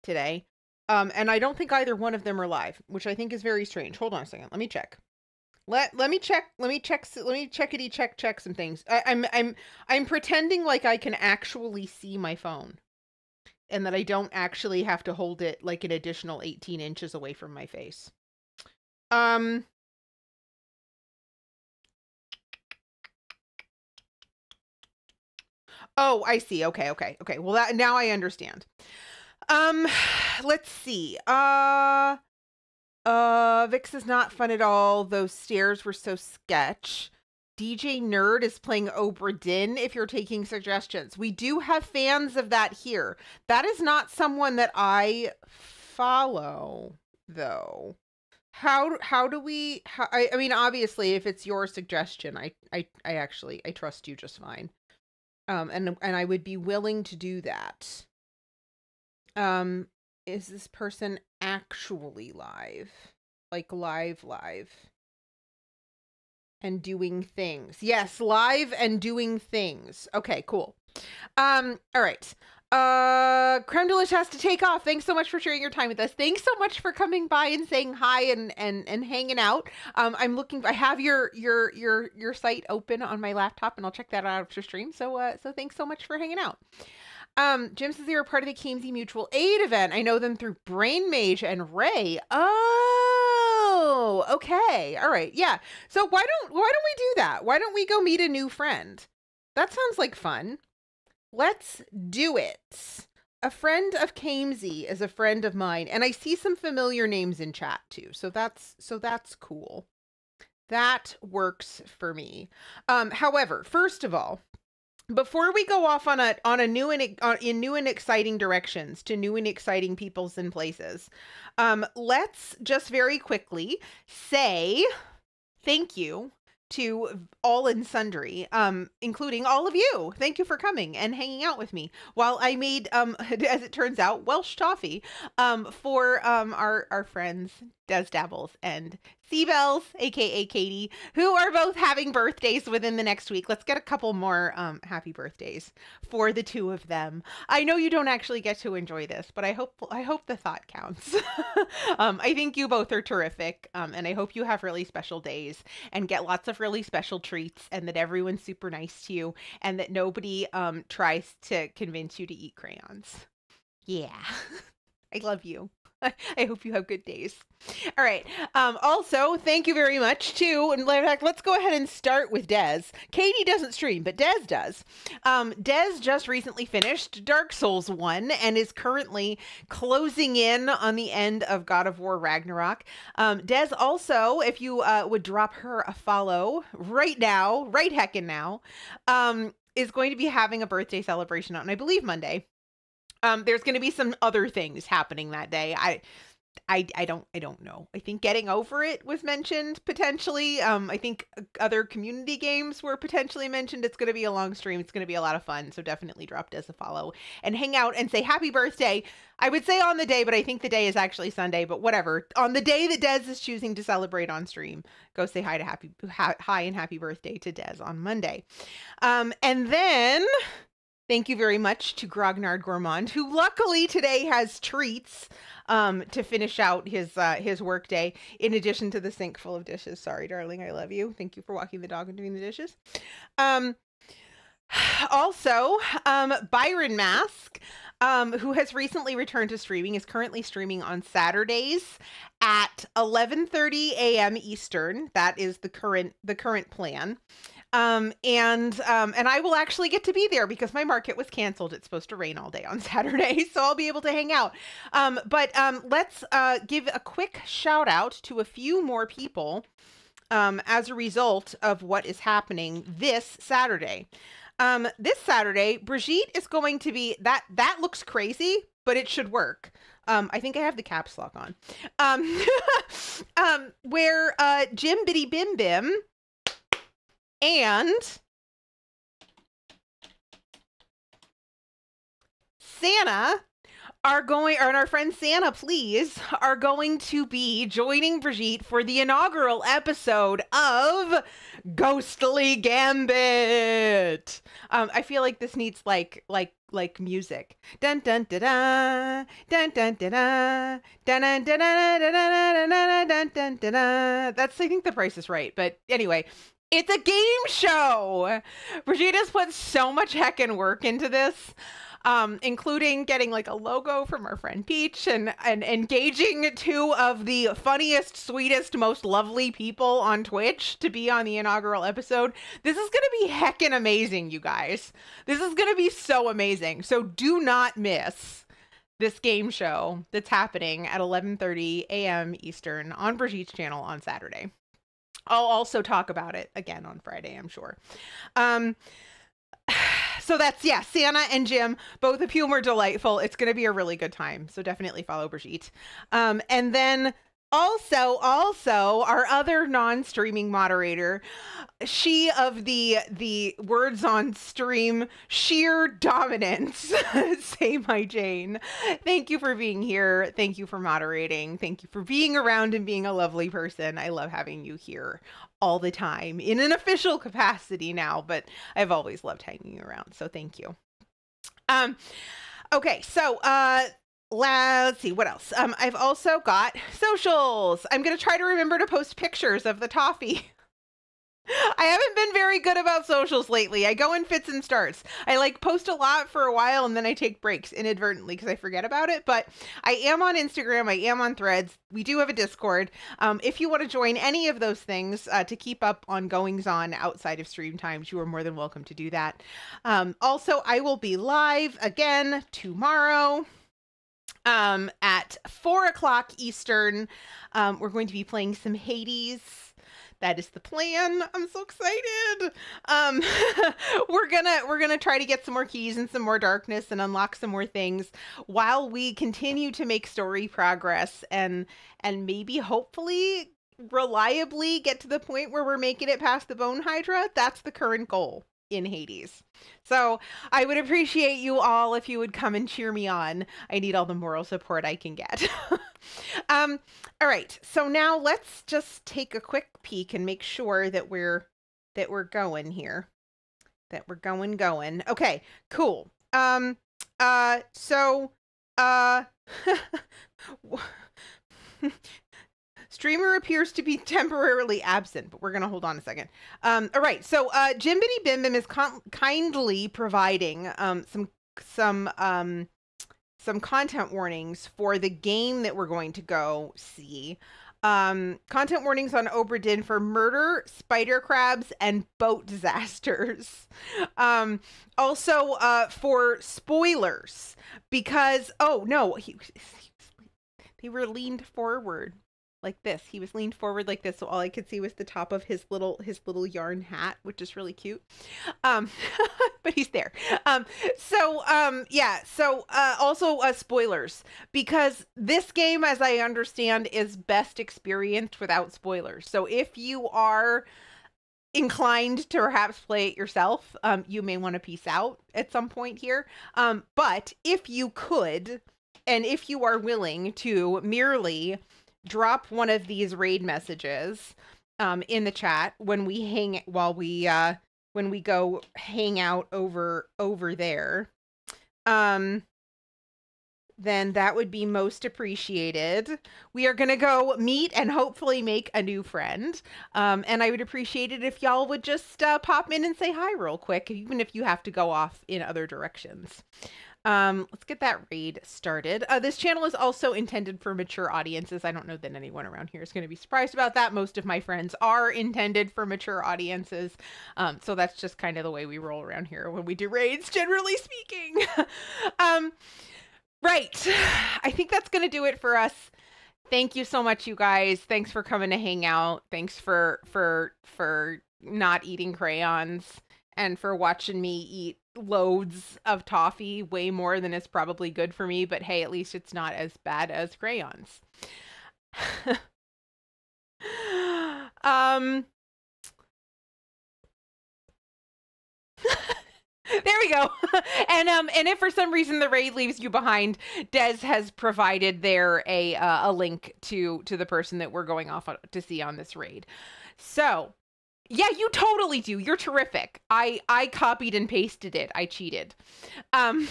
today. And I don't think either one of them are live, which I think is very strange. Hold on a second. Let me check. Let me check some things. I'm pretending like I can actually see my phone and that I don't actually have to hold it like an additional 18 inches away from my face. Oh, I see. Okay. Well, now I understand. Let's see. Vix is not fun at all. Those stairs were so sketch. DJ Nerd is playing Obra Dinn if you're taking suggestions. We do have fans of that here. That is not someone that I follow, though. How do we... I mean, obviously, if it's your suggestion, I trust you just fine. And I would be willing to do that. Is this person actually live? Like live? And doing things. Yes, live and doing things. Okay, cool. All right. Creme Delish has to take off. Thanks so much for sharing your time with us. Thanks so much for coming by and saying hi and hanging out. I have your site open on my laptop and I'll check that out after stream. So thanks so much for hanging out. Jim says you're a part of the Kamesy Mutual Aid event. I know them through Brain Mage and Ray. Oh, okay. All right. Yeah. So why don't we do that? Why don't we go meet a new friend? That sounds like fun. Let's do it. A friend of Kamesy is a friend of mine, and I see some familiar names in chat too. So that's cool. That works for me. However, first of all, before we go off on a new and exciting directions to new and exciting peoples and places, let's just very quickly say thank you to all and sundry, including all of you. Thank you for coming and hanging out with me while I made, as it turns out, Welsh toffee for our friends Des Dabbles and Seabells, aka Katie, who are both having birthdays within the next week. Let's get a couple more happy birthdays for the two of them. I know you don't actually get to enjoy this, but I hope the thought counts. I think you both are terrific, and I hope you have really special days and get lots of really special treats, and that everyone's super nice to you, and that nobody tries to convince you to eat crayons. Yeah. I love you. I hope you have good days. All right. Also, thank you very much too. And in fact, let's go ahead and start with Des. Katie doesn't stream, but Des does. Des just recently finished Dark Souls 1 and is currently closing in on the end of God of War Ragnarok. Des also, if you would drop her a follow right now, right heckin' now, is going to be having a birthday celebration on, I believe, Monday. There's going to be some other things happening that day. I don't know. I think getting over it was mentioned potentially. I think other community games were potentially mentioned. It's going to be a long stream. It's going to be a lot of fun. So definitely drop Des a follow and hang out and say happy birthday. I would say on the day, but I think the day is actually Sunday, but whatever. On the day that Des is choosing to celebrate on stream, go say hi and happy birthday to Des on Monday. And then thank you very much to Grognard Gourmand, who luckily today has treats to finish out his work day, in addition to the sink full of dishes. Sorry, darling, I love you. Thank you for walking the dog and doing the dishes. Also, Byron Mask, who has recently returned to streaming, is currently streaming on Saturdays at 11:30 a.m. Eastern. That is the current plan. And I will actually get to be there because my market was canceled. It's supposed to rain all day on Saturday, so I'll be able to hang out. But let's give a quick shout out to a few more people as a result of what is happening this Saturday. This Saturday, Brigitte is going to be, that looks crazy, but it should work. I think I have the caps lock on. Where Jim Biddy Bim Bim and Santa and our friend Santa, please, are going to be joining Brigitte for the inaugural episode of Ghostly Gambit. I feel like this needs like music. Dun dun da da, dun dun da da, dun dun da da da da dun dun da da. That's, I think, The Price is Right, but anyway. It's a game show. Brigitte has put so much heckin' work into this, including getting like a logo from our friend Peach and engaging two of the funniest, sweetest, most lovely people on Twitch to be on the inaugural episode. This is going to be heckin' amazing, you guys. This is going to be so amazing. So do not miss this game show that's happening at 11:30 a.m. Eastern on Brigitte's channel on Saturday. I'll also talk about it again on Friday, I'm sure. So that's, yeah, Santa and Jim, both of whom are delightful. It's going to be a really good time. So definitely follow Brigitte. And then also our other non-streaming moderator, she of the words on stream sheer dominance, Say My Jane. Thank you for being here. Thank you for moderating. Thank you for being around and being a lovely person. I love having you here all the time in an official capacity now, but I've always loved hanging around. So thank you. Okay, so let's see what else. I've also got socials. I'm gonna try to remember to post pictures of the toffee. I haven't been very good about socials lately. I go in fits and starts. I like post a lot for a while and then I take breaks inadvertently because I forget about it. But I am on Instagram. I am on Threads. We do have a Discord. If you want to join any of those things to keep up on goings on outside of stream times, you are more than welcome to do that. Also, I will be live again tomorrow at 4 o'clock Eastern. We're going to be playing some Hades. That is the plan. I'm so excited. We're gonna try to get some more keys and some more darkness and unlock some more things while we continue to make story progress and maybe hopefully reliably get to the point where we're making it past the Bone Hydra. That's the current goal in Hades. So I would appreciate you all if you would come and cheer me on. I need all the moral support I can get. All right, so now let's just take a quick peek and make sure that we're going here. That we're going. Okay, cool. Streamer appears to be temporarily absent, but we're going to hold on a second. All right, so Jimbity Bim Bim is kindly providing some content warnings for the game that we're going to go see. Content warnings on Obra Dinn for murder, spider crabs, and boat disasters. Also for spoilers, because, oh no, they were leaned forward like this. He was leaned forward like this, so all I could see was the top of his little yarn hat, which is really cute. But he's there. Also spoilers, because this game, as I understand, is best experienced without spoilers. So if you are inclined to perhaps play it yourself, you may want to peace out at some point here. But if you could, and if you are willing to merely drop one of these raid messages in the chat when we go hang out over there, then that would be most appreciated. We are gonna go meet and hopefully make a new friend, and I would appreciate it if y'all would just pop in and say hi real quick, even if you have to go off in other directions. Let's get that raid started. This channel is also intended for mature audiences. I don't know that anyone around here is going to be surprised about that. Most of my friends are intended for mature audiences. So that's just kind of the way we roll around here when we do raids, generally speaking. Right. I think that's going to do it for us. Thank you so much, you guys. Thanks for coming to hang out. Thanks for not eating crayons and for watching me eat loads of toffee, way more than is probably good for me, but hey, at least it's not as bad as crayons. There we go. And if for some reason the raid leaves you behind, Des has provided there a link to the person that we're going off to see on this raid. So yeah, you totally do. You're terrific. I copied and pasted it. I cheated. Yeah,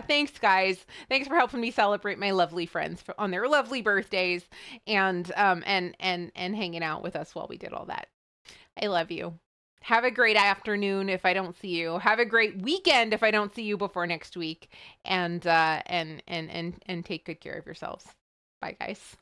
thanks guys. Thanks for helping me celebrate my lovely friends on their lovely birthdays and hanging out with us while we did all that. I love you. Have a great afternoon if I don't see you. Have a great weekend if I don't see you before next week. And take good care of yourselves. Bye guys.